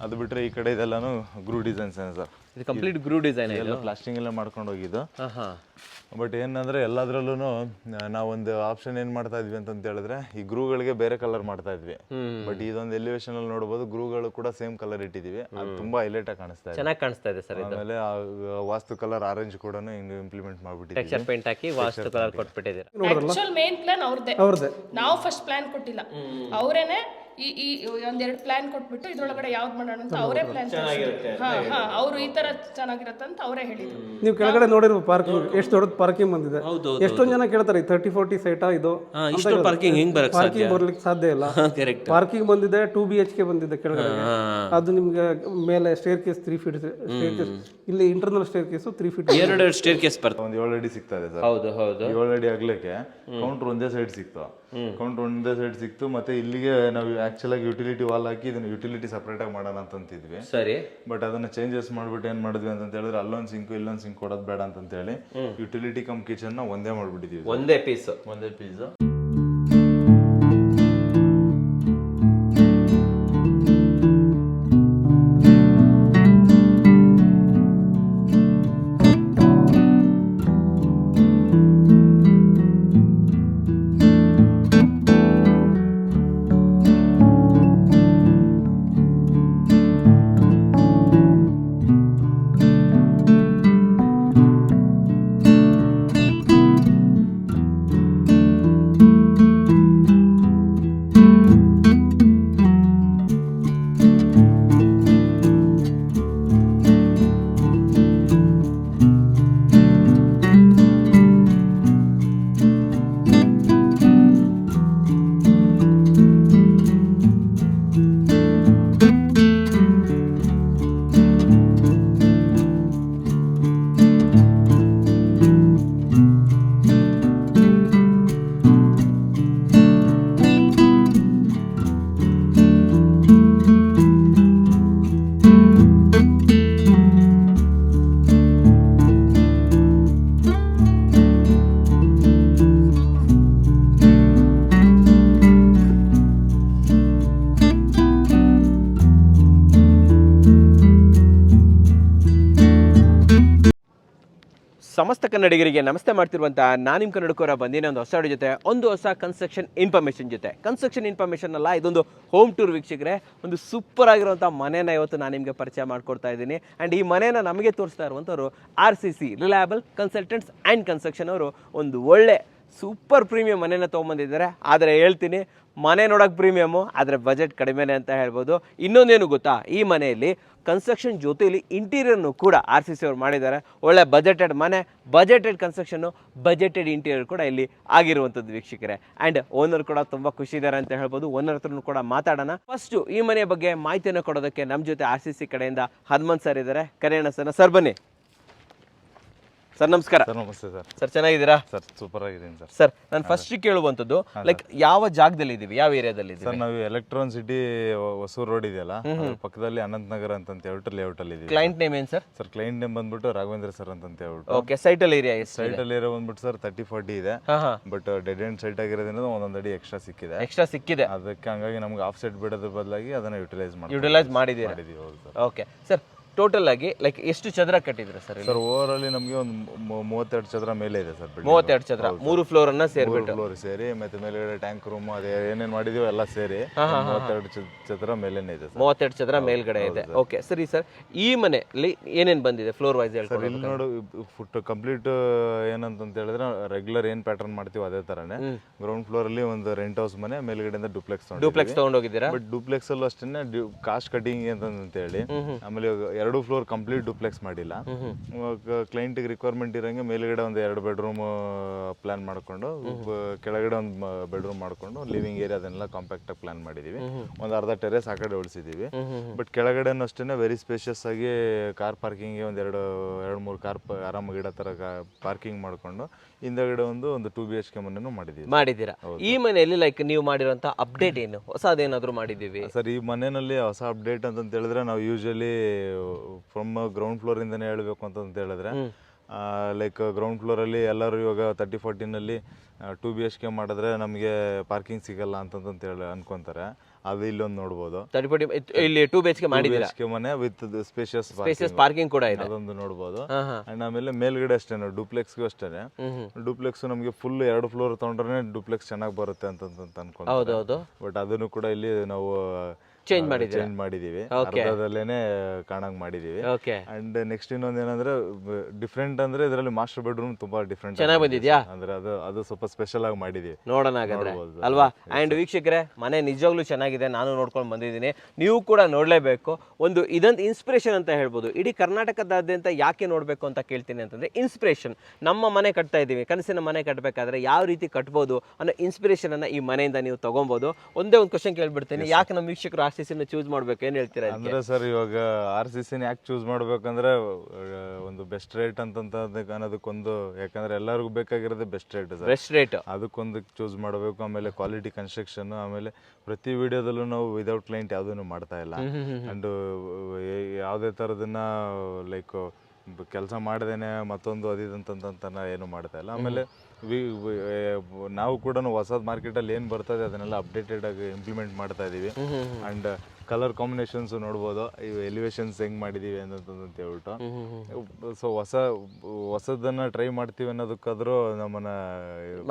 ಅದು ಬಿಟ್ಟರೆ ಈ ಕಡೆ ಇದೆಲ್ಲಾನು ಗ್ರೂ ಡಿಸೈನ್ಸ್ ಸರ್. ಇದು ಕಂಪ್ಲೀಟ್ ಗ್ರೂ ಡಿಸೈನ್ ಎಲ್ಲ ಪ್ಲಾಸ್ಟಿಂಗ್ ಎಲ್ಲ ಮಾಡ್ಕೊಂಡು ಹೋಗಿದ್ದು. ಬಟ್ ಏನಂದ್ರೆ ಎಲ್ಲದ್ರಲ್ಲೂ ನಾವೊಂದು ಆಪ್ಷನ್ ಏನ್ ಮಾಡ್ತಾ ಇದ್ವಿ ಅಂತ ಹೇಳಿದ್ರೆ ಈ ಗ್ರೂಗಳಿಗೆ ಬೇರೆ ಕಲರ್ ಮಾಡ್ತಾ ಇದ್ವಿ. ಬಟ್ ಇದೊಂದು ಎಲಿವೇಶನ್ ಅಲ್ಲಿ ನೋಡಬಹುದು ಗ್ರೂಗಳು ಕೂಡ ಸೇಮ್ ಕಲರ್ ಇಟ್ಟಿದೀವಿ. ಅದು ತುಂಬಾ ಹೈಲೈಟ್ ಆಗಿ ಕಾಣಿಸ್ತಾ ಇದೆ, ಚೆನ್ನಾಗಿ ಕಾಣಿಸ್ತಾ ಇದೆ ಸರ್. ಆಮೇಲೆ ವಾಸ್ತು ಕಲರ್ ಆರೆಂಜ್ ಕೂಡ ಇಂಪ್ಲಿಮೆಂಟ್ ಮಾಡ್ಬಿಟ್ಟಿದ್ದೀವಿ. ಟೆಕ್ಸ್ಚರ್ ಪೇಂಟ್ ಹಾಕಿ ವಾಸ್ತು ಕಲರ್ ಕೊಟ್ಬಿಟ್ಟಿದ್ದೀರಾ. ಆಕ್ಚುअल ಮೇನ್ ಪ್ಲಾನ್ ಅವ್ರದೇ. ನಾವು ಫಸ್ಟ್ ಪ್ಲಾನ್ ಕೊಟ್ಟಿಲ್ಲ, ಅವರೇನೆ ಈ ಒಂದೆರಡು ಪ್ಲಾನ್ ಕೊಟ್ಬಿಟ್ಟು ಇದ್ರೊಳಗಡೆ ಯಾವ್ದು ಮಾಡೋಣ ಅಂತ ಅವರೇ ಪ್ಲಾನ್ ಅವರು ಈ ತರ ಚೆನ್ನಾಗಿರತ್ತೆ ಅಂತ ಅವರೇ ಹೇಳಿದ್ರು. ನೀವು ಕೆಳಗಡೆ ನೋಡಿರೋ ಪಾರ್ಕಿಂಗ್ ಎಷ್ಟು ದೊಡ್ಡ ಪಾರ್ಕಿಂಗ್ ಬಂದಿದೆ. ಎಷ್ಟೊಂದು ಜನ ಕೇಳ್ತಾರೆ 30-40 ಸೈಟಾ ಇದು ಪಾರ್ಕಿಂಗ್ ಹೆಂಗ್ ಪಾರ್ಕಿಂಗ್ ಬರ್ಲಿಕ್ಕೆ ಸಾಧ್ಯ ಇಲ್ಲ. ಪಾರ್ಕಿಂಗ್ ಬಂದಿದೆ 2 BHK ಬಂದಿದೆ ಕೆಳಗಡೆ. ಅದು ನಿಮ್ಗೆ ಮೇಲೆ staircase 3 feet staircase, ಇಲ್ಲಿ ಇಂಟರ್ನಲ್ ಸ್ಟೇರ್ ಕೇಸ್ 3 ಫೀಟ್, ಎರಡು ಸ್ಟೇರ್ ಕೇಸ್ ಬರ್ತದೆ. ಒಂದು 7 ಅಡಿ ಸಿಗ್ತಾ ಇದೆ ಸರ್. ಹೌದು ಹೌದು, 7 ಅಡಿ ಆಗ್ಲಿಕ್ಕೆ ಕೌಂಟರ್ ಒಂದೇ ಸೈಡ್ ಸಿಕ್ತು. ಕೌಂಟರ್ ಒಂದೇ ಸೈಡ್ ಸಿಕ್ತು. ಮತ್ತೆ ಇಲ್ಲಿಗೆ ನಾವು ಆಕ್ಚುಲ್ ಆಗಿ ಯುಟಿಲಿಟಿ ವಾಲ್ ಹಾಕಿ ಇದನ್ನ ಯುಟಿಲಿಟಿ ಸಪರೇಟ್ ಆಗಿ ಮಾಡೋಣ ಅಂತಿದ್ವಿ. ಸರಿ, ಬಟ್ ಅದನ್ನ ಚೇಂಜಸ್ ಮಾಡ್ಬಿಟ್ಟು ಏನ್ ಮಾಡಿದ್ವಿ ಅಂತ ಹೇಳಿದ್ರೆ ಅಲ್ಲೊಂದು ಸಿಂಕ್ ಇಲ್ಲೊಂದು ಸಿಂಕ್ ಕೊಡೋದು ಬೇಡ ಅಂತ ಹೇಳಿ ಯುಟಿಲಿಟಿ ಕಮ್ ಕಿಚನ್ ನ ಒಂದೇ ಮಾಡ್ಬಿಟ್ಟಿದೀವಿ. ಒಂದೇ ಪೀಸ್. ಸಮಸ್ತ ಕನ್ನಡಿಗರಿಗೆ ನಮಸ್ತೆ ಮಾಡ್ತಿರುವಂಥ ನಾನು ನಿಮ್ಮ ಕನ್ನಡಕೋರ ಬಂದಿನ ಒಂದು ಹೊಸ ಜೊತೆ ಒಂದು ಹೊಸ ಕನ್ಸ್ಟ್ರಕ್ಷನ್ ಇನ್ಫಾರ್ಮೇಷನ್ ಜೊತೆ. ಕನ್ಸ್ಟ್ರಕ್ಷನ್ ಇನ್ಫಾರ್ಮೇಷನ್ ಅಲ್ಲ, ಇದೊಂದು ಹೋಮ್ ಟೂರ್ ವೀಕ್ಷಕರೇ. ಒಂದು ಸೂಪರ್ ಆಗಿರುವಂಥ ಮನೇನ ಇವತ್ತು ನಾನು ನಿಮಗೆ ಪರಿಚಯ ಮಾಡ್ಕೊಡ್ತಾ ಇದ್ದೀನಿ. ಆ್ಯಂಡ್ ಈ ಮನೇನ ನಮಗೆ ತೋರಿಸ್ತಾ ಇರುವಂಥವ್ರು RCC reliable consultants and construction ಅವರು ಒಂದು ಒಳ್ಳೆ ಸೂಪರ್ ಪ್ರೀಮಿಯಂ ಮನೇನ ತೊಗೊಂಬಂದಿದ್ದಾರೆ. ಆದರೆ ಹೇಳ್ತೀನಿ, ಮನೆ ನೋಡೋಕೆ ಪ್ರೀಮಿಯಮು, ಆದರೆ ಬಜೆಟ್ ಕಡಿಮೆನೇ ಅಂತ ಹೇಳ್ಬೋದು. ಇನ್ನೊಂದೇನು ಗೊತ್ತಾ, ಈ ಮನೆಯಲ್ಲಿ ಕನ್ಸ್ಟ್ರಕ್ಷನ್ ಜೊತೆಯಲ್ಲಿ ಇಂಟೀರಿಯರ್ನು ಕೂಡ RCC ಅವರು ಮಾಡಿದ್ದಾರೆ. ಒಳ್ಳೆ ಬಜೆಟೆಡ್ ಮನೆ, ಬಜೆಟೆಡ್ ಕನ್ಸ್ಟ್ರಕ್ಷನ್ನು, ಬಜೆಟೆಡ್ ಇಂಟೀರಿಯರ್ ಕೂಡ ಇಲ್ಲಿ ಆಗಿರುವಂಥದ್ದು ವೀಕ್ಷಕರೇ. ಆ್ಯಂಡ್ ಓನರ್ ಕೂಡ ತುಂಬ ಖುಷಿ ಇದ್ದಾರೆ ಅಂತ ಹೇಳ್ಬೋದು. ಓನರ್ ಹತ್ರನೂ ಕೂಡ ಮಾತಾಡೋಣ. ಫಸ್ಟು ಈ ಮನೆ ಬಗ್ಗೆ ಮಾಹಿತಿಯನ್ನು ಕೊಡೋದಕ್ಕೆ ನಮ್ಮ ಜೊತೆ RCC ಕಡೆಯಿಂದ ಹನುಮಂತ್ ಸರ್ ಇದ್ದಾರೆ. ಕರೆಯೋಣ ಸರ್, ಬನ್ನಿ ಸರ್. ನಮಸ್ಕಾರ ಸರ್. ನಮಸ್ತೆ ಸರ್. ಸರ್, ಚೆನ್ನಾಗಿದ್ದೀರಾ ಸರ್? ಸೂಪರ್ ಆಗಿದ್ದೀನಿ ಸರ್. ಸರ್, ನಾನು ಫಸ್ಟ್ ಕೇಳುವಂಥದ್ದು, ಲೈಕ್ ಯಾವ ಜಾಗದಲ್ಲಿ ಇದೀವಿ, ಯಾವ ಏರಿಯಾದಲ್ಲಿ ಇದೀವಿ? ಸರ್, ನಾವು ಎಲೆಕ್ಟ್ರಾನ್ ಸಿಟಿ ಹೊಸೂರು ರೋಡ್ ಇದೆಯಲ್ಲ, ಪಕ್ಕದಲ್ಲಿ ಅನಂತ್ ನಗರ್ ಅಂತ ಹೇಳ್ಬಿಟ್ಟು ಲೇಔಟ್ ಅಲ್ಲಿ ಇದೀವಿ. ಕ್ಲೈಂಟ್ ನೇಮ್ ಏನು ಸರ್? ಸರ್, ಕ್ಲೈಂಟ್ ನೇಮ್ ಬಂದ್ಬಿಟ್ಟು ರಾಘವೇಂದ್ರ ಸರ್ ಅಂತ ಹೇಳ್ಬಿಟ್ಟು. ಓಕೆ, ಸೈಟಲ್ ಏರಿಯಾ ಸೈಟಲ್ ಏರಿಯಾ ಬಂದ್ಬಿಟ್ಟು ಸರ್ 30-40 ಇದೆ. ಬಟ್ ಡೆಡ್ ಎಂಡ್ ಸೈಟ್ ಆಗಿರೋದ್ರಿಂದ ಒಂದೊಂದು ಅಡಿ ಎಕ್ಸ್ಟ್ರಾ ಸಿಕ್ಕಿದೆ. ಅದಕ್ಕೆ ಹಂಗಾಗಿ ನಮ್ಗೆ ಆಫ್ ಸೈಟ್ ಬಿಡೋದ್ರ ಬದಲಾಗಿ ಅದನ್ನ ಯುಟಿಲೈಸ್ ಮಾಡಿದ್ದೀವಿ. ಓಕೆ ಸರ್, ಟೋಟಲ್ ಆಗಿ ಲೈಕ್ ಎಷ್ಟು ಚದರ ಕಟ್ಟಿದ್ರೆ ಸರ್? ಸರ್, ಓವರ್ ಅಲ್ಲಿ ನಮಗೆ ಒಂದು 32 ಚದರ ಮೇಲೆ ಇದೆ ಸರ್. 32 ಚದರ, 3 ಫ್ಲೋರ್ ಅನ್ನ ಫ್ಲೋರ್ ಸೇರಿ, ಮತ್ತೆ ಮೇಲ್ಗಡೆ ಟ್ಯಾಂಕ್ ರೂಮ್ ಅದೇ ಏನೇನ್ ಮಾಡಿದೀವಿ ಎಲ್ಲ ಸೇರಿ 32 ಚದರ ಮೇಲೇನೆ ಇದೆ. 32 ಚದರ ಮೇಲ್ಗಡೆ ಇದೆ. ಓಕೆ, ಸರಿ ಸರ್. ಈ ಮನೆಯಲ್ಲಿ ಏನೇನ್ ಬಂದಿದೆ ಫ್ಲೋರ್ ವೈಸ್ ಸರ್? ಇಲ್ಲಿ ನೋಡು, ಫುಟ್ ಕಂಪ್ಲೀಟ್ ಏನಂತ ಹೇಳಿದ್ರೆ ರೆಗ್ಯುಲರ್ ಏನ್ ಪ್ಯಾಟರ್ನ್ ಮಾಡ್ತೀವಿ ಅದೇ ತರನೇ. ಗ್ರೌಂಡ್ ಫ್ಲೋರ್ ಅಲ್ಲಿ ಒಂದು ರೆಂಟ್ ಹೌಸ್ ಮನೆ, ಮೇಲ್ಗಡೆಯಿಂದ ಡುಪ್ಲೆಕ್ಸ್ ತಗೊಂಡೋಗಿದ್ದೀರಾ. ಬಟ್ ಡುಪ್ಲೆಕ್ಸ್ ಅಲ್ಲೂ ಅಷ್ಟೇ ಕಾಸ್ಟ್ ಕಟಿಂಗ್ ಅಂತ ಹೇಳಿ ಆಮೇಲೆ 2 ಫ್ಲೋರ್ ಕಂಪ್ಲೀಟ್ ಡುಪ್ಲೆಕ್ಸ್ ಮಾಡಿಲ್ಲ. ಕ್ಲೈಂಟ್ ರಿಕ್ವೈರ್ಮೆಂಟ್ ಇರಂಗೆ ಮೇಲ್ಗಡೆ ಒಂದು 2 ಬೆಡ್ರೂಮ್ ಪ್ಲಾನ್ ಮಾಡ್ಕೊಂಡು, ಕೆಳಗಡೆ ಒಂದು ಬೆಡ್ರೂಮ್ ಮಾಡ್ಕೊಂಡು, ಲಿವಿಂಗ್ ಏರಿಯಾ ಅದನ್ನೆಲ್ಲ ಕಾಂಪ್ಯಾಕ್ಟ್ ಆಗಿ ಪ್ಲಾನ್ ಮಾಡಿದೀವಿ. ಒಂದು ಅರ್ಧ ಟೆರೇಸ್ ಆ ಕಡೆ ಉಳಿಸಿದೀವಿ. ಬಟ್ ಕೆಳಗಡೆನೂ ಅಷ್ಟೇ ವೆರಿ ಸ್ಪೇಷಿಯಸ್ ಆಗಿ ಕಾರ್ ಪಾರ್ಕಿಂಗ್ ಒಂದು 2-3 ಕಾರ್ ಆರಾಮಾಗಿ ಇಡೋ ತರ ಪಾರ್ಕಿಂಗ್ ಮಾಡ್ಕೊಂಡು, ಹಿಂದಗಡೆ ಒಂದು 2 BHK ಮನೆನೂ ಮಾಡಿದ್ದೀರಾ. ಈ ಮನೆಯಲ್ಲಿ ಲೈಕ್ ನೀವು ಮಾಡಿರುವಂತ ಅಪ್ಡೇಟ್ ಏನು, ಹೊಸದೇನಾದ್ರೂ ಮಾಡಿದೀವಿ ಸರ್? ಈ ಮನೆಯಲ್ಲಿ ಹೊಸ ಅಪ್ಡೇಟ್ ಅಂತ ಹೇಳಿದ್ರೆ, ನಾವು ಯೂಶಲಿ ಫ್ರಮ್ ಗ್ರೌಂಡ್ ಫ್ಲೋರ್ ಇಂದಾನೆ ಹೇಳ್ಬೇಕು ಅಂತ ಹೇಳಿದ್ರೆ, ಲೈಕ್ ಗ್ರೌಂಡ್ ಫ್ಲೋರ್ ಅಲ್ಲಿ ಎಲ್ಲರೂ ಇವಾಗ 30-40 2 BHK ಮಾಡಿದ್ರೆ ನಮಗೆ ಪಾರ್ಕಿಂಗ್ ಸಿಗಲ್ಲ ಅಂತ ಹೇಳಿ ಅನ್ಕೊಂತಾರೆ. ಅದು ಇಲ್ಲೊಂದು ನೋಡ್ಬೋದು. 30 ಇಲ್ಲಿ 2 BHK ಮಾಡಿದ್ದೀರಾ? BHK ಮನೆ ವಿತ್ ಸ್ಪೇಷಿಯಸ್ ಪಾರ್ಕಿಂಗ್ ಕೂಡ ಇದೆ, ಅದೊಂದು ನೋಡ್ಬೋದು. ಅಂಡ್ ಆಮೇಲೆ ಮೇಲ್ಗಡೆ ಅಷ್ಟೇ ಡೂಪ್ಲೆಕ್ಸ್ಗೂ ಅಷ್ಟೇ. ಡೂಪ್ಲೆಕ್ಸ್ ನಮಗೆ ಫುಲ್ 2 ಫ್ಲೋರ್ ತಗೊಂಡ್ರೆ ಡೂಪ್ಲೆಕ್ಸ್ ಚೆನ್ನಾಗಿ ಬರುತ್ತೆ ಅಂತ ಅನ್ಕೊಂಡು, ಬಟ್ ಅದನ್ನು ಕೂಡ ಇಲ್ಲಿ ನಾವು ಚೇಂಜ್ ಮಾಡಿದೀವಿ, ಅರ್ಧದಲ್ಲೇನೆ ಕಾಣಂಗ್ ಮಾಡಿದೀವಿ. ಅಂಡ್ ನೆಕ್ಸ್ಟ್ ಇನ್ನೊಂದು ಏನಂದ್ರೆ ಡಿಫ್ರೆಂಟ್ ಅಂದ್ರೆ ಇದರಲ್ಲಿ ಮಾಸ್ಟರ್ ಬೆಡ್ರೂಮ್ ತುಂಬಾ ಡಿಫ್ರೆಂಟ್ ಚೆನ್ನಾಗಿ ಬಂದಿದ್ಯಾ ಅಂದ್ರೆ ಅದು ಸ್ವಲ್ಪ ಸ್ಪೆಷಲ್ ಆಗಿ ಮಾಡಿದೀವಿ, ನೋಡೋಣ ಹಾಗಾದ್ರೆ ಅಲ್ವಾ. ಅಂಡ್ ವೀಕ್ಷಕರೇ, ಮನೆ ನಿಜವಾಗ್ಲೂ ಚೆನ್ನಾಗಿದೆ, ನಾನು ನೋಡ್ಕೊಂಡು ಬಂದಿದ್ದೀನಿ, ನೀವು ಕೂಡ ನೋಡ್ಲೇಬೇಕು. ಇದೊಂದು ಇನ್ಸ್ಪಿರೇಷನ್ ಅಂತ ಹೇಳ್ಬೋದು. ಇಡೀ ಕರ್ನಾಟಕದಾದ್ಯಂತ ಯಾಕೆ ನೋಡ್ಬೇಕು ಅಂತ ಕೇಳ್ತೀನಿ ಅಂತಂದ್ರೆ, ಇನ್ಸ್ಪಿರೇಷನ್. ನಮ್ಮ ಮನೆ ಕಟ್ತಾ ಇದೀವಿ, ಕನಸಿನ ಮನೆ ಕಟ್ಟಬೇಕಾದ್ರೆ ಯಾವ ರೀತಿ ಕಟ್ಬೋದು ಅನ್ನೋ ಇನ್ಸ್ಪಿರೇಷನ್ ಅನ್ನ ಈ ಮನೆಯಿಂದ ನೀವು ತಗೊಬೋದು. ಒಂದೇ ಒಂದು ಕ್ವಶನ್ ಕೇಳ್ಬಿಡ್ತೀನಿ, ಯಾಕೆ ನಮ್ಮ ವೀಕ್ಷಕರು RCC ಚೂಸ್ ಮಾಡ್ಬೇಕು, ಏನ್ ಹೇಳ್ತೀರಾ? ಅಂದ್ರೆ ಸರ್, ಇವಾಗ RCC ಯಾಕೆ ಚೂಸ್ ಮಾಡ್ಬೇಕಂದ್ರೆ ಒಂದು ಬೆಸ್ಟ್ ರೇಟ್ ಅಂತ ಅನ್ನೋದಕ್ಕೊಂದು, ಯಾಕಂದ್ರೆ ಎಲ್ಲರಿಗೂ ಬೇಕಾಗಿರೋದು ಬೆಸ್ಟ್ ರೇಟ್, ಅದಕ್ಕೊಂದು ಚೂಸ್ ಮಾಡಬೇಕು. ಆಮೇಲೆ ಕ್ವಾಲಿಟಿ ಕನ್ಸ್ಟ್ರಕ್ಷನ್, ಆಮೇಲೆ ಪ್ರತಿ ವಿಡಿಯೋದಲ್ಲೂ ನಾವು ವಿದೌಟ್ ಕ್ಲೈಂಟ್ ಯಾವುದನ್ನು ಮಾಡ್ತಾ ಇಲ್ಲ. ಅಂಡ್ ಯಾವುದೇ ಥರದನ್ನ ಲೈಕ್ ಕೆಲಸ ಮಾಡ್ದೇನೆ ಮತ್ತೊಂದು ಅದಿದಂತ ಏನು ಮಾಡ್ತಾ ಇಲ್ಲ. ಆಮೇಲೆ ನಾವು ಕೂಡ ಹೊಸದ್ ಮಾರ್ಕೆಟಲ್ಲಿ ಏನು ಬರ್ತದೆ ಅದನ್ನೆಲ್ಲ ಅಪ್ಡೇಟೆಡ್ ಆಗಿ ಇಂಪ್ಲಿಮೆಂಟ್ ಮಾಡ್ತಾ ಇದೀವಿ. ಅಂಡ್ ಕಲರ್ ಕಾಂಬಿನೇಷನ್ಸ್ ನೋಡ್ಬೋದು, ಇವು ಎಲಿವೇಶನ್ಸ್ ಹೆಂಗ್ ಮಾಡಿದೀವಿ ಅಂತ ಹೇಳ್ಬಿಟ್ಟು. ಸೊ ಹೊಸದನ್ನ ಟ್ರೈ ಮಾಡ್ತೀವಿ ಅನ್ನೋದಕ್ಕಾದ್ರೂ ನಮ್ಮನ್ನ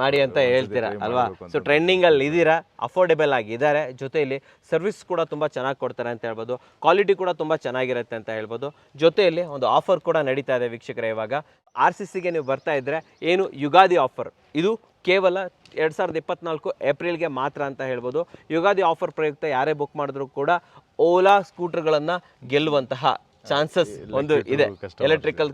ಮಾಡಿ ಅಂತ ಹೇಳ್ತೀರಾ ಅಲ್ವಾ. ಸೊ ಟ್ರೆಂಡಿಂಗ್ ಅಲ್ಲಿ ಇದೀರಾ, ಅಫೋರ್ಡೆಬಲ್ ಆಗಿದ್ದಾರೆ, ಜೊತೆಯಲ್ಲಿ ಸರ್ವಿಸ್ ಕೂಡ ತುಂಬಾ ಚೆನ್ನಾಗಿ ಕೊಡ್ತಾರೆ ಅಂತ ಹೇಳ್ಬೋದು, ಕ್ವಾಲಿಟಿ ಕೂಡ ತುಂಬಾ ಚೆನ್ನಾಗಿರುತ್ತೆ ಅಂತ ಹೇಳ್ಬೋದು. ಜೊತೆಯಲ್ಲಿ ಒಂದು ಆಫರ್ ಕೂಡ ನಡೀತಾ ಇದೆ ವೀಕ್ಷಕರೇ. ಇವಾಗ RCCಗೆ ನೀವು ಬರ್ತಾ ಇದ್ರೆ ಏನು ಯುಗಾದಿ ಆಫರ್, ಇದು ಕೇವಲ 2024 ಏಪ್ರಿಲ್ಗೆ ಮಾತ್ರ ಅಂತ ಹೇಳ್ಬೋದು. ಯುಗಾದಿ ಆಫರ್ ಪ್ರಯುಕ್ತ ಯಾರೇ ಬುಕ್ ಮಾಡಿದ್ರು ಕೂಡ ಓಲಾ ಸ್ಕೂಟರ್ಗಳನ್ನು ಗೆಲ್ಲುವಂತಹ ಚಾನ್ಸಸ್ ಒಂದು ಇದೆ. ಎಲೆಕ್ಟ್ರಿಕಲ್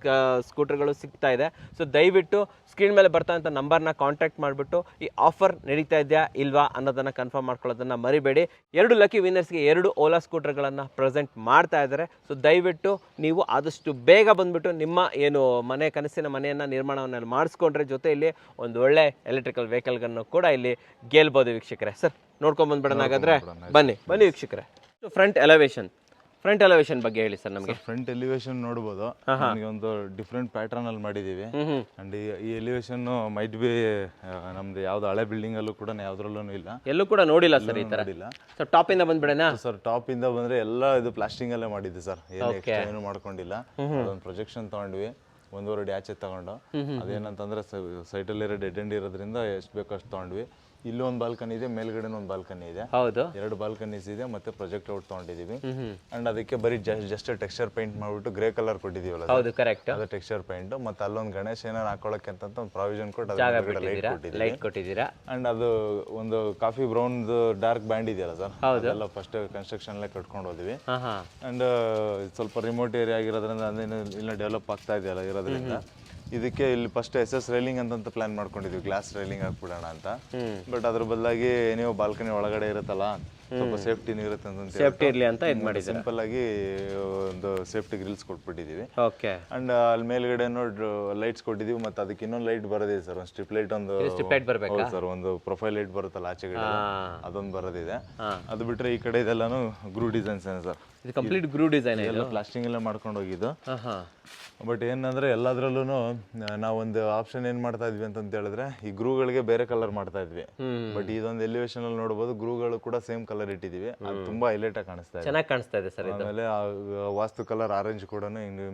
ಸ್ಕೂಟರ್ಗಳು ಸಿಗ್ತಾ ಇದೆ. ಸೊ ದಯವಿಟ್ಟು ಸ್ಕ್ರೀನ್ ಮೇಲೆ ಬರ್ತಾ ಅಂತ ನಂಬರ್ನ ಕಾಂಟ್ಯಾಕ್ಟ್ ಮಾಡಿಬಿಟ್ಟು ಈ ಆಫರ್ ನಡೀತಾ ಇದೆಯಾ ಇಲ್ವಾ ಅನ್ನೋದನ್ನು ಕನ್ಫರ್ಮ್ ಮಾಡ್ಕೊಳ್ಳೋದನ್ನು ಮರಿಬೇಡಿ. 2 ಲಕ್ಕಿ ವಿನ್ನರ್ಸ್ಗೆ 2 ಓಲಾ ಸ್ಕೂಟರ್ಗಳನ್ನು ಪ್ರೆಸೆಂಟ್ ಮಾಡ್ತಾ ಇದ್ದಾರೆ. ಸೊ ದಯವಿಟ್ಟು ನೀವು ಆದಷ್ಟು ಬೇಗ ಬಂದುಬಿಟ್ಟು ನಿಮ್ಮ ಏನು ಕನಸಿನ ಮನೆಯನ್ನು ನಿರ್ಮಾಣವನ್ನು ಮಾಡಿಸ್ಕೊಂಡ್ರೆ, ಜೊತೆಯಲ್ಲಿ ಒಂದು ಒಳ್ಳೆ ಎಲೆಕ್ಟ್ರಿಕಲ್ ವೆಹಿಕಲ್ಗಳನ್ನು ಕೂಡ ಇಲ್ಲಿ ಗೆಲ್ಬೋದು ವೀಕ್ಷಕರೇ. ಸರ್ ನೋಡ್ಕೊಂಡು ಬಂದ್ಬಿಡೋಣ ಹಾಗಾದ್ರೆ, ಬನ್ನಿ ವೀಕ್ಷಕರೇ. ಫ್ರಂಟ್ ಎಲಿವೇಶನ್ ಬಗ್ಗೆ ಹೇಳಿ ಸರ್ ನಮಗೆ. ಫ್ರಂಟ್ ಎಲಿವೇಶನ್ ನೋಡಬಹುದು, ನಮಗೆ ಒಂದು ಡಿಫ್ರೆಂಟ್ ಪ್ಯಾಟರ್ನ್ ಅಲ್ಲಿ ಮಾಡಿದೀವಿ. ಅಂಡ್ ಈ ಎಲಿವೇಶನ್ ಮೈಟ್ ಬಿ ನಮ್ದು ಯಾವ್ದು ಹಳೆ ಬಿಲ್ಡಿಂಗ್ ಅಲ್ಲೂ ಕೂಡ ಯಾವ್ದ್ರಲ್ಲೂ ಇಲ್ಲ, ಎಲ್ಲೂ ಕೂಡ ನೋಡಿಲ್ಲ ಸರ್ ಈ ತರ. ಸರ್ ಟಾಪ್ ಇಂದ ಬಂದ್ಬಿಡೋಣ ಸರ್. ಟಾಪ್ ಇಂದ ಬಂದ್ರೆ ಎಲ್ಲ ಇದು ಪ್ಲಾಸ್ಟಿಂಗ್ ಅಲ್ಲೇ ಮಾಡಿದ್ವಿ ಸರ್, ಏನು ಮಾಡ್ಕೊಂಡಿಲ್ಲ. ಅದೊಂದು ಪ್ರೊಜೆಕ್ಷನ್ ತಗೊಂಡ್ವಿ, 1.5 ಅಡಿ ಆಚೆ ತಗೊಂಡು. ಅದೇನಂತಂದ್ರೆ ಸೈಟಲ್ಲಿರೋ ಡೆಡ್ ಎಂಡ್ ಇರೋದ್ರಿಂದ ಎಷ್ಟು ಬೇಕೋ ಅಷ್ಟು ತಗೊಂಡ್ವಿ. ಇಲ್ಲೂ ಒಂದು ಬಾಲ್ಕನಿ ಇದೆ, ಮೇಲ್ಗಡೆ ಒಂದು ಬಾಲ್ಕನಿ ಇದೆ, ಹೌದು 2 ಬಾಲ್ಕನೀಸ್ ಇದೆ, ಮತ್ತೆ ಪ್ರೊಜೆಕ್ಟ್ ಔಟ್ ತಗೊಂಡಿದೀವಿ. ಅಂಡ್ ಅದಕ್ಕೆ ಬರೀ ಜಸ್ಟ್ ಟೆಕ್ಸ್ಚರ್ ಪೇಂಟ್ ಮಾಡ್ಬಿಟ್ಟು ಗ್ರೇ ಕಲರ್ ಕೊಟ್ಟಿದೀವಲ್ಲ, ಹೌದು ಕರೆಕ್ಟ್, ಅದು ಟೆಕ್ಸ್ಚರ್ ಪೇಂಟ್. ಮತ್ತೆ ಅಲ್ಲೊಂದು ಗಣೇಶ ಏನಾರು ಹಾಕೊಳ್ಳಕ್ಕೆ ಅಂತ ಒಂದು ಪ್ರಾವಿಷನ್ ಕೊಟ್ಟು ಲೈಟ್ ಕೊಟ್ಟಿದ್ದೀರಾ. ಅಂಡ್ ಅದು ಒಂದು ಕಾಫಿ ಬ್ರೌನ್ ಡಾರ್ಕ್ ಬ್ಯಾಂಡ್ ಇದೆಯಲ್ಲ ಸರ್, ಅದೆಲ್ಲ ಫಸ್ಟ್ ಕನ್ಸ್ಟ್ರಕ್ಷನ್ ಕಟ್ಕೊಂಡು ಹೋದ್ವಿ. ಅಂಡ್ ಸ್ವಲ್ಪ ರಿಮೋಟ್ ಏರಿಯಾ ಆಗಿರೋದ್ರಿಂದ ಇಲ್ಲ ಡೆವಲಪ್ ಆಗ್ತಾ ಇದೆಯಲ್ಲ ಇರೋದ್ರಿಂದ ಇದಕ್ಕೆ ಇಲ್ಲಿ ಫಸ್ಟ್ SS ರೈಲಿಂಗ್ ಅಂತ ಪ್ಲಾನ್ ಮಾಡ್ಕೊಂಡಿದ್ವಿ, ಗ್ಲಾಸ್ ರೈಲಿಂಗ್ ಹಾಕ್ಬಿಡೋಣ ಅಂತ. ಬಟ್ ಅದ್ರ ಬದಲಾಗಿ ನೀವು ಬಾಲ್ಕನಿ ಒಳಗಡೆ ಇರುತ್ತಲ್ಲ, ಸ್ವಲ್ಪ ಸೇಫ್ಟಿನೂ ಇರುತ್ತೆ ಅಂತ ಸಿಂಪಲ್ ಆಗಿ ಒಂದು ಸೇಫ್ಟಿ ಗ್ರಿಲ್ಸ್ ಕೊಟ್ಬಿಟ್ಟಿದೀವಿ. ಅಂಡ್ ಅಲ್ಲಿ ಮೇಲ್ಗಡೆ ಲೈಟ್ಸ್ ಕೊಟ್ಟಿದೀವಿ. ಮತ್ತೆ ಅದಕ್ಕೆ ಇನ್ನೊಂದು ಲೈಟ್ ಬರೋದಿದೆ ಸರ್, ಒಂದು ಸ್ಟ್ರಿಪ್ ಲೈಟ್, ಸರ್ ಒಂದು ಪ್ರೊಫೈಲ್ ಲೈಟ್ ಬರುತ್ತಲ್ಲ ಆಚೆಗಡೆ, ಅದೊಂದು ಬರೋದಿದೆ. ಅದು ಬಿಟ್ರೆ ಈ ಕಡೆ ಇದೆಲ್ಲಾನು ಗ್ರೂ ಡಿಸೈನ್ಸ್ ಸರ್, ಕಂಪ್ಲೀಟ್ ಗ್ರೂ ಡಿಸೈನ್ ಎಲ್ಲ ಪ್ಲಾಸ್ಟಿಂಗ್ ಎಲ್ಲ ಮಾಡ್ಕೊಂಡು ಹೋಗಿದ್ದು. ಬಟ್ ಏನಂದ್ರೆ ಎಲ್ಲದ್ರಲ್ಲೂ ನಾವೊಂದು ಆಪ್ಷನ್ ಏನ್ ಮಾಡ್ತಾ ಇದ್ವಿ ಅಂತ ಹೇಳಿದ್ರೆ, ಈ ಗ್ರೂಗಳಿಗೆ ಬೇರೆ ಕಲರ್ ಮಾಡ್ತಾ ಇದ್ವಿ. ಬಟ್ ಇದೊಂದು ಎಲಿವೇಶನ್ ಅಲ್ಲಿ ನೋಡಬಹುದು, ಗ್ರೂಗಳು ಕೂಡ ಸೇಮ್ ಕಲರ್ ಇಟ್ಟಿದೀವಿ, ಅದು ತುಂಬಾ ಹೈಲೈಟ್ ಆಗಿ ಕಾಣಿಸ್ತಾ ಇದೆ, ಚೆನ್ನಾಗಿ ಕಾಣಿಸ್ತಾ ಇದೆ ಸರ್. ಆಮೇಲೆ ವಾಸ್ತು ಕಲರ್ ಆರೆಂಜ್ ಕೂಡ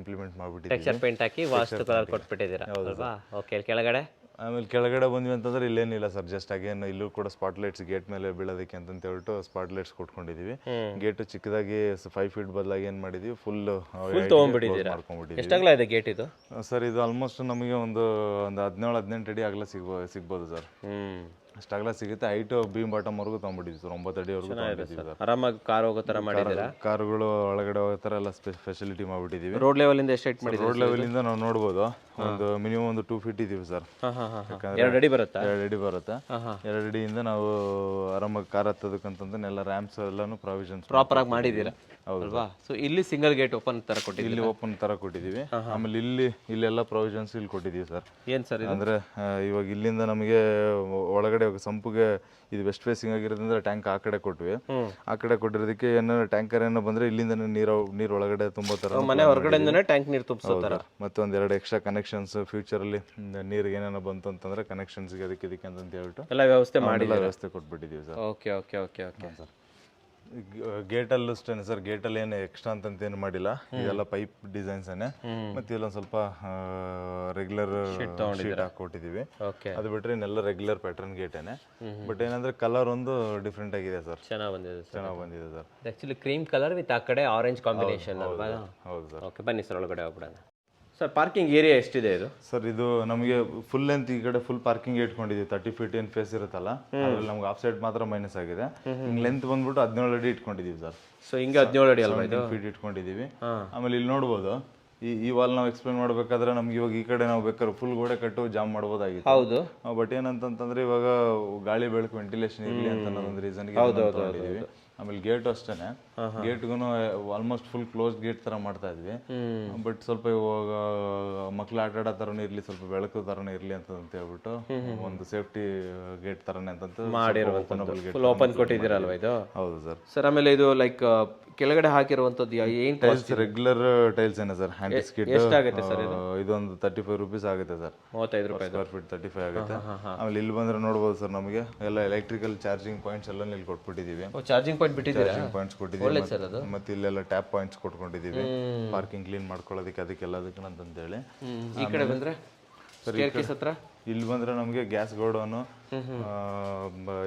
ಇಂಪ್ಲಿಮೆಂಟ್ ಮಾಡ್ಬಿಟ್ಟಿದ್ದೀವಿ, ಟೆಕ್ಸ್ಚರ್ ಪೇಂಟ್ ಹಾಕಿ ವಾಸ್ತು ಕಲರ್ ಕೊಟ್ಬಿಟ್ಟಿದ್ದೀರಾ. ಓಕೆ, ಕೆಳಗಡೆ ಆಮೇಲೆ ಕೆಳಗಡೆ ಬಂದ್ವಿ ಅಂತಂದ್ರೆ ಇಲ್ಲೇನಿಲ್ಲ ಸರ್, ಜಸ್ಟ್ ಅಗೇನ್ ಇಲ್ಲೂ ಕೂಡ ಸ್ಪಾಟ್ ಲೈಟ್ಸ್ ಗೇಟ್ ಮೇಲೆ ಬೀಳೋದಕ್ಕೆ ಅಂತ ಹೇಳ್ಬಿಟ್ಟು ಸ್ಪಾಟ್ ಲೈಟ್ಸ್ ಕೊಟ್ಕೊಂಡಿದೀವಿ. ಗೇಟ್ ಚಿಕ್ಕದಾಗಿ 5 ಫೀಟ್ ಬದಲಾಗಿ ಏನ್ ಮಾಡಿದೀವಿ, ಫುಲ್ ಮಾಡ್ಕೊಂಡ್ಬಿಟ್ಟಿದ್ದೀವಿ. ಎಷ್ಟಾಗಲ ಇದೆ ಗೇಟ್ ಇದು ಸರ್? ಇದು ಆಲ್ಮೋಸ್ಟ್ ನಮಗೆ ಒಂದು 17-18 ಅಡಿ ಆಗಲ ಸಿಗ್ಬೋದು ಸರ್, ಅಷ್ಟಾಗಲ ಸಿಗುತ್ತೆ. ಹೈಟ್ ಬೀಮ್ ಬಾಟಮ್ ವರ್ಗು ತಗೊಂಡ್ಬಿಟ್ಟಿದ್ವಿ ಸರ್, 9 ಅಡಿವರೆಗೂ ತಗೊಂಡಿದ್ದೀವಿ. ಆರಾಮಾಗಿ ಕಾರ್ ಹೋಗೋ ತರ ಮಾಡಿದ್ದೀರಾ, ಕಾರುಗಳು ಒಳಗಡೆ ಹೋಗೋ ತರ ಎಲ್ಲ ಫೆಸಿಲಿಟಿ ಮಾಡ್ಬಿಟ್ಟಿದೀವಿ. ರೋಡ್ ಲೆವೆಲ್ ಇಂದ ಎಷ್ಟು ಹೈಟ್ ಮಾಡಿದ್ದೀವಿ? ರೋಡ್ ಲೆವೆಲ್ ಇಂದ ನಾವು ನೋಡ್ಬೋದು, ಒಂದು ಮಿನಿಮಮ್ ಒಂದು 2 ಫೀಟ್ ಇದೀವಿ ಸರ್. 2 ಅಡಿ ಬರುತ್ತೆ. 2 ಅಡಿ ಬರುತ್ತೆ. 2 ಅಡಿಯಿಂದ ನಾವು ಆರಾಮಾಗಿ ಕಾರ್ ಹತ್ತೋದಕ್ಕಂತಂದ್ರೆ ಎಲ್ಲ ರ್ಯಾಂಪ್ಸ್ ಎಲ್ಲಾನು ಪ್ರಾವಿಷನ್ಸ್ ಪ್ರಾಪರ್ ಆಗಿ ಮಾಡಿದ್ದೀರಾ, ಹೌದಲ್ವಾ? ಸೊ ಇಲ್ಲಿ ಸಿಂಗಲ್ ಗೇಟ್ ಓಪನ್ ತರ ಕೊಟ್ಟಿದ್ದೀವಿ, ಇಲ್ಲಿ ಓಪನ್ ತರ ಕೊಟ್ಟಿದ್ದೀವಿ. ಆಮೇಲೆ ಇಲ್ಲೆಲ್ಲ ಪ್ರಾವಿಷನ್ಸ್ ಇಲ್ಲಿ ಕೊಟ್ಟಿದ್ದೀವಿ ಸರ್. ಏನ್ ಸರ್ ಅಂದ್ರೆ ಇವಾಗ ಇಲ್ಲಿಂದ ನಮಗೆ ಒಳಗಡೆ ಸಂಪುಗೆ ಇದು ವೆಸ್ಟ್ ಫೇಸಿಂಗ್ ಆಗಿರೋದ್ರಿಂದ ಟ್ಯಾಂಕ್ ಆ ಕಡೆ ಕೊಟ್ವಿ. ಆ ಕಡೆ ಕೊಟ್ಟಿರೋದಕ್ಕೆ ಏನಾದ್ರು ಟ್ಯಾಂಕರ್ ಏನೋ ಬಂದ್ರೆ ಇಲ್ಲಿಂದ ನೀರು ಒಳಗಡೆ ತುಂಬೋ ತರ, ಮನೆ ಹೊರಗಡೆಯಿಂದನೇ ಟ್ಯಾಂಕ್ ನೀರು ತುಂಬಿಸೋ ತರ. ಮತ್ತೆ 1-2 ಎಕ್ಸ್ಟ್ರಾ ಕನೆಕ್ಷನ್ಸ್ ಫ್ಯೂಚರ್ ಅಲ್ಲಿ ನೀರಿಗೆ ಏನೇನೋ ಬಂತು ಅಂತಂದ್ರೆ ಕನೆಕ್ಷನ್ಸ್ ಇದಕ್ಕೆ ಅಂತ ಹೇಳ್ಬಿಟ್ಟು ಎಲ್ಲ ವ್ಯವಸ್ಥೆ ಮಾಡಿ ವ್ಯವಸ್ಥೆ ಕೊಟ್ಬಿಟ್ಟಿದೀವಿ sir. Okay okay okay okay sir. ಗೇಟಲ್ಲೂ ಅಷ್ಟೇ ಸರ್, ಗೇಟಲ್ಲಿ ಏನು ಎಕ್ಸ್ಟ್ರಾ ಅಂತ ಏನು ಮಾಡಿಲ್ಲ, ಇದೆಲ್ಲ ಪೈಪ್ ಡಿಸೈನ್ಸೇನೆ. ಮತ್ತೆ ಇಲ್ಲೊಂದು ಸ್ವಲ್ಪ ರೆಗ್ಯುಲರ್ ಶೀಟ್ ಹಾಕೊಟ್ಟಿದ್ದೀವಿ. ಅದು ಬಿಟ್ಟರೆ ಇನ್ನೆಲ್ಲ ರೆಗ್ಯುಲರ್ ಪ್ಯಾಟರ್ನ್ ಗೇಟೇನೆ. ಬಟ್ ಏನಂದ್ರೆ ಕಲರ್ ಒಂದು ಡಿಫ್ರೆಂಟ್ ಆಗಿದೆ ಸರ್, ಚೆನ್ನಾಗಿ ಬಂದಿದೆ sir. Actually cream colour with ಆ ಕಡೆ ಆರೆಂಜ್ ಕಾಂಬಿನೇಷನ್ ಅಲ್ವಾ? ಹೌದು ಸರ್. ಓಕೆ, ಬನ್ನಿ ಸರ್ ಒಳಗಡೆ ಹೋಗ್ಬಿಡೋಣ. ಸರ್ ಪಾರ್ಕಿಂಗ್ ಏರಿಯಾ ಎಷ್ಟಿದೆ ಇದು? ಸರ್ ಇದು ನಮಗೆ ಫುಲ್ ಲೆಂತ್ ಈ ಕಡೆ ಫುಲ್ ಪಾರ್ಕಿಂಗ್ ಇಟ್ಕೊಂಡಿದ್ದೀವಿ. 30 ಫೀಟ್ ಏನು ಫೇಸ್ ಇರುತ್ತಲ್ಲ, ಅದ್ರಲ್ಲಿ ನಮ್ಗೆ ಆಫ್ ಸೈಡ್ ಮಾತ್ರ ಮೈನಸ್ ಆಗಿದೆ. ಲೆಂತ್ ಬಂದ್ಬಿಟ್ಟು 17 ಅಡಿ ಇಟ್ಕೊಂಡಿದ್ದೀವಿ ಸರ್. ಸೊ ಹಿಂಗೆ 17 ಅಡಿ ಅಲ್ವಾ ಇದು? ಫೀಟ್ ಇಟ್ಕೊಂಡಿದ್ದೀವಿ. ಆಮೇಲೆ ಇಲ್ಲಿ ನೋಡ್ಬೋದು, ಈ ವಾಲ್ ನಾವು ಎಕ್ಸ್ಪ್ಲೇನ್ ಮಾಡ್ಬೇಕಾದ್ರೆ ನಮ್ಗೆ ಇವಾಗ ಈ ಕಡೆ ನಾವು ಬೇಕಾದ್ರೆ ಫುಲ್ ಗೋಡೆ ಕಟ್ಟು ಜಾಮ್ ಮಾಡ್ಬೋದಾಗಿತ್ತು. ಹೌದು. ಬಟ್ ಏನಂತಂದ್ರೆ ಇವಾಗ ಗಾಳಿ ಬೆಳಕು ವೆಂಟಿಲೇಷನ್ ಇರಲಿ ಅಂತ ಅನ್ನೋದೊಂದು ರೀಸನ್ಗೆ ತಗೊಂಡಿದ್ದೀವಿ. ಆಮೇಲೆ ಗೇಟ್ ಅಷ್ಟೇನೆ, ಗೇಟ್ಗೂ ಆಲ್ಮೋಸ್ಟ್ ಫುಲ್ ಕ್ಲೋಸ್ ಗೇಟ್ ತರ ಮಾಡ್ತಾ ಇದ್ವಿ. ಬಟ್ ಸ್ವಲ್ಪ ಇವಾಗ ಮಕ್ಳು ಆಟ ಆಡೋ ತರನೇ ಇರ್ಲಿ, ಸ್ವಲ್ಪ ಬೆಳಕು ತರನೇ ಇರ್ಲಿ ಅಂತ ಹೇಳ್ಬಿಟ್ಟು ಒಂದು ಸೇಫ್ಟಿ ಗೇಟ್ ತರನೇ ಅಂತ ಮಾಡಿರುವಂತದ್ದು ಓಪನ್ ಕೊಟ್ಟಿದ್ದೀರಲ್ವಾ ಇದು? ಹೌದು ಸರ್. ಸರ್ ಆಮೇಲೆ ಇದು ಲೈಕ್ ಕೆಳಗಡೆ ಹಾಕಿರುವಂತದ್ದು ಏನ್ ಟೈಲ್ಸ್ ರೆಗ್ಯುಲರ್ ಟೈಲ್ಸ್ ಏನೇ ಸರ್, ಹ್ಯಾಂಡ್ ಸ್ಕಿಡ್. ಎಷ್ಟಾಗುತ್ತೆ ಸರ್ ಇದು? ಇದೊಂದು 35 ರೂಪೀಸ್ ಆಗುತ್ತೆ ಸರ್. 35 ರೂಪಾಯಿ ಸ್ಕ್ವೇರ್ ಫೀಟ್ 35 ಆಗುತ್ತೆ. ಆಮೇಲೆ ಇಲ್ಲಿ ಬಂದ್ರೆ ನೋಡ್ಬೋದು ಸರ್, ನಮಗೆ ಎಲ್ಲ ಎಲೆಕ್ಟ್ರಿಕಲ್ ಚಾರ್ಜಿಂಗ್ ಪಾಯಿಂಟ್ಸ್ ಎಲ್ಲ ಇಲ್ಲಿ ಕೊಟ್ಬಿಟ್ಟಿದೀವಿ. ಚಾರ್ಜಿಂಗ್ ಪಾಯಿಂಟ್ ಬಿಟ್ಟಿದ್ದೀರಾ? ಚಾರ್ಜಿಂಗ್ ಪಾಯಿಂಟ್ಸ್ ಕೊಟ್ಟಿದ್ದೀವಿ. ಮತ್ತೆ ಇಲ್ಲೆಲ್ಲ ಟ್ಯಾಪ್ ಪಾಯಿಂಟ್ಸ್ ಕೊಟ್ಕೊಂಡಿದ್ದೀವಿ, ಪಾರ್ಕಿಂಗ್ ಕ್ಲೀನ್ ಮಾಡ್ಕೊಳ್ಳೋದಕ್ಕೆ ಅದಕ್ಕೆಲ್ಲದಕ್ಕೆ ಅಂತಂದೇಳಿ. ಈ ಕಡೆ ಬಂದ್ರೆ ಸ್ಟೇರ್ಕೇಸ್ ಹತ್ರ ಇಲ್ಲಿ ಬಂದ್ರೆ ನಮಗೆ ಗ್ಯಾಸ್ ಗೋಡೌನು,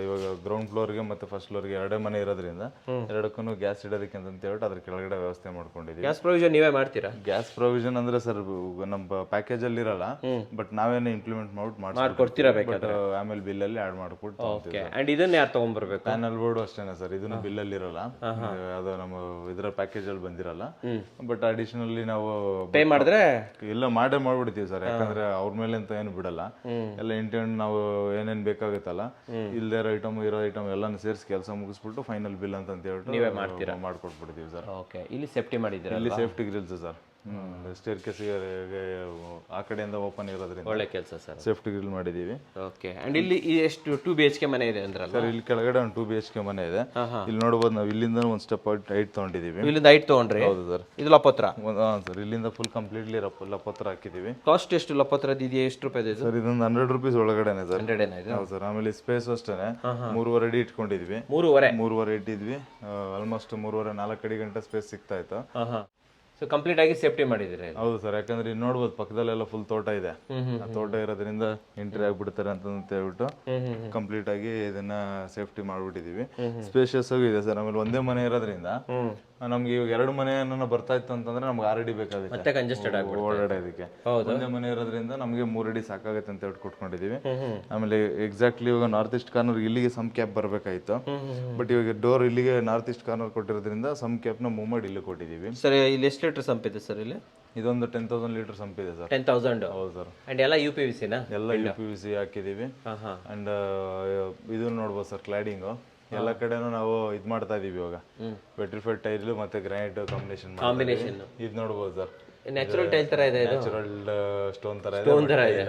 ಇವಾಗ ಗ್ರೌಂಡ್ ಫ್ಲೋರ್ಗೆ ಮತ್ತೆ ಫಸ್ಟ್ ಫ್ಲೋರ್ಗೆ ಎರಡೇ ಮನೆ ಇರೋದ್ರಿಂದ ಎರಡಕ್ಕೂ ಗ್ಯಾಸ್ ಇಡೋದಕ್ಕೆ ಅಂತ ಹೇಳ್ಬಿಟ್ಟು ಅದ್ರ ಕೆಳಗಡೆ ವ್ಯವಸ್ಥೆ ಮಾಡ್ಕೊಂಡಿದ್ದೀವಿ. ಗ್ಯಾಸ್ ಪ್ರೊವಿಷನ್ ನೀವೇ ಮಾಡ್ತೀರಾ? ಗ್ಯಾಸ್ ಪ್ರೊವಿಷನ್ ಅಂದ್ರೆ ಸರ್ ನಮ್ಮ ಪ್ಯಾಕೇಜ್ ಅಲ್ಲಿ ಇರಲ್ಲ, ಬಟ್ ನಾವೇನೇ ಇಂಪ್ಲಿಮೆಂಟ್ ಮಾಡ್ಕೊಡ್ತೀರಾ? ಆಮೇಲೆ ಬಿಲ್ ಅಲ್ಲಿ ಆಡ್ ಮಾಡ್ಕೊಟ್ಟು. ಅಂಡ್ ಇದನ್ನ ಯಾರು ತಗೊಂಡ್ಬರ್ಬೇಕು? ಪ್ಯಾನಲ್ ಬೋರ್ಡ್ ಅಷ್ಟೇನಾ ಸರ್, ಇದನ್ನು ಬಿಲ್ ಅಲ್ಲಿ ಇರಲ್ಲ, ಅದು ನಮ್ಮ ಇದರ ಪ್ಯಾಕೇಜ್ ಅಲ್ಲಿ ಬಂದಿರಲ್ಲ. ಬಟ್ ಅಡಿಷನಲಿ ನಾವು ಪೇ ಮಾಡಿದ್ರೆ ಇಲ್ಲ ಮಾಡ್ಬಿಡ್ತೀವಿ ಸರ್, ಯಾಕಂದ್ರೆ ಅವ್ರ ಮೇಲೆ ಅಂತ ಏನು ಬಿಡಲ್ಲ. ಎಲ್ಲ ಇಂಟೆಂಟ್ ನಾವು ಏನೇನ್ ಬೇಕಾಗುತ್ತಲ್ಲ, ಇಲ್ದೇ ಇರೋ ಐಟಮ್ ಎಲ್ಲಾನು ಸೇರಿಸಿ ಕೆಲಸ ಮುಗಿಸ್ಬಿಟ್ಟು ಫೈನಲ್ ಬಿಲ್ ಅಂತ ಹೇಳ್ಬಿಟ್ಟು ನೀವೇ ಮಾಡ್ತೀರಾ? ಮಾಡ್ಕೊಟ್ಬಿಡ್ತೀವಿ ಸರ್. ಓಕೆ, ಇಲ್ಲಿ ಸೇಫ್ಟಿ ಮಾಡಿದ್ದೀರಾ? ಇಲ್ಲಿ safety Grylls sir, stair case ಆ ಕಡೆಯಿಂದ ಓಪನ್ ಇರೋದ್ರಿಂದ ಒಳ್ಳೆ ಕೆಲಸ ಸರ್, ಸೇಫ್ಟಿ ಗ್ರಿಲ್ ಮಾಡಿದೀವಿ. ಓಕೆ. ಅಂಡ್ ಇಲ್ಲಿ ಎಷ್ಟು 2 BHK ಮನೆ ಇದೆ ಅಂದ್ರಲ್ಲ ಸರ್? ಇಲ್ಲಿ ಕೆಳಗಡೆ ಒಂದು 2 BHK ಮನೆ ಇದೆ. ಇಲ್ಲಿ ನೋಡಬಹುದು, ನಾವು ಇಲ್ಲಿಂದ ಒಂದು ಸ್ಟೆಪ್ ಹೈಟ್ ತಗೊಂಡಿದೀವಿ. ಇಲ್ಲಿಂದ ಹೈಟ್ ತಗೊಂಡ್ರಿ? ಹೌದು ಸರ್. ಇದು ಲಪತ್ರ? ಸರ್, ಇಲ್ಲಿಂದ ಫುಲ್ ಕಂಪ್ಲೀಟ್ಲಿ ಲಪತ್ರ ಹಾಕಿದೀವಿ. ಕಾಸ್ಟ್ ಎಷ್ಟು ಲಪತ್ರದ ಇದೆಯಾ? ಎಷ್ಟು ರೂಪಾಯಿ ಇದೆ ಸರ್? ಇದೊಂದು 100 ರೂಪೀಸ್ ಒಳಗಡೆನೆ ಸರ್. 100 ಹೌದು ಸರ್. ಆಮೇಲೆ ಸ್ಪೇಸ್ ಅಷ್ಟೇನೆ 3.5 ಅಡಿ ಇಟ್ಕೊಂಡಿದ್ವಿ. 3.5 ಇಟ್ಟಿದ್ವಿ. ಆಲ್ಮೋಸ್ಟ್ 3.5-4 ಅಡಿ ಗಂಟೆ ಸ್ಪೇಸ್ ಸಿಗ್ತಾ ಇತ್ತು. ಸೊ ಕಂಪ್ಲೀಟ್ ಆಗಿ ಸೇಫ್ಟಿ ಮಾಡಿದಿರಿ? ಹೌದು ಸರ್, ಯಾಕಂದ್ರೆ ಇಲ್ಲಿ ನೋಡ್ಬೋದು ಪಕ್ಕದಲ್ಲೆಲ್ಲ ಫುಲ್ ತೋಟ ಇದೆ. ಆ ತೋಟ ಇರೋದ್ರಿಂದ ಎಂಟ್ರಿ ಆಗ್ಬಿಡ್ತಾರೆ ಅಂತ ಹೇಳ್ಬಿಟ್ಟು ಕಂಪ್ಲೀಟ್ ಆಗಿ ಇದನ್ನ ಸೇಫ್ಟಿ ಮಾಡ್ಬಿಟ್ಟಿದೀವಿ. ಸ್ಪೇಷಿಯಸ್ ಆಗಿ ಇದೆ ಸರ್. ಆಮೇಲೆ ಒಂದೇ ಮನೆ ಇರೋದ್ರಿಂದ ನಮ್ಗೆ ಇವಾಗ 2 ಮನೆ ಬರ್ತಾ ಇತ್ತು ಅಂತಂದ್ರೆ ನಮ್ಗೆ 6 ಅಡಿ ಬೇಕಾಗುತ್ತೆ ಓಡಾಡೋದಕ್ಕೆ. ಒಂದೇ ಮನೆ ಇರೋದ್ರಿಂದ ನಮ್ಗೆ 3 ಅಡಿ ಸಾಕಾಗುತ್ತೆ ಅಂತ ಹೇಳಿ ಕೊಟ್ಕೊಂಡಿದೀವಿ. ಆಮೇಲೆ ಎಕ್ಸಾಕ್ಟ್ಲಿ ಇವಾಗ ನಾರ್ತ್ ಈಸ್ಟ್ ಕಾರ್ನರ್ ಇಲ್ಲಿಗೆ ಸಮ್ ಕ್ಯಾಪ್ ಬರ್ಬೇಕಾಯ್ತು, ಬಟ್ ಇವಾಗ ಡೋರ್ ಇಲ್ಲಿಗೆ ನಾರ್ತ್ ಈಸ್ಟ್ ಕಾರ್ನರ್ ಕೊಟ್ಟಿರೋದ್ರಿಂದ ಸಮ್ ಕ್ಯಾಪ್ ನ ಮೂವ್ ಮಾಡಿ ಇಲ್ಲಿ ಕೊಟ್ಟಿದೀವಿ. ಸರ್ ಇಲ್ಲಿ ಎಷ್ಟು ಲೀಟರ್ ಸಂಪ್ ಇದೆ ಸರ್? ಇಲ್ಲಿ ಇದೊಂದು 10,000 ಲೀಟರ್ ಸಂಪ್ ಇದೆ ಸರ್. 10,000? ಹೌದು ಸರ್. ಅಂಡ್ ಎಲ್ಲ UPVC ನಾ? ಎಲ್ಲ UPVC ಹಾಕಿದೀವಿ. ಅಂಡ್ ಇದು ನೋಡ್ಬೋದು ಸರ್, ಕ್ಲಾಡಿಂಗು ಎಲ್ಲ ಕಡೆನೂ ನಾವು ಇದ್ ಮಾಡ್ತಾ ಇದೀವಿ ಇವಾಗ. ವೆಟ್ರಿಫೈಡ್ ಟೈಲ್ ಮತ್ತೆ ಗ್ರಾನೈಟ್ ಕಾಂಬಿನೇಷನ್ ಇದು ನೋಡ್ಬೋದು ಸರ್. ನ್ಯಾಚುರಲ್ ಟೈಲ್ ತರ ಇದೆ, ನ್ಯಾಚುರಲ್ ಸ್ಟೋನ್ ತರ ಇದೆ.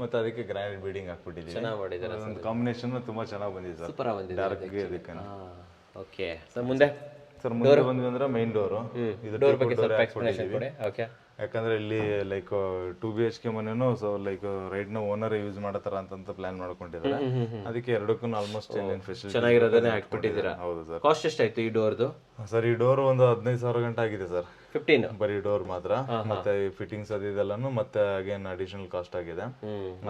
ಮತ್ತೆ ಅದಕ್ಕೆ ಗ್ರಾನೈಟ್ ಬೀಡಿಂಗ್ ಹಾಕ್ಬಿಟ್ಟಿದ್ದೀವಿ. ಚೆನ್ನಾಗಿ ಮಾಡಿದ್ದಾರೆ. ಕಾಂಬಿನೇಷನ್ ತುಂಬಾ ಚೆನ್ನಾಗಿ ಬಂದಿದೆ ಸರ್. ಸೂಪರ್ ಆಗಿ ಬಂದಿದೆ. ಡಾರ್ಕ್ ಗೆ ಅದಕ್ಕೆ. ಓಕೆ ಸರ್, ಮುಂದೆ ಮುಂದೆ ಬಂದ್ವಿ ಅಂದ್ರೆ ಮೈನ್ ಡೋರು. ಇದು ಡೋರ್ ಬಗ್ಗೆ ಸ್ವಲ್ಪ ಎಕ್ಸ್ಪ್ಲನೇಷನ್ ಕೊಡಿ. ಓಕೆ. ಯಾಕಂದ್ರೆ ಇಲ್ಲಿ ಲೈಕ್ 2 BHK ಮನೆನೂ ಸೊ ಲೈಕ್ ರೈಟ್ ನ ಓನರ್ ಯೂಸ್ ಮಾಡತಾರ ಅಂತ ಪ್ಲಾನ್ ಮಾಡ್ಕೊಂಡಿದ್ದಾರೆ. ಅದಕ್ಕೆ ಎರಡಕ್ಕೂ ಆಲ್ಮೋಸ್ಟ್ ಫೆಸಿಲಿಟಿ ಚೆನ್ನಾಗಿರೋದನ್ನೇ ಹಾಕ್ಬಿಟ್ಟಿದ್ದೀರಾ? ಹೌದು ಸರ್. ಕಾಸ್ಟ್ ಎಷ್ಟಾಯ್ತು ಈ ಡೋರ್ದು? ಸರ್, ಈ ಡೋರ್ ಒಂದು 15,000 ಗಂಟೆ ಆಗಿದೆ ಸರ್. 15 ಬರೀ ಡೋರ್ ಮಾತ್ರ, ಮತ್ತೆ ಫಿಟ್ಟಿಂಗ್ಸ್ ಅದೆಲ್ಲನು ಮತ್ತೆ ಅಗೇನ್ ಅಡಿಷನಲ್ ಕಾಸ್ಟ್ ಆಗಿದೆ.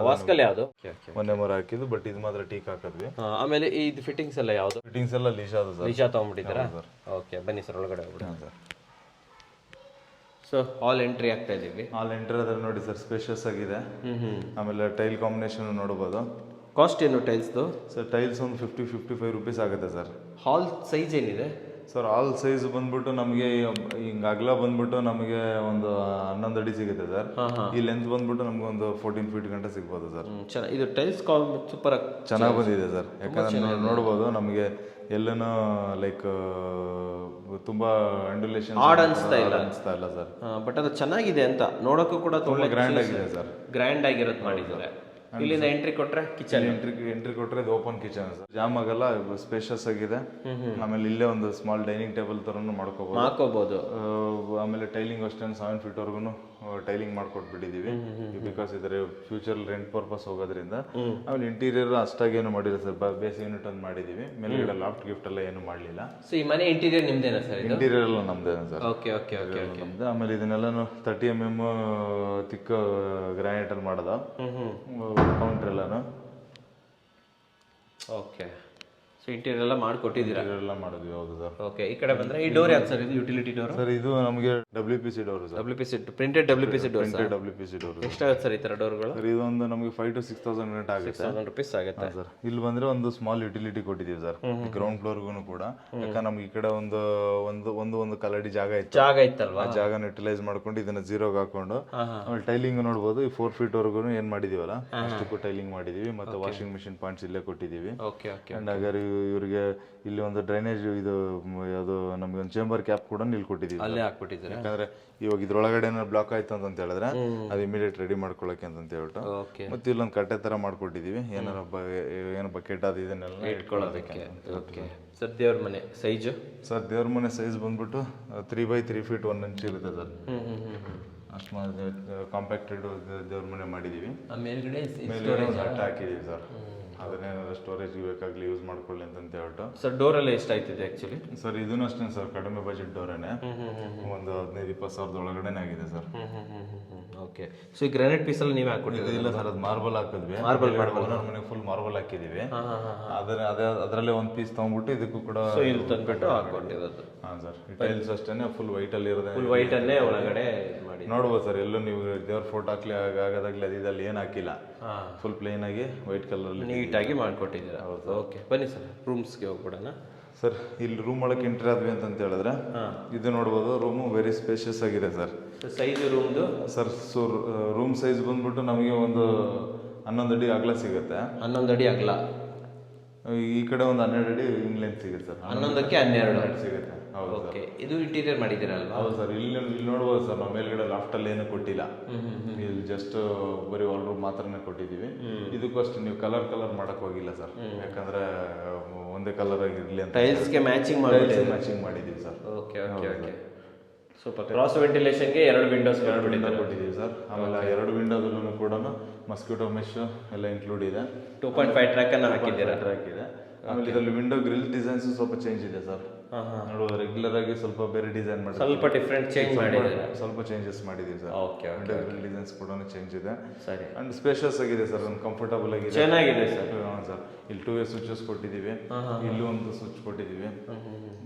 ವಾಸ್ಕಲ್ ಯಾವುದು? ಮೊನ್ನೆ ಮರ ಹಾಕಿದ್ದು, ಬಟ್ ಇದು ಮಾತ್ರ ಟೀಕ್ ಹಾಕಿದ್ವಿ. ಆಮೇಲೆ ಇದು ಫಿಟ್ಟಿಂಗ್ಸ್ ಎಲ್ಲ ಯಾವುದು? ಫಿಟ್ಟಿಂಗ್ಸ್ ಎಲ್ಲ ಲೀಶಾ ಸರ್. ಲೀಶಾ ತಗೊಂಡ್ಬಿಟ್ಟಿದ್ದೀರಾ? ಓಕೆ, ಬನ್ನಿ ಸರ್ ಒಳಗಡೆ ಹೋಗ್ಬಿಡಿ. ಸೊ ಹಾಲ್ ಎಂಟ್ರಿ ಆಗ್ತಾ ಇದೀವಿ. ಹಾಲ್ ಎಂಟ್ರಿ ಅದ್ರ ನೋಡಿ ಸರ್, ಸ್ಪೇಷಿಯಸ್ ಆಗಿದೆ. ಆಮೇಲೆ ಟೈಲ್ ಕಾಂಬಿನೇಷನ್ ನೋಡಬಹುದು. ಕಾಸ್ಟ್ ಏನು ಟೈಲ್ಸ್ದು? ಸರ್ ಟೈಲ್ಸ್ ಒಂದು 50-55 ರೂಪೀಸ್ ಆಗುತ್ತೆ ಸರ್. ಹಾಲ್ ಸೈಜ್ ಏನಿದೆ ಸರ್? ಹಾಲ್ ಸೈಜ್ ಬಂದ್ಬಿಟ್ಟು ನಮಗೆ ಹಿಂಗ ಅಗಲ ಬಂದ್ಬಿಟ್ಟು ನಮಗೆ ಒಂದು 11 ಅಡಿ ಸಿಗುತ್ತೆ ಸರ್. ಈ ಲೆಂತ್ ಬಂದ್ಬಿಟ್ಟು ನಮ್ಗೆ ಒಂದು 14 ಫೀಟ್ ಗಂಟೆ ಸಿಗ್ಬೋದು ಸರ್. ಇದು ಟೈಲ್ಸ್ ಸೂಪರ್ ಚೆನ್ನಾಗಿ ಬಂದಿದೆ ಸರ್. ಯಾಕಂದ್ರೆ ನೋಡ್ಬೋದು ನಮಗೆ ಎಲ್ಲನೂ ಲೈಕ್ ತುಂಬಾ ಅಂಡುಲೇಷನ್ ಅನಿಸ್ತಾ ಇಲ್ಲ ಸರ್. ಬಟ್ ಅದು ಚೆನ್ನಾಗಿದೆ ಅಂತ ನೋಡೋಕ್ಕೂ ಕೂಡ ತುಂಬಾ ಗ್ರ್ಯಾಂಡ್ ಆಗಿದೆ ಸರ್. ಗ್ರ್ಯಾಂಡ್ ಆಗಿರೋದು ಮಾಡಿದ್ದಾರೆ. ಇಲ್ಲಿಂದ ಎಂಟ್ರಿ ಕೊಟ್ರೆ ಕಿಚನ್. ಎಂಟ್ರಿ ಕೊಟ್ರೆ ಇದು ಓಪನ್ ಕಿಚನ್ ಸರ್, ಜಾಮ್ ಆಗಲ್ಲ, ಸ್ಪೇಷಿಯಸ್ ಆಗಿದೆ. ಆಮೇಲೆ ಇಲ್ಲೇ ಒಂದು ಸ್ಮಾಲ್ ಡೈನಿಂಗ್ ಟೇಬಲ್ ತರನು ಮಾಡ್ಕೋಬಹುದು. ಆಮೇಲೆ ಟೈಲಿಂಗ್ ಅಷ್ಟೇ 7 feet ವರ್ಗು ಟೈಲಿಂಗ್ ಮಾಡ್ಕೊಟ್ಬಿಟ್ಟಿದೀವಿ, ಬಿಕಾಸ್ ಇದರ ಫ್ಯೂಚರ್ ರೆಂಟ್ ಪರ್ಪಸ್ ಹೋಗೋದ್ರಿಂದ. ಆಮೇಲೆ ಇಂಟೀರಿಯರ್ ಅಷ್ಟಾಗಿ ಏನು ಮಾಡಿಲ್ಲ ಸರ್, ಬೇಸ್ ಯೂನಿಟ್ ಒಂದು ಮಾಡಿದೀವಿ, ಮೇಲ್ಗಡೆ ಲಾಫ್ಟ್ ಗಿಫ್ಟ್ ಎಲ್ಲ ಏನು ಮಾಡಲಿಲ್ಲ. ಸೊ ಈ ಮನೆ ಇಂಟೀರಿಯರ್ ನಿಮ್ದೇನಾ ಸರ್? ಇಂಟೀರಿಯರ್ ಎಲ್ಲ ನಮ್ದೇನಾ sir. Okay okay okay okay. ನಮ್ದು. ಆಮೇಲೆ ಇದನ್ನೆಲ್ಲಾನು 30 mm ತಿಕ್ಕ ಗ್ರಾನೈಟ್ ಅಲ್ಲಿ ಮಾಡದ ಕೌಂಟರ್ ಎಲ್ಲಾನು. ಓಕೆ. ಸೊ ಇಂಟೀರಿಯರ್ ಎಲ್ಲ ಮಾಡಿಕೊಟ್ಟಿದ್ದೀರಾ? ಎಲ್ಲ ಮಾಡಿದ್ವಿ. ಹೌದು ಸರ್. ಓಕೆ. ಈ ಕಡೆ ಬಂದ್ರೆ ಈ ಡೋರ್ ಯಾವ್ದು ಸರ್? ಇದು ಯುಟಿಲಿಟಿ ಡೋರ್ ಸರ್. ಇದು ನಮಗೆ WPC door sir. WPC printed WPC door. WPC door. ಎಷ್ಟಾಗುತ್ತೆ ಸರ್ ಈ ತರ ಡೋರ್ಗಳು? ಸರ್ ಇದೊಂದು ನಮಗೆ 5,000 to 6,000 ಯೂನಿಟ್ ಆಗುತ್ತೆ. 6,000 rupees ಆಗುತ್ತೆ ಸರ್. ಇಲ್ಲಿ ಬಂದ್ರೆ ಒಂದು ಸ್ಮಾಲ್ ಯುಟಿಲಿಟಿ ಕೊಟ್ಟಿದ್ದೀವಿ ಸರ್, ಗ್ರೌಂಡ್ ಫ್ಲೋರ್ಗೂ ಕೂಡ. ಯಾಕಂದ್ರೆ ನಮ್ಗೆ ಈ ಕಡೆ ಒಂದು ಕಲಡಿ ಜಾಗ ಇತ್ತಲ್ವಾ, ಆ ಜಾಗನ ಯುಟಿಲೈಸ್ ಮಾಡ್ಕೊಂಡು ಇದನ್ನ ಜೀರೋಗೆ ಹಾಕೊಂಡು ಆಮೇಲೆ ಟೈಲಿಂಗ್ ನೋಡ್ಬೋದು. ಈ 4 feet ವರ್ಗು ಏನ್ ಮಾಡಿದೀವಲ್ಲ ಅಷ್ಟಕ್ಕೂ ಟೈಲಿಂಗ್ ಮಾಡಿದೀವಿ. ಮತ್ತೆ ವಾಷಿಂಗ್ ಮಿಷಿನ್ ಪಾಯಿಂಟ್ಸ್ ಇಲ್ಲೇ ಕೊಟ್ಟಿದ್ದೀವಿ. Okay okay. ಅಂಡ್ ಹಾಗಾದ್ರೆ ಇವ್ರಿಗೆ ಇಲ್ಲಿ ಒಂದು ಡ್ರೈನೇಜ್ ಇದು ಯಾವುದು ನಮ್ಗೆ ಒಂದು ಚೇಂಬರ್ ಕ್ಯಾಪ್ ಕೂಡ ಇಲ್ಲಿ ಕೊಟ್ಟಿದ್ದೀವಿ, ಅಲ್ಲೇ ಹಾಕ್ಬಿಟ್ಟಿದ್ದಾರೆ. ಯಾಕಂದ್ರೆ ಇವಾಗ ಇದ್ರೊಳಗಡೆ ಬ್ಲಾಕ್ ಆಯ್ತು ಅಂತ ಹೇಳಿದ್ರೆ ಅದು ಇಮಿಡಿಯೇಟ್ ರೆಡಿ ಮಾಡ್ಕೊಳಕ್ಕೆ ಅಂತ ಹೇಳ್ಬಿಟ್ಟು. ಮತ್ತೆ ಇಲ್ಲೊಂದು ಕಟ್ಟೆ ತರ ಮಾಡ್ಕೊಟ್ಟಿದೀವಿ, ಏನು ಬಕೆಟ್ ಅದು ಇದನ್ನೆಲ್ಲ ಇಟ್ಕೊಳ್ಳೋದಕ್ಕೆ. Okay sir. ದೇವ್ರ ಮನೆ ಸೈಜು ಸರ್? ದೇವ್ರ ಮನೆ ಸೈಜ್ ಬಂದ್ಬಿಟ್ಟು 3 by 3 feet 1 inch ಇರುತ್ತೆ ಸರ್. ಅಷ್ಟು ಕಾಂಪ್ಯಾಕ್ಟೆಡ್ ದೇವ್ರ ಮನೆ ಮಾಡಿದೀವಿ. ಮೇಲ್ಗಡೆ ಹಟ್ಟ ಹಾಕಿದೀವಿ ಸರ್, ಅದನ್ನೇನಾದ್ರು ಸ್ಟೋರೇಜ್ ಬೇಕಾಗ್ಲಿ ಯೂಸ್ ಮಾಡ್ಕೊಳ್ಳಿ ಅಂತ ಹೇಳ್ಬಿಟ್ಟು. ಸರ್ ಡೋರ್ ಎಲ್ಲ ಎಷ್ಟಾಯ್ತಿದೆ ಆಕ್ಚುಲಿ? ಸರ್ ಇದನ್ನು ಅಷ್ಟೇ ಸರ್, ಕಡಿಮೆ ಬಜೆಟ್ ಡೋರೇನೆ, ಒಂದು 15-20 ಸಾವಿರದ ಒಳಗಡೆನೆ ಆಗಿದೆ ಸರ್. ಓಕೆ. ಸೊ ಈ ಗ್ರಾನೈಟ್ ಪೀಸ್ ಎಲ್ಲ ನೀವೇ ಹಾಕೊಂಡಿದ್ದೀವಿ? ಇಲ್ಲ ಸರ್, ಅದು ಮಾರ್ಬಲ್ ಹಾಕಿದ್ವಿ. ಓನರ್ ಮನೆಗೆ ಫುಲ್ ಮಾರ್ಬಲ್ ಹಾಕಿದೀವಿ. ಅದರಲ್ಲೇ ಒಂದು ಪೀಸ್ ತಗೊಂಡ್ಬಿಟ್ಟು ಇದಕ್ಕೂ ಕೂಡ ಇಲ್ಲಿ ತಂದ್ಬಿಟ್ಟು ಹಾಕೊಂಡಿರೋದು. ಹಾಂ ಸರ್. ಟೈಲ್ಸ್ ಅಷ್ಟೇ ಫುಲ್ ವೈಟ್ ಅಲ್ಲಿ ಇರೋದೇ, ಫುಲ್ ವೈಟ್ ಅನ್ನೇ ಒಳಗಡೆ ಮಾಡಿ ನೋಡ್ಬೋದು ಸರ್. ಎಲ್ಲೂ ನೀವು ದೇವ್ರ ಫೋಟೋ ಹಾಕ್ಲಿ ಆಗೋದಾಗ್ಲಿ ಅದಿದಲ್ಲಿ ಏನು ಹಾಕಿಲ್ಲ, ಫುಲ್ ಪ್ಲೇನ್ ಆಗಿ ವೈಟ್ ಕಲರ್ ನೀಟಾಗಿ ಮಾಡ್ಕೊಟ್ಟಿದ್ದೀರಾ. ಓಕೆ ಬನ್ನಿ ಸರ್, ರೂಮ್ಸ್ಗೆ ಹೋಗ್ಬಿಡೋಣ ಸರ್. ಇಲ್ಲಿ ರೂಮ್ ಒಳಗೆ ಎಂಟ್ರಿ ಆದ್ವಿ ಅಂತ ಹೇಳಿದ್ರೆ ಇದು ನೋಡ್ಬೋದು, ರೂಮು ವೆರಿ ಸ್ಪೇಷಿಯಸ್ ಆಗಿದೆ ಸರ್. ಸೈಜ್ ರೂಮ್ದು ಸರ್? ಸೊ ರೂಮ್ ಸೈಜ್ ಬಂದ್ಬಿಟ್ಟು ನಮಗೆ ಒಂದು 11 ಅಡಿ ಅಗಲ ಸಿಗುತ್ತೆ. 11 ಅಡಿ ಅಗಲ. ಈ ಕಡೆ ಒಂದು 12 ಅಡಿ ಇನ್ಲೆಂತ್ ಸಿಗುತ್ತೆ ಸರ್. 11ಕ್ಕೆ 12 ಸಿಗುತ್ತೆ. ಹೌದು ಸರ್. ಇದು ಇಂಟೀರಿಯರ್ ಮಾಡಿದ್ದೀರಲ್ವಾ? ಹೌದು ಸರ್. ಇಲ್ಲಿ ನೋಡ್ಬೋದು ಸರ್, ನಾವು ಮೇಲ್ಗಡೆ ಲಾಫ್ಟ್ ಅಲ್ಲಿ ಏನು ಕೊಟ್ಟಿಲ್ಲ, ಇಲ್ಲಿ ಜಸ್ಟ್ ಬರೀ ವಾಲ್ ರೂಮ್ ಮಾತ್ರನೇ ಕೊಟ್ಟಿದ್ದೀವಿ. ಇದಕ್ಕೂ ಅಷ್ಟು ನೀವು ಕಲರ್ ಮಾಡಕ್ ಹೋಗಿಲ್ಲ ಸರ್, ಯಾಕಂದ್ರೆ ಒಂದೇ ಕಲರ್ ಆಗಿರ್ಲಿ ಅಂತ ಟೈಲ್ಸ್ಗೆ ಮ್ಯಾಚಿಂಗ್ ಮಾಡಿದ್ದೀವಿ sir. Okay okay okay. Super. Cross ವೆಂಟಿಲೇಷನ್ಗೆ 2 ವಿಂಡೋಸ್ ಕೊಟ್ಟಿದ್ದೀವಿ ಸರ್. ಆಮೇಲೆ 2 ವಿಂಡೋದಲ್ಲೂ ಕೂಡ ಮಸ್ಕಿಟೋ ಮೆಶ್ ಎಲ್ಲ ಇನ್ಕ್ಲೂಡ್ ಇದೆ. 2.5 ಟ್ರ್ಯಾಕ್ ಅನ್ನು ಹಾಕಿದ್ದೀರಾ? ಟ್ರ್ಯಾಕ್ ಇದೆ. ಆಮೇಲೆ ಇದರಲ್ಲಿ ವಿಂಡೋ ಗ್ರಿಲ್ ಡಿಸೈನ್ಸ್ ಸ್ವಲ್ಪ ಚೇಂಜ್ ಇದೆ ಸರ್. ನೋಡುವ ರೆಗ್ಯುಲರ್ ಆಗಿ ಸ್ವಲ್ಪ ಬೇರೆ ಡಿಸೈನ್ ಮಾಡಿ ಸ್ವಲ್ಪ ಡಿಫ್ರೆಂಟ್ ಚೇಂಜ್ ಮಾಡಿದ್ದೀರಾ? ಸ್ವಲ್ಪ ಚೇಂಜಸ್ ಮಾಡಿದ್ದೀವಿ sir. Okay. Window grill designs ಕೂಡ ಚೇಂಜ್ ಇದೆ. ಸರಿ. ಅಂಡ್ ಸ್ಪೇಷಿಯಸ್ ಆಗಿದೆ ಸರ್, ಒಂದು ಕಂಫರ್ಟಬಲ್ ಆಗಿದೆ, ಚೆನ್ನಾಗಿದೆ ಸರ್. ಹಾಂ ಸರ್. ಇಲ್ಲಿ 2 ಸ್ವಿಚಸ್ ಕೊಟ್ಟಿದ್ದೀವಿ, ಇಲ್ಲೂ ಒಂದು ಸ್ವಿಚ್ ಕೊಟ್ಟಿದ್ದೀವಿ.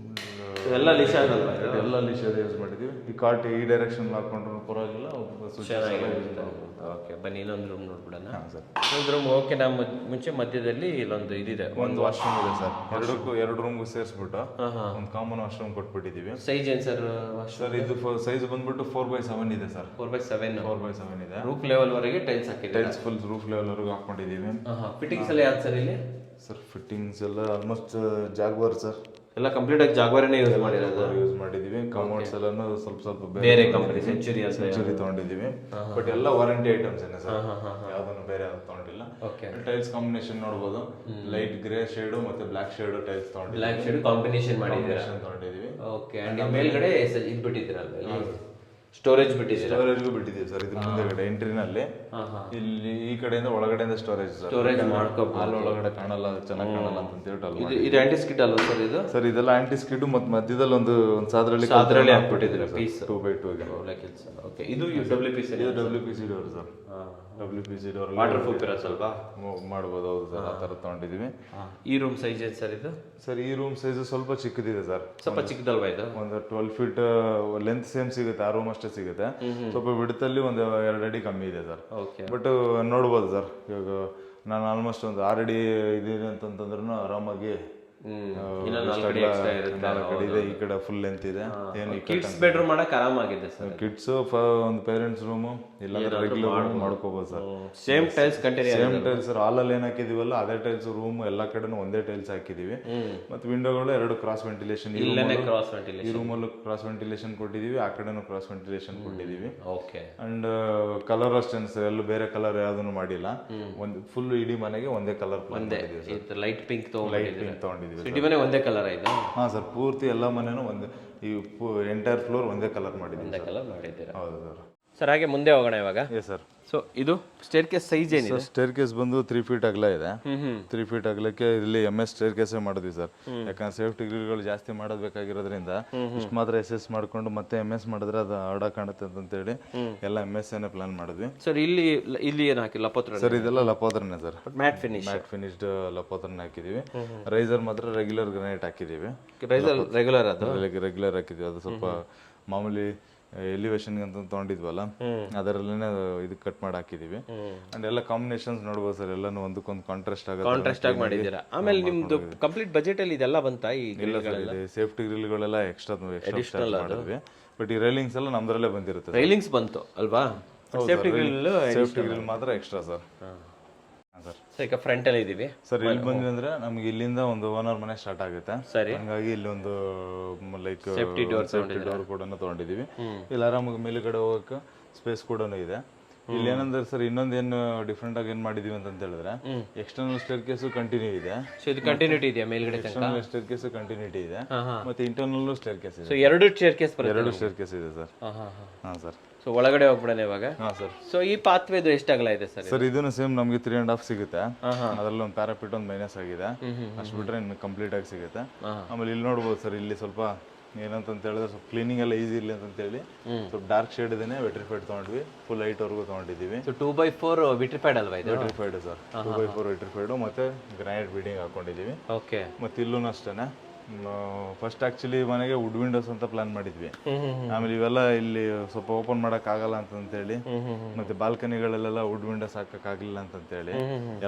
ಎಲ್ಲ ಲಿಶಾದ್ ಅಲ್ವಾ? ಎಲ್ಲ ಲಿಶಾದ್ ಯೂಸ್ ಮಾಡಿದ್ದೀವಿ. ಈ ಕಾರ್ಟ್ ಈ ಡೈರೆಕ್ಷನ್ ಹಾಕೊಂಡ್ರು ಪರವಾಗಿಲ್ಲ. ಓಕೆ ಬನ್ನಿ, ಇನ್ನೊಂದು ರೂಮ್ ನೋಡ್ಬಿಡೋಣ. ಹಾಂ ಸರ್. ಇನ್ನೊಂದು ರೂಮ್ ಓಕೆ. ನಾವು ಮುಂಚೆ ಮಧ್ಯದಲ್ಲಿ ಇಲ್ಲೊಂದು ಇದಿದೆ, ಒಂದು ವಾಶ್ರೂಮ್ ಇದೆ ಸರ್. 2 ರೂಮ್ಗೂ ಸೇರಿಸ್ಬಿಟ್ಟು ಒಂದು ಕಾಮನ್ ವಾಶ್ರೂಮ್ ಕೊಟ್ಬಿಟ್ಟಿದ್ದೀವಿ. ಸೈಜ್ ಏನು ಸರ್? ಸರ್ ಇದು ಸೈಜ್ ಬಂದ್ಬಿಟ್ಟು 4x7 ಇದೆ ಸರ್. 4x7 ಇದೆ. ರೂಫ್ ಲೆವೆಲ್ ವರೆಗೆ ಟೈಲ್ಸ್ ಹಾಕಿದ್ದೀವಿ. ಟೈಲ್ಸ್ ಫುಲ್ ರೂಫ್ ಲೆವೆಲ್ ವರೆಗೂ ಹಾಕೊಂಡಿದ್ದೀವಿ. ಫಿಟ್ಟಿಂಗ್ಸ್ ಎಲ್ಲ ಯಾವ್ದು ಸರ್ ಇಲ್ಲಿ? ಸರ್ ಫಿಟ್ಟಿಂಗ್ಸ್ ಎಲ್ಲ ಆಲ್ಮೋಸ್ಟ್ ಜಾಗ್ವಾರ್ ಸರ್. ಎಲ್ಲ ಕಂಪ್ಲೀಟ್ ಆಗಿ ಜಾಗ್ವಾರನೇ ಯೂಸ್ ಮಾಡಿದ್ದೀವಿ. ಕಮೋಡ್ಸ್ ಎಲ್ಲಾನು ಸ್ವಲ್ಪ ಬೇರೆ ಕಂಪನಿ ಸೆಂಚುರಿ ತಗೊಂಡಿದ್ದೀವಿ. ಬಟ್ ಎಲ್ಲ ವಾರಂಟಿ ಐಟಮ್ಸ್ ಏನೇ ಸರ್, ಯಾವ್ದನ್ನು ಬೇರೆ ಯಾವ್ದು ತಗೊಂಡಿಲ್ಲ. ಟೈಲ್ಸ್ ಕಾಂಬಿನೇಷನ್ ನೋಡ್ಬೋದು, ಲೈಟ್ ಗ್ರೇ ಶೇಡ್ ಮತ್ತೆ ಬ್ಲಾಕ್ ಶೇಡ್ ಟೈಲ್ಸ್ ತಗೊಂಡಿದ್ದೀವಿ. ಬ್ಲಾಕ್ ಶೇಡ್ ಕಾಂಬಿನೇಷನ್ ತಗೊಂಡಿದ್ದೀವಿ. ಓಕೆ. ಅಂಡ್ ಮೇಲ್ಗಡೆ ಇದು ಬಿಟ್ಟಿದ್ದೀರಲ್ವ, ಸ್ಟೋರೇಜ್ ಬಿಟ್ಟಿದ್ದೀರಾ? ಸ್ಟೋರೇಜ್ಗೂ ಬಿಟ್ಟಿದ್ದೀವಿ ಸರ್. ಇದ್ರ ಮುಂದೆಗಡೆ ಎಂಟ್ರಿನಲ್ಲಿ ಇಲ್ಲಿ ಈ ಕಡೆಯಿಂದ ಒಳಗಡೆಯಿಂದ ಸ್ಟೋರೇಜ್ ಮಾಡ್ಕೋಬಹುದು. ಅಲ್ಲಿ ಒಳಗಡೆ ಕಾಣಲ್ಲ, ಚೆನ್ನಾಗಿ ಕಾಣಲ್ಲ ಅಂತ ಹೇಳ್ಬಿಟ್ಟು ಇದು ಆಂಟಿ ಸ್ಕಿಡ್ ಅಲ್ವಾ ಸರ್? ಇದು ಸರ್ ಇದೆಲ್ಲ ಆಂಟಿ ಸ್ಕಿಡ್ ಮತ್ತೆ ಮಧ್ಯದಲ್ಲಿ ಒಂದು ಸಾದ್ರಲ್ಲಿ ಹಾಕ್ಬಿಟ್ಟಿದ್ದೀರಾ ಪೀಸ್ 2x2 ಕೆಲಸ. ಓಕೆ. ಇದು WPC door sir. WPC door water proof ಇರೋದಲ್ವಾ, ಮಾಡ್ಬೋದು. ಹೌದು ಸರ್, ಆ ಥರ ತಗೊಂಡಿದ್ದೀವಿ. ಈ ರೂಮ್ ಸೈಜ್ ಏನು ಸರ್ ಇದು? ಸರ್ ಈ ರೂಮ್ ಸೈಜ್ ಸ್ವಲ್ಪ ಚಿಕ್ಕದಿದೆ ಸರ್. ಸ್ವಲ್ಪ ಚಿಕ್ಕದಲ್ವಾ ಇದು? ಒಂದು 12 feet ಲೆಂತ್ ಸೇಮ್ ಸಿಗುತ್ತೆ, ಆ ರೂಮ್ ಅಷ್ಟೇ ಸಿಗುತ್ತೆ. ಸ್ವಲ್ಪ ವಿಡ್ತಲ್ಲಿ ಒಂದು 2 ಅಡಿ ಕಮ್ಮಿ ಇದೆ ಸರ್. ಬಟ್ ನೋಡ್ಬೋದು ಸರ್, ಇವಾಗ ನಾನು ಆಲ್ಮೋಸ್ಟ್ ಒಂದು 6 ಅಡಿ ಇದೆ ಅಂತಂದ್ರೂ ಆರಾಮಾಗಿ ಇನ್ನೊಂದು 4 ಅಡಿ extra ಇರುತ್ತೆ. 4 ಅಡಿ ಇದೆ, ಈ ಕಡೆ ಫುಲ್ ಲೆಂತ್ ಇದೆ. ಏನು ಈ ಕಿಡ್ಸ್ ಬೆಡ್ರೂಮ್ ಮಾಡಕ್ ಆರಾಮಾಗಿದೆ ಸರ್. ಕಿಡ್ಸ್ ಒಂದು ಪೇರೆಂಟ್ಸ್ ರೂಮು ಇಲ್ಲಾಂದ್ರೆ ರೆಗ್ಯುಲರ್ ಮಾಡ್ಕೋಬಹುದು sir. Same tiles continue same tiles sir. ಹಾಲಲ್ಲಿ ಏನ್ ಹಾಕಿದೀವಲ್ಲ ಅದೇ ಟೈಲ್ಸ್ ರೂಮ್ ಎಲ್ಲಾ ಕಡೆನೂ ಒಂದೇ ಟೈಲ್ಸ್ ಹಾಕಿದೀವಿ. ಮತ್ತೆ ವಿಂಡೋಗಳು 2 ಕ್ರಾಸ್ ವೆಂಟಿಲೇಷನ್, ಕ್ರಾಸ್ ವೆಂಟಿಲೇಷನ್, ಈ ರೂಮಲ್ಲೂ ಕ್ರಾಸ್ ವೆಂಟಿಲೇಷನ್ ಕೊಟ್ಟಿದೀವಿ, ಆ ಕಡೆನೂ ಕ್ರಾಸ್ ವೆಂಟಿಲೇಷನ್ ಕೊಟ್ಟಿದೀವಿ. ಓಕೆ. ಅಂಡ್ ಕಲರ್ ಅಷ್ಟೇ ಸರ್, ಎಲ್ಲೂ ಬೇರೆ ಕಲರ್ ಯಾವ್ದನ್ನು ಮಾಡಿಲ್ಲ. ಒಂದು ಫುಲ್ ಇಡೀ ಮನೆಗೆ ಒಂದೇ ಕಲರ್ ಲೈಟ್ ಪಿಂಕ್ ತಗೊಂಡಿದ್ದೀವಿ. ಇಡೀ ಮನೆ ಒಂದೇ ಕಲರ್ ಆಯ್ತು. ಹಾ ಸರ್, ಪೂರ್ತಿ ಎಲ್ಲ ಮನೆನೂ ಒಂದೇ, ಈ ಎಂಟೈರ್ ಫ್ಲೋರ್ ಒಂದೇ ಕಲರ್ ಮಾಡಿದ್ದೀವಿ. ಒಂದೇ ಕಲರ್ ಮಾಡಿದ್ದೀರಾ? ಹೌದು ಸರ್. ಸರ್ ಹಾಗೆ ಮುಂದೆ ಹೋಗೋಣ ಇವಾಗ. S sir. ಸೊ ಇದು ಸ್ಟೇರ್ ಕೇಸ್ ಸೈಜ್ ಏನಿದೆ? ಸ್ಟೇರ್ ಕೇಸ್ ಬಂದು 3 ಫೀಟ್ ಅಗಲ ಇದೆ. 3 ಫೀಟ್ ಅಗಲಕ್ಕೆ ಇಲ್ಲಿ MS ಸ್ಟೇರ್ ಕೇಸೇ ಮಾಡಿದ್ವಿ ಸರ್. ಯಾಕಂದ್ರೆ ಸೇಫ್ಟಿ ಗ್ರಿಲ್ಗಳು ಜಾಸ್ತಿ ಮಾಡೋದ್ಬೇಕಾಗಿರೋದ್ರಿಂದ ಇಷ್ಟು ಮಾತ್ರ SS ಮಾಡ್ಕೊಂಡು ಮತ್ತೆ MS ಮಾಡಿದ್ರೆ ಅದು ಆಡ ಕಾಣುತ್ತೆ ಅಂತೇಳಿ ಎಲ್ಲ MS ಏನೇ ಪ್ಲಾನ್ ಮಾಡಿದ್ವಿ ಸರ್. ಇಲ್ಲಿ ಏನು ಹಾಕಿ ಲಪೋತ್ರ ಸರ್? ಇದೆಲ್ಲ ಲಪೋತ್ರನೇ ಸರ್, ಮ್ಯಾಟ್ ಫಿನಿಶ್ಡ್ ಲಪೋತ್ರನೇ ಹಾಕಿದೀವಿ. ರೈಸರ್ ಮಾತ್ರ ರೆಗ್ಯುಲರ್ ಗ್ರಾನೈಟ್ ಹಾಕಿದೀವಿ. ರೈಸರ್ ರೆಗ್ಯುಲರ್ ರೆಗ್ಯುಲರ್ ಹಾಕಿದ್ವಿ. ಅದು ಸ್ವಲ್ಪ ಮಾಮೂಲಿ ಎಲಿವೇಶನ್ ಅಂತ ತಗೊಂಡಿದ್ವಲ್ಲ ಅದರಲ್ಲೇನೆ ಇದು ಕಟ್ ಮಾಡಿ ಹಾಕಿದೀವಿ. ಅಂಡ್ ಎಲ್ಲ ಕಾಂಬಿನೇಷನ್ಸ್ ನೋಡ್ಬೋದು ಸರ್, ಎಲ್ಲಾನು ಒಂದಕ್ಕೊಂದು ಕಾಂಟ್ರಾಸ್ಟ್ ಆಗಿ ಮಾಡಿದ್ದೀರಾ. ಆಮೇಲೆ ನಿಮ್ದು ಕಂಪ್ಲೀಟ್ ಬಜೆಟ್ ಅಲ್ಲಿ ಇದೆಲ್ಲ ಬಂತಾ? ಈ ಸೇಫ್ಟಿ ಗ್ರಿಲ್ಗಳೆಲ್ಲ ಎಕ್ಸ್ಟ್ರಾ ಮಾಡಿದ್ವಿ. ಬಟ್ ಈ ರೈಲಿಂಗ್ಸ್ ಎಲ್ಲ ನಮ್ದ್ರಲ್ಲೇ ಬಂದಿರುತ್ತೆ. ರೈಲಿಂಗ್ಸ್ ಬಂತು ಅಲ್ವಾ? ಸೇಫ್ಟಿ ಗ್ರಿಲ್ ಮಾತ್ರ ಎಕ್ಸ್ಟ್ರಾ ಸರ್. ಸರ್ ಈಗ ಫ್ರಂಟ್ ಅಲ್ಲಿ ಇದೀವಿ ಸರ್. ಇಲ್ಲಿ ಬಂದ್ವಿ ಅಂದ್ರೆ ನಮ್ಗೆ ಇಲ್ಲಿಂದ ಒಂದು 1 hour ಮನೆ ಸ್ಟಾರ್ಟ್ ಆಗುತ್ತೆ. ಸರಿ. ಹಂಗಾಗಿ ಇಲ್ಲಿ ಒಂದು ಲೈಕ್ ಸೇಫ್ಟಿ ಡೋರ್ ಕೂಡ ತಗೊಂಡಿದೀವಿ. ಇಲ್ಲಿ ಆರಾಮಾಗಿ ಮೇಲುಗಡೆ ಹೋಗಕ್ಕೆ ಸ್ಪೇಸ್ ಕೂಡ ಇದೆ. ಇಲ್ಲಿ ಏನಂದ್ರೆ ಸರ್, ಇನ್ನೊಂದೇನು ಡಿಫ್ರೆಂಟ್ ಆಗಿ ಏನ್ ಮಾಡಿದೀವಿ ಅಂತ ಹೇಳಿದ್ರೆ, ಎಕ್ಸ್ಟರ್ನಲ್ ಸ್ಟೇರ್ ಕೇಸ್ ಕಂಟಿನ್ಯೂ ಇದೆ. ಇದು ಕಂಟಿನ್ಯೂಟಿ ಇದೆಯಾ ಮೇಲ್ಗಡೆ? ಎಕ್ಸ್ಟರ್ನಲ್ ಸ್ಟೇರ್ ಕೇಸ್ ಕಂಟಿನ್ಯೂಟಿ ಇದೆ, ಮತ್ತೆ ಇಂಟರ್ನಲ್ ಸ್ಟೇರ್ ಕೇಸ್ ಇದೆ. ಸೊ 2 ಸ್ಟೇರ್ ಕೇಸ್ ಬರುತ್ತೆ? 2 ಸ್ಟೇರ್ ಕೇಸ್ ಇದೆ ಸರ್. ಹಾ ಸರ್. ಸೊ ಒಳಗಡೆ ಹೋಗ್ಬಿಡೋಣ ಇವಾಗ. ಹಾ ಸರ್. ಸೊ ಈ ಪಾತ್ವೇದು ಎಷ್ಟು ಅಗಲ ಇದೆ ಸರ್? ಸರ್ ಇದನ್ನು ಸೇಮ್ ನಮಗೆ 3.5 ಸಿಗುತ್ತೆ. ಅದ್ರಲ್ಲಿ ಒಂದು ಪ್ಯಾರಾಪಿಟ್ ಒಂದು ಮೈನಸ್ ಆಗಿದೆ, ಅಷ್ಟು ಬಿಟ್ರೆ ಇನ್ನು ಕಂಪ್ಲೀಟ್ ಆಗಿ ಸಿಗುತ್ತೆ. ಆಮೇಲೆ ಇಲ್ಲಿ ನೋಡ್ಬೋದು ಸರ್, ಇಲ್ಲಿ ಸ್ವಲ್ಪ ಏನಂತ ಹೇಳಿದ್ರೆ ಸ್ವಲ್ಪ ಕ್ಲೀನಿಂಗ್ ಎಲ್ಲ ಈಸಿ ಇರಲಿ ಅಂತ ಹೇಳಿ ಸ್ವಲ್ಪ ಡಾರ್ಕ್ ಶೇಡ್ ಇದೇನೆ ವಿಟ್ರಿಫೈಡ್ ತಗೊಂಡ್ವಿ. ಫುಲ್ ಲೈಟ್ ವರ್ಗೂ ತಗೊಂಡಿದ್ದೀವಿ. 2x4 ವಿಟ್ರಿಫೈಡ್ ಅಲ್ವಾ ಇದು? ವಿಟ್ರಿಫೈಡ್ ಸರ್, 2x4 ವಿಟ್ರಿಫೈಡ್ ಮತ್ತೆ ಗ್ರಾನೈಟ್ ಬೀಡಿಂಗ್ ಹಾಕೊಂಡಿದ್ದೀವಿ. ಓಕೆ. ಮತ್ತೆ ಇಲ್ಲೂ ಅಷ್ಟೇನೆ. ಫಸ್ಟ್ ಆಕ್ಚುಲಿ ಮನೆಗೆ ವುಡ್ ವಿಂಡೋಸ್ ಅಂತ ಪ್ಲಾನ್ ಮಾಡಿದ್ವಿ. ಆಮೇಲೆ ಇವೆಲ್ಲ ಇಲ್ಲಿ ಸ್ವಲ್ಪ ಓಪನ್ ಮಾಡಕ್ ಆಗಲ್ಲ ಅಂತಂತೇಳಿ, ಮತ್ತೆ ಬಾಲ್ಕನಿಗಳಲ್ಲೆಲ್ಲ ವುಡ್ ವಿಂಡೋಸ್ ಹಾಕಕ್ ಆಗ್ಲಿಲ್ಲ ಅಂತಂತೇಳಿ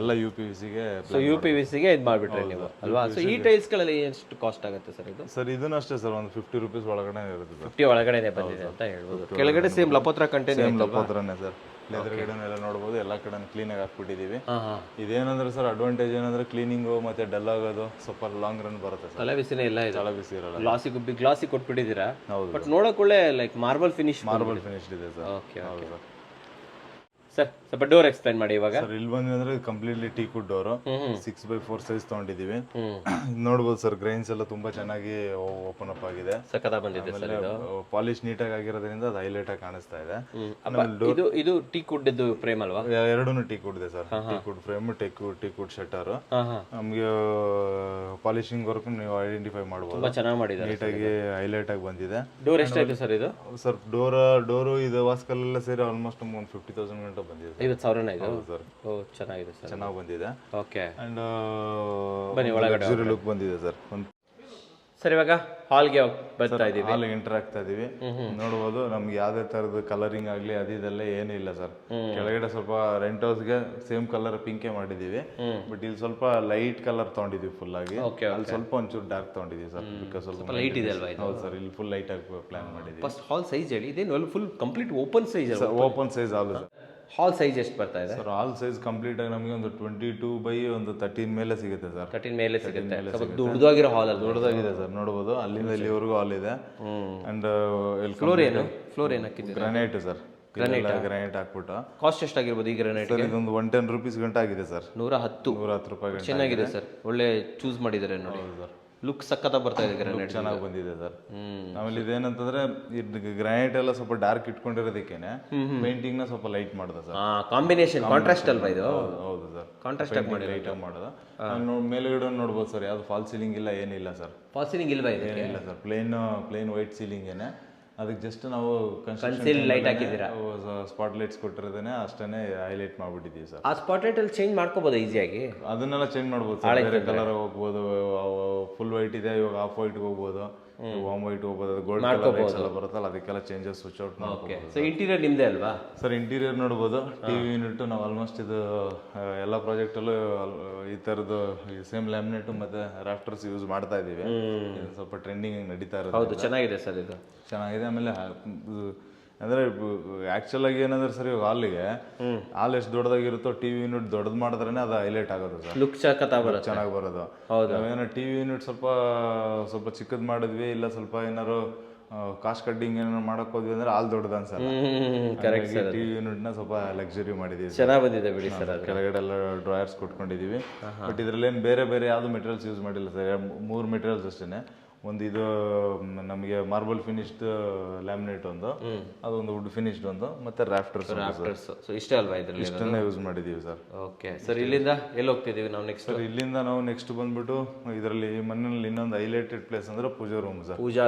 ಎಲ್ಲ UPVC-ಗೆ ಇದು ಮಾಡ್ಬಿಟ್ರೆ ನೀವು ಅಲ್ವಾ? ಸೊ ಈ ಟೈಲ್ಸ್ ಗಳಲ್ಲಿ ಎಷ್ಟು ಕಾಸ್ಟ್ ಆಗುತ್ತೆ ಸರ್ ಇದು? ಸರ್ ಇದನ್ನ ಅಷ್ಟೇ ಸರ್, ಒಂದು 50 ರೂಪೀಸ್ ಒಳಗಡೆ ಇರುತ್ತೆ ಸರ್. 50 ಒಳಗಡೆ ಬಂದಿದೆ ಅಂತ ಹೇಳ್ಬೋದು. ಕೆಳಗಡೆ ಸೇಮ್ ಲಪೋತ್ರ ಕಂಟೆಂಟ್, ಸೇಮ್ ಲಪೋತ್ರನೇ ಸರ್. ಎದುರುಗಡೆನೆಲ್ಲ ನೋಡ್ಬೋದು, ಎಲ್ಲ ಕಡೆ ಕ್ಲೀನ್ ಆಗಿ ಹಾಕ್ಬಿಟ್ಟಿದೀವಿ. ಇದೇನಂದ್ರೆ ಸರ್ ಅಡ್ವಾಂಟೇಜ್ ಏನಂದ್ರೆ ಕ್ಲೀನಿಂಗು ಮತ್ತೆ ಡಲ್ ಆಗೋದು ಸ್ವಲ್ಪ ಲಾಂಗ್ ರನ್ ಬರುತ್ತೆ ಸರ್. ತಲೆಬಿಸಿನೇ ಇಲ್ಲ, ತಲೆಬಿಸಿ ಇರಲ್ಲ. ಗ್ಲಾಸಿ ಕೊಟ್ಬಿಟ್ಟಿದ್ದೀರಾ. ಹೌದು. ಬಟ್ ನೋಡಕ್ ಒಳ್ಳೆ ಲೈಕ್ ಮಾರ್ಬಲ್ ಫಿನಿಶ್ ಇದೆ ಸರ್. Okay sir. ಸ್ವಲ್ಪ ಡೋರ್ ಎಕ್ಸ್ಪ್ಲೈನ್ ಮಾಡಿ ಇವಾಗ. ಸರ್ ಇಲ್ಲಿ ಬಂದ್ವಿ ಅಂದ್ರೆ completely teakwood door 6x4 size ತಗೊಂಡಿದೀವಿ. ನೋಡ್ಬೋದು ಸರ್, ಗ್ರೈನ್ಸ್ ಎಲ್ಲ ತುಂಬಾ ಚೆನ್ನಾಗಿ ಓಪನ್ ಅಪ್ ಆಗಿದೆ, ಸಖತ್ತಾಗಿ ಬಂದಿದೆ ಸರ್. ಇದು ಪಾಲಿಶ್ ನೀಟಾಗಿ ಆಗಿರೋದ್ರಿಂದ ಅದು ಹೈಲೈಟ್ ಆಗಿ ಕಾಣಿಸ್ತಾ ಇದೆ. ಇದು ಟೀಕ್ವುಡ್ ಇದು ಫ್ರೇಮ್ ಅಲ್ವಾ? ಎರಡೂನು ಟೀಕ್ವುಡ್ ಇದೆ sir. Teakwood frame, teakwood shutter. ನಮ್ಗೆ ಪಾಲಿಶಿಂಗ್ ವರ್ಕ್ ನೀವು ಐಡೆಂಟಿಫೈ ಮಾಡಬಹುದು. ತುಂಬಾ ಚೆನ್ನಾಗಿ ಮಾಡಿದ್ದಾರೆ, ನೀಟಾಗಿ ಹೈಲೈಟ್ ಆಗಿ ಬಂದಿದೆ. ಡೋರ್ ಎಷ್ಟಾಯ್ತು ಸರ್ ಇದು? ಸರ್ ಡೋರು ಇದು ವಾಸ್ಕಲ್ಲೆಲ್ಲ ಸೇರಿ ಆಲ್ಮೋಸ್ಟ್ ಒಂದು 50,000 ಗಂಟೆ ಬಂದಿದೆ. 50,000 ಇದು ಸರ್. ಓ ಚೆನ್ನಾಗಿದೆ ಸರ್, ಚೆನ್ನಾಗಿ ಬಂದಿದೆ. ಓಕೆ. ಅಂಡ್ ಬನ್ನಿ ಒಳಗಡೆ ಲುಕ್ ಬಂದಿದೆ ಸರ್. ಸರ್ ಇವಾಗ ಹಾಲ್ಗೆ ಬರ್ತಾ ಇದೀವಿ. ಹಾಲ್ ಎಂಟರ್ ಆಗ್ತಾ ಇದೀವಿ. ನೋಡ್ಬೋದು ನಮ್ಗೆ ಯಾವ್ದೇ ತರದ ಕಲರಿಂಗ್ ಆಗ್ಲಿ ಅದೆಲ್ಲ ಏನೂ ಇಲ್ಲ ಸರ್. ಕೆಳಗಡೆ ಸ್ವಲ್ಪ ರೆಂಟ್ ಹೌಸ್ಗೆ ಸೇಮ್ ಕಲರ್ ಪಿಂಕೆ ಮಾಡಿದೀವಿ, ಬಟ್ ಇಲ್ಲಿ ಸ್ವಲ್ಪ ಲೈಟ್ ಕಲರ್ ತಗೊಂಡಿದೀವಿ ಫುಲ್ ಆಗಿ. ಅಲ್ಲಿ ಸ್ವಲ್ಪ ಒಂಚೂರು ಡಾರ್ಕ್ ತಗೊಂಡಿದೀವಿ ಸರ್, ಬಿಕಾಸ್ ಸ್ವಲ್ಪ ಲೈಟ್ ಇದೆ ಅಲ್ವಾ? ಹೌದು ಸರ್, ಇಲ್ಲಿ ಫುಲ್ ಲೈಟ್ ಆಗಿ ಪ್ಲಾನ್ ಮಾಡಿದೀವಿ. ಫಸ್ಟ್ ಹಾಲ್ ಸೈಜ್ ಹೇಳಿ. ಇದೇನು full complete open size? Open size hall sir. Hall size ಎಷ್ಟು ಬರ್ತಾ ಇದೆ ಸರ್? ಹಾಲ್ ಸೈಜ್ ಕಂಪ್ಲೀಟ್ ಆಗಿ ನಮಗೆ ಒಂದು 22x13 ಮೇಲೆ ಸಿಗುತ್ತೆ ಸರ್. 13 ಮೇಲೆ ಸಿಗುತ್ತೆ. ಸ್ವಲ್ಪ ದೊಡ್ಡದಾಗಿರೋ ಹಾಲ್ ಅಲ್ಲ? ದೊಡ್ಡದಾಗಿದೆ ಸರ್, ನೋಡಬಹುದು. ಅಲ್ಲಿಂದ ಇಲ್ಲಿವರೆಗೂ ಹಾಲ್ ಇದೆ. ಅಂಡ್ ಫ್ಲೋರ್ ಏನು ಹಾಕಿದ್ದೀರಾ? ಗ್ರಾನೈಟ್ ಸರ್, ಗ್ರಾನೈಟ್ ಹಾಕ್ಬಿಟ್ಟು. ಕಾಸ್ಟ್ ಎಷ್ಟಾಗಿರ್ಬೋದು ಈ ಗ್ರಾನೈಟ್? ಸರ್ ಇದೊಂದು 110 ರೂಪೀಸ್ ಗಂಟೆ ಆಗಿದೆ ಸರ್. 110 ರೂಪಾಯಿ. ಚೆನ್ನಾಗಿದೆ ಸರ್, ಒಳ್ಳೆ ಚೂಸ್ ಮಾಡಿದ್ದಾರೆ ನೋಡಿ. ಲುಕ್ ಸಖತ್ತಾಗಿ ಬರ್ತಾ ಇದೆ ಗ್ರಾನೈಟ್, ಚೆನ್ನಾಗಿ ಬಂದಿದೆ ಸರ್. ಆಮೇಲೆ ಇದೇನಂತಂದ್ರೆ ಗ್ರಾನೈಟ್ ಎಲ್ಲ ಸ್ವಲ್ಪ ಡಾರ್ಕ್ ಇಟ್ಕೊಂಡಿರೋದಕ್ಕೇನೆ ಪೇಂಟಿಂಗ್ ನ ಸ್ವಲ್ಪ ಲೈಟ್ ಮಾಡಿದೆ ಸರ್. ಕಾಂಬಿನೇಷನ್ ಕಾಂಟ್ರಾಸ್ಟ್ ಅಲ್ವಾ ಇದು? ಹೌದು ಸರ್, ಕಾಂಟ್ರಾಸ್ಟ್ ಆಗಿ ಮಾಡಿ ಲೈಟ್ ಆಗಿ ಮಾಡೋದು. ಮೇಲ್ಗಡೆ ನೋಡ್ಬೋದು ಸರ್, ಯಾವ್ದು ಫಾಲ್ ಸೀಲಿಂಗ್ ಇಲ್ಲ, ಏನಿಲ್ಲ ಸರ್. ಫಾಲ್ ಸೀಲಿಂಗ್ ಇಲ್ವಾ? ಏನಿಲ್ಲ ಸರ್, ಪ್ಲೇನ್ ವೈಟ್ ಸೀಲಿಂಗ್ ಏನೇ. ಅದಕ್ಕೆ ಜಸ್ಟ್ ನಾವು ಕನ್ಸಿಲ್ ಲೈಟ್ ಹಾಕಿದ್ದೀರಾ, ಸ್ಪಾಟ್ ಲೈಟ್ಸ್ ಕೊಟ್ಟಿರೋದೇನೆ ಅಷ್ಟೇ ಹೈಲೈಟ್ ಮಾಡ್ಬಿಟ್ಟಿದ್ದೀವಿ ಸರ್. ಆ ಸ್ಪಾಟ್ ಲೈಟ್ ಅಲ್ಲಿ ಚೇಂಜ್ ಮಾಡ್ಕೋಬಹುದು ಈಸಿಯಾಗಿ? ಅದನ್ನೆಲ್ಲ ಚೇಂಜ್ ಮಾಡ್ಬೋದು ಸರ್, ಬೇರೆ ಕಲರ್ ಹೋಗ್ಬೋದು. ಫುಲ್ ವೈಟ್ ಇದೆ, ಇವಾಗ ಆಫ್ ವೈಟ್ಗೆ ಹೋಗ್ಬೋದು. ವಾಮ್ ವೈಟ್ ಹೋಗ್ಬೋದು, ಗೋಲ್ಡ್ ಕಲರ್ ಲೈಟ್ಸ್ ಎಲ್ಲ ಬರುತ್ತಲ್ಲ ಅದಕ್ಕೆಲ್ಲ ಚೇಂಜಸ್ ಸ್ವಿಚ್ ಔಟ್ ಮಾಡ್ಕೋಬಹುದು. ಸೊ ಇಂಟೀರಿಯರ್ ನಿಮ್ದೇ ಅಲ್ವಾ ಸರ್ ಇಂಟೀರಿಯರ್ ನೋಡ್ಬೋದು, ಟಿವಿ ಯೂನಿಟ್ ನಾವು ಆಲ್ಮೋಸ್ಟ್ ಇದು ಎಲ್ಲ ಪ್ರಾಜೆಕ್ಟಲ್ಲೂ ಈ ಥರದ್ದು ಸೇಮ್ ಲ್ಯಾಮಿನೇಟ್ ಮತ್ತೆ ರಾಫ್ಟರ್ಸ್ ಯೂಸ್ ಮಾಡ್ತಾ ಇದೀವಿ. ಇದು ಸ್ವಲ್ಪ ಟ್ರೆಂಡಿಂಗ್ ನಡೀತಾ ಇರೋದು. ಹೌದು, ಚೆನ್ನಾಗಿದೆ ಸರ್ ಇದು. ಚೆನ್ನಾಗಿದೆ. ಆಮೇಲೆ ಅಂದ್ರೆ ಆಕ್ಚುಲ್ ಆಗಿ ಏನಂದ್ರೆ ಸರ್ ಇವಾಗ ಹಾಲ್ ಎಷ್ಟು ದೊಡ್ಡದಾಗಿರುತ್ತೋ ಟಿವಿ ಯೂನಿಟ್ ದೊಡ್ಡದು ಮಾಡಿದ್ರೇನೆ ಅದು ಹೈಲೈಟ್ ಆಗೋದು ಸರ್, ಲುಕ್ ಚೆನ್ನಾಗಿ ಬರೋದು. ನಾವೇನೋ ಟಿವಿ ಯೂನಿಟ್ ಸ್ವಲ್ಪ ಚಿಕ್ಕದ್ ಮಾಡಿದ್ವಿ, ಇಲ್ಲ ಸ್ವಲ್ಪ ಏನಾರು ಕಾಸ್ಟ್ ಕಟ್ಟಿಂಗ್ ಏನಾರು ಮಾಡಕ್ ಹೋದ್ವಿ ಅಂದ್ರೆ ಹಾಲ್ ದೊಡ್ಡದ ಅನ್ಸಲ್ಲ. ಟಿವಿ ಯೂನಿಟ್ ನ ಸ್ವಲ್ಪ ಲಕ್ಸುರಿ ಮಾಡಿದೀವಿ, ಚೆನ್ನಾಗಿ ಬಂದಿದೆ ಬಿಡಿ ಸರ್. ಕೆಳಗಡೆ ಎಲ್ಲ ಡ್ರಾಯರ್ಸ್ ಕೊಟ್ಕೊಂಡಿದೀವಿ. ಬಟ್ ಇದ್ರಲ್ಲಿ ಏನು ಬೇರೆ ಯಾವ್ದು ಮೆಟೀರಿಯಲ್ಸ್ ಯೂಸ್ ಮಾಡಿಲ್ಲ ಸರ್. 3 ಮೆಟೀರಿಯಲ್ಸ್ ಅಷ್ಟೇನೆ. ಒಂದು ಇದು ನಮಗೆ ಮಾರ್ಬಲ್ ಫಿನಿಶ್ಡ್ ಲ್ಯಾಮಿನೇಟ್ ಒಂದು, ಅದೊಂದು ವುಡ್ ಫಿನಿಶ್ಡ್ ಒಂದು, ಮತ್ತೆ ರಾಫ್ಟರ್ಸ್. ಸೊ ಇಷ್ಟೇ ಅಲ್ವಾ ಇದ್ರಲ್ಲಿ? ಇಷ್ಟನ್ನೇ ಯೂಸ್ ಮಾಡಿದೀವಿ ಸರ್. ಓಕೆ ಸರ್, ಇಲ್ಲಿಂದ ಎಲ್ಲಿ ಹೋಗ್ತಿದೀವಿ ನಾವು ನೆಕ್ಸ್ಟ್? ಸರ್ ಇಲ್ಲಿಂದ ನಾವು ನೆಕ್ಸ್ಟ್ ಬಂದ್ಬಿಟ್ಟು ಇದರಲ್ಲಿ ಮನೆಯಲ್ಲಿ ಇನ್ನೊಂದು ಹೈಲೈಟೆಡ್ ಪ್ಲೇಸ್ ಅಂದ್ರೆ ಪೂಜಾ ರೂಮ್ ಸರ್. ಪೂಜಾ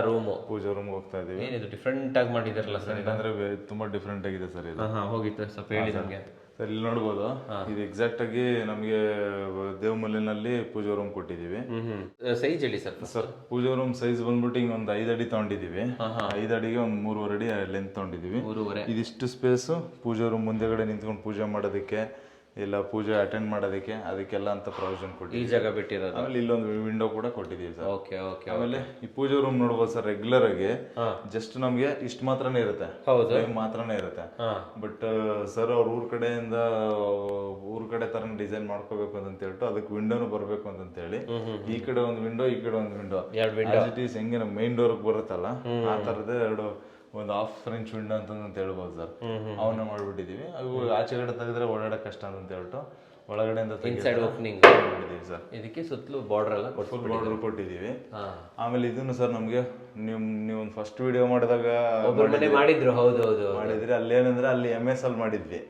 ರೂಮ್ ಹೋಗ್ತಾ ಇದೀವಿ. ಏನಿದು ಡಿಫ್ರೆಂಟ್ ಆಗಿ ಮಾಡಿದಾರಲ್ಲ ಸರ್? ಅಂದ್ರೆ ತುಂಬಾ ಡಿಫ್ರೆಂಟ್ ಆಗಿದೆ ಸರ್ ಇದು. ಹೋಗಿತ್ತು ಸ್ವಲ್ಪ ಹೇಳಿ ನಮಗೆ. ಸರ್ ಇಲ್ಲಿ ನೋಡ್ಬೋದು, ಇದು ಎಕ್ಸಾಕ್ಟ್ ಆಗಿ ನಮಗೆ ದೇವಮಲ್ಲಿನಲ್ಲಿ ಪೂಜಾ ರೂಮ್ ಕೊಟ್ಟಿದೀವಿ. ಸೈಜ್ ಹೇಳಿ ಸರ್. ಸರ್ ಪೂಜಾ ರೂಮ್ ಸೈಜ್ ಬಂದ್ಬಿಟ್ಟು ಹಿಂಗ ಒಂದು 5 ಅಡಿ ತಗೊಂಡಿದೀವಿ. 5 ಅಡಿಗೆ ಒಂದು 3.5 ಅಡಿ ಲೆಂತ್ ತಗೊಂಡಿದೀವಿ. ಇದಿಷ್ಟು ಸ್ಪೇಸ್ ಪೂಜಾ ರೂಮ್ ಮುಂದೆಗಡೆ ನಿಂತ್ಕೊಂಡು ಪೂಜೆ ಮಾಡೋದಕ್ಕೆ, ಇಲ್ಲ ಪೂಜೆ ಅಟೆಂಡ್ ಮಾಡೋದಕ್ಕೆ, ಅದಕ್ಕೆಲ್ಲ ಅಂತ ಪ್ರೊವಿಷನ್ ಕೊಟ್ಟಿದ್ದೀವಿ. ಈ ಜಾಗ ಬಿಟ್ಟಿರೋದು. ಆಮೇಲೆ ಇಲ್ಲೊಂದು ವಿಂಡೋ ಕೂಡ ಕೊಟ್ಟಿದ್ದೀವಿ ಸರ್. Okay okay. ಆಮೇಲೆ ಈ ಪೂಜಾ ರೂಮ್ ನೋಡ್ಬೋದು ಸರ್, ರೆಗ್ಯುಲರ್ ಆಗಿ ಜಸ್ಟ್ ನಮ್ಗೆ ಇಷ್ಟು ಮಾತ್ರನೇ ಇರುತ್ತೆ, ಮಾತ್ರನೇ ಇರುತ್ತೆ. ಬಟ್ ಸರ್ ಅವ್ರ ಊರ್ ಕಡೆ ತರ ಡಿಸೈನ್ ಮಾಡ್ಕೋಬೇಕು ಅಂತ ಹೇಳ್ಬಿಟ್ಟು ಅದಕ್ಕೆ ವಿಂಡೋನು ಬರ್ಬೇಕು ಅಂತ ಹೇಳಿ ಈ ಕಡೆ ಒಂದು ವಿಂಡೋ, ಈ ಕಡೆ ಒಂದು ವಿಂಡೋ, ಹೆಂಗೆ ನಮ್ಮ ಮೈನ್ ಡೋರ್ ಬರುತ್ತಲ್ಲ ಆ ತರದೇ ಒಂದು ಹಾಫ್ ಫ್ರೆಂಚ್ ವಿಂಡೋ ಅಂತ ಹೇಳ್ಬೋದು ಸರ್. ಅವನ್ನ ಮಾಡ್ಬಿಟ್ಟಿದೀವಿ. ಅವು ಆಚೆಗಡೆ ತೆಗೆದ್ರೆ ಓಡಾಡಕ್ ಕಷ್ಟ ಅಂತ ಹೇಳ್ಬಿಟ್ಟು ಒಳಗಡೆಯಿಂದ ಓಪನಿಂಗ್ ಮಾಡಿದೀವಿ ಸರ್. ಇದಕ್ಕೆ ಸುತ್ತಲೂ ಬಾರ್ಡರ್ ಎಲ್ಲ ಬಾರ್ಡರ್ ಕೊಟ್ಟಿದೀವಿ. ಆಮೇಲೆ ಇದನ್ನು ಸರ್ ನಮ್ಗೆ ನೀವು ಒಂದು ಫಸ್ಟ್ ವಿಡಿಯೋ ಮಾಡಿದಾಗ ಮಾಡಿದ್ರು. ಹೌದು ಮಾಡಿದ್ರಿ. ಅಲ್ಲೇನಂದ್ರೆ ಅಲ್ಲಿ MSL ಮಾಡಿದ್ವಿ.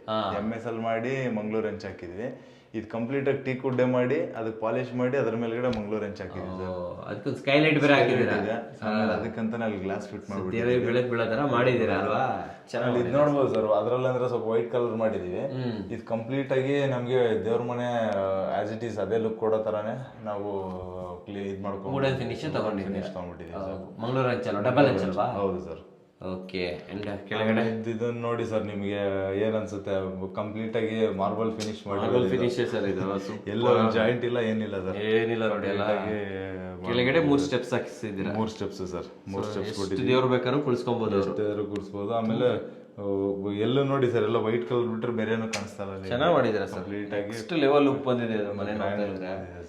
MSL ಮಾಡಿ ಮಂಗ್ಳೂರ್ ಹೆಂಚ್ ಹಾಕಿದ್ವಿ. ಇದು ಕಂಪ್ಲೀಟ್ ಆಗಿ ಟೀಕ್ ವುಡ್ಡೆ ಮಾಡಿ ಅದಕ್ಕೆ ಪಾಲಿಶ್ ಮಾಡಿ ಅದ್ರ ಮೇಲ್ಗಡೆ ಮಂಗ್ಳೂರ್ ಹೆಂಚ್ ಹಾಕಿದ್ವಿ ಸರ್. ಅದಕ್ಕೊಂದು ಸ್ಕೈಲೈಟ್ ಬೇರೆ ಹಾಕಿದ್ದೀರಾ. ಅದಕ್ಕಂತಾನೆ ಅಲ್ಲಿ ಗ್ಲಾಸ್ ಫಿಟ್ ಮಾಡ್ಬಿಟ್ಟು ಬೆಳಕ್ ಬೀಳೋತರ ಮಾಡಿದ್ದೀರಾ ಅಲ್ವಾ? ಚೆನ್ನಾಗಿ ಇದು ನೋಡ್ಬೋದು ಸರ್. ಅದ್ರಲ್ಲಿ ಅಂದ್ರೆ ಸ್ವಲ್ಪ ವೈಟ್ ಕಲರ್ ಮಾಡಿದೀವಿ. ಇದು ಕಂಪ್ಲೀಟ್ ಆಗಿ ನಮ್ಗೆ ದೇವ್ರ ಮನೆ ಆಸ್ ಇಟ್ ಈಸ್ ಅದೇ ಲುಕ್ ಕೊಡೋ ತರಾನೇ ನಾವು ಇದು ಮಾಡ್ಕೊಂಡು ಫಿನಿಶ್ ತಗೊಂಡಿದ್ದೀವಿ. ಮಂಗಳೂರು ಹಂಚಲ್ವಾ, ಡಬಲ್ ಹಂಚಲ್ವಾ? ಹೌದು ಸರ್. ಓಕೆ. ಕೆಳಗಡೆ ಇದನ್ನ ನೋಡಿ ಸರ್, ನಿಮಗೆ ಏನ್ ಅನ್ಸುತ್ತೆ? ಕಂಪ್ಲೀಟ್ ಆಗಿ ಮಾರ್ಬಲ್ ಫಿನಿಶ್ ಮಾಡಿ ಫಿನಿಶ್ ಸರ್. ಇದು ಎಲ್ಲ ಜಾಯಿಂಟ್ ಇಲ್ಲ, ಏನಿಲ್ಲ ಸರ್, ಏನಿಲ್ಲ ನೋಡಿ. ಎಲ್ಲ ಕೆಳಗಡೆ 3 ಸ್ಟೆಪ್ಸ್ ಹಾಕಿಸಿದ್ದೀರಾ? 3 steps sir. 3 ಸ್ಟೆಪ್ಸ್ ಕೊಟ್ಟಿದ್ದೀವಿ. ದೇವ್ರು ಬೇಕಾದ್ರೂ ಕುಳಿಸ್ಬೋದು. ಆಮೇಲೆ ಎಲ್ಲೂ ನೋಡಿ ಸರ್, ಎಲ್ಲ ವೈಟ್ ಕಲರ್ ಬಿಟ್ರೆ ಬೇರೆ ಏನೋ ಕಾಣಿಸ್ತಾ ಇಲ್ಲ. ಚೆನ್ನಾಗಿ ಮಾಡಿದ್ದೀರಾ ಸರ್. ಕಂಪ್ಲೀಟ್ ಆಗಿ ಎಷ್ಟು ಲೆವೆಲ್ ಲುಕ್ ಬಂದಿದೆ ಅದು ಮನೆ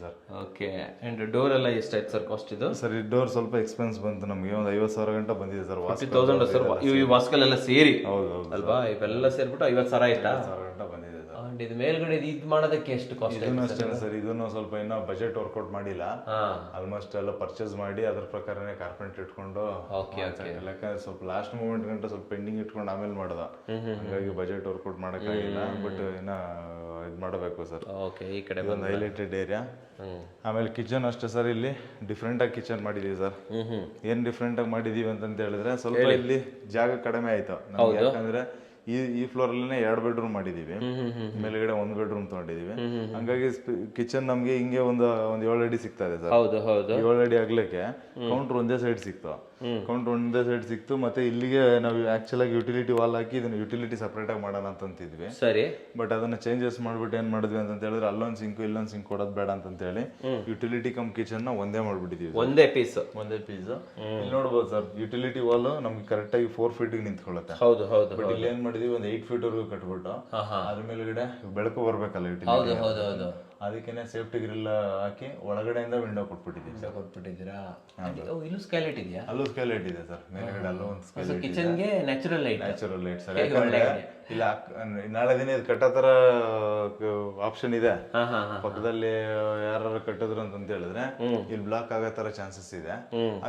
ಸರ್. ಓಕೆ. ಅಂಡ್ ಡೋರ್ ಎಲ್ಲ ಎಷ್ಟಾಯ್ತು ಸರ್ ಕಾಸ್ಟ್ ಇದು? ಸರ್ ಈ ಡೋರ್ ಸ್ವಲ್ಪ ಎಕ್ಸ್ಪೆನ್ಸ್ ಬಂತು ನಮಗೆ, ಒಂದು 50,000 ಗಂಟೆ ಬಂದಿದೆ ಸರ್. 50,000 ಸರ್ ಈ ವಾಸ್ಕಲ್ ಎಲ್ಲ ಸೇರಿ? ಹೌದು ಅಲ್ವಾ? ಇವೆಲ್ಲ ಸೇರ್ಬಿಟ್ಟು 50,000 ಆಯ್ತಾ? 50,000 ಗಂಟೆ ಬಂದಿದೆ ಸರ್. ಅಂಡ್ ಇದು ಮೇಲ್ಗಡೆ ಇದು ಮಾಡೋದಕ್ಕೆ ಎಷ್ಟು ಕಾಸ್ಟ್? ಇದನ್ನು ಅಷ್ಟೇ ಸರ್, ಇದನ್ನು ಸ್ವಲ್ಪ ಇನ್ನೂ ಬಜೆಟ್ ವರ್ಕೌಟ್ ಮಾಡಿಲ್ಲ. ಆಲ್ಮೋಸ್ಟ್ ಎಲ್ಲ ಪರ್ಚೇಸ್ ಮಾಡಿ ಅದ್ರ ಪ್ರಕಾರನೇ ಕಾರ್ಪೆಂಟ್ ಇಟ್ಕೊಂಡು, ಯಾಕಂದ್ರೆ ಸ್ವಲ್ಪ ಲಾಸ್ಟ್ ಮೂಮೆಂಟ್ ಗಂಟೆ ಸ್ವಲ್ಪ ಪೆಂಡಿಂಗ್ ಇಟ್ಕೊಂಡು ಆಮೇಲೆ ಮಾಡ್ದ, ಹಂಗಾಗಿ ಬಜೆಟ್ ವರ್ಕೌಟ್ ಮಾಡೋಕ್ಕಾಗಿಲ್ಲ. ಬಟ್ ಇನ್ನ ಇದು ಮಾಡಬೇಕು ಸರ್. ಓಕೆ. ಈ ಕಡೆ ಒಂದು ಹೈಲೈಟೆಡ್ ಏರಿಯಾ. ಆಮೇಲೆ ಕಿಚನ್ ಅಷ್ಟೇ ಸರ್, ಇಲ್ಲಿ ಡಿಫ್ರೆಂಟ್ ಆಗಿ ಕಿಚನ್ ಮಾಡಿದೀವಿ ಸರ್. ಏನ್ ಡಿಫ್ರೆಂಟ್ ಆಗಿ ಮಾಡಿದೀವಿ ಅಂತ ಹೇಳಿದ್ರೆ, ಸ್ವಲ್ಪ ಇಲ್ಲಿ ಜಾಗ ಕಡಿಮೆ ಆಯ್ತು ನಮ್ಗೆ. ಯಾಕಂದ್ರೆ ಈ ಫ್ಲೋರ್ ಅಲ್ಲೇ 2 ಬೆಡ್ರೂಮ್ ಮಾಡಿದೀವಿ, ಮೇಲ್ಗಡೆ 1 ಬೆಡ್ರೂಮ್ ತಗೊಂಡಿದೀವಿ. ಹಂಗಾಗಿ ಕಿಚನ್ ನಮ್ಗೆ ಹಿಂಗೆ ಒಂದು 7 ಅಡಿ ಸಿಗ್ತಾ ಇದೆ ಸರ್. 7 ಅಡಿ ಆಗ್ಲಿಕ್ಕೆ ಕೌಂಟರ್ ಒಂದೇ ಸೈಡ್ ಸಿಕ್ತು. ಮತ್ತೆ ಇಲ್ಲಿಗೆ ನಾವು ಆಕ್ಚುಲ್ ಆಗಿ ಯುಟಿಲಿಟಿ ವಾಲ್ ಹಾಕಿ ಇದನ್ನ ಯುಟಿಲಿಟಿ ಸಪರೇಟ್ ಆಗಿ ಮಾಡೋಣ ಅಂತಿದ್ವಿ. ಸರಿ. ಬಟ್ ಅದನ್ನ ಚೇಂಜಸ್ ಮಾಡ್ಬಿಟ್ಟು ಏನ್ ಮಾಡಿದ್ವಿ ಅಂತ ಹೇಳಿದ್ರೆ, ಅಲ್ಲೊಂದ್ ಸಿಂಕ್ ಇಲ್ಲೊಂದ್ ಸಿಂಕ್ ಕೊಡೋದು ಬೇಡ ಅಂತ ಹೇಳಿ ಯುಟಿಲಿಟಿ ಕಮ್ ಕಿಚನ್ ನ ಒಂದೇ ಮಾಡ್ಬಿಟ್ಟಿದೀವಿ. ಒಂದೇ ಪೀಸ್. ಇಲ್ಲಿ ನೋಡ್ಬೋದು ಸರ್, ಯುಟಿಲಿಟಿ ವಾಲ್ ನಮ್ಗೆ ಕರೆಕ್ಟ್ ಆಗಿ 4 ಫೀಟ್ ನಿಂತ್ಕೊಳ್ಳುತ್ತೆ. ಬಟ್ ಇಲ್ಲಿ ಏನ್ ಮಾಡಿದೀವಿ, ಒಂದು 8 ಫೀಟ್ ವರೆಗೂ ಕಟ್ಬಿಟ್ಟು ಅದ್ರ ಮೇಲ್ಗಡೆ ಬೆಳಕು ಬರ್ಬೇಕಲ್ಲ ಯುಟಿಲಿಟಿ, ಅದಕ್ಕೇನೆ ಸೇಫ್ಟಿ ಗ್ರಿಲ್ ಹಾಕಿ ಒಳಗಡೆಯಿಂದ ವಿಂಡೋ ಕೊಟ್ಬಿಟ್ಟಿದ್ದೀರಾ? ಇಲ್ಲೂ ಸ್ಕೈಲೈಟ್ ಇದೆಯಾ? ಅಲ್ಲೂ ಸ್ಕೈಲೈಟ್ ಇದೆ ಸರ್. ಮೇಲ್ಗಡೆ ಅಲ್ಲೂ ಒಂದು ಸ್ಕೈಲೈಟ್. ಕಿಚನ್ಗೆ ನ್ಯಾಚುರಲ್ ಲೈಟ್ ಸರ್. ಯಾಕಂದ್ರೆ ಇಲ್ಲ ನಾಳೆ ದಿನ ಇದು ಕಟ್ಟೋ ತರ ಆಪ್ಷನ್ ಇದೆ. ಪಕ್ಕದಲ್ಲಿ ಯಾರು ಕಟ್ಟಿದ್ರು ಅಂತ ಹೇಳಿದ್ರೆ ಇಲ್ಲಿ ಬ್ಲಾಕ್ ಆಗೋ ತರ ಚಾನ್ಸಸ್ ಇದೆ.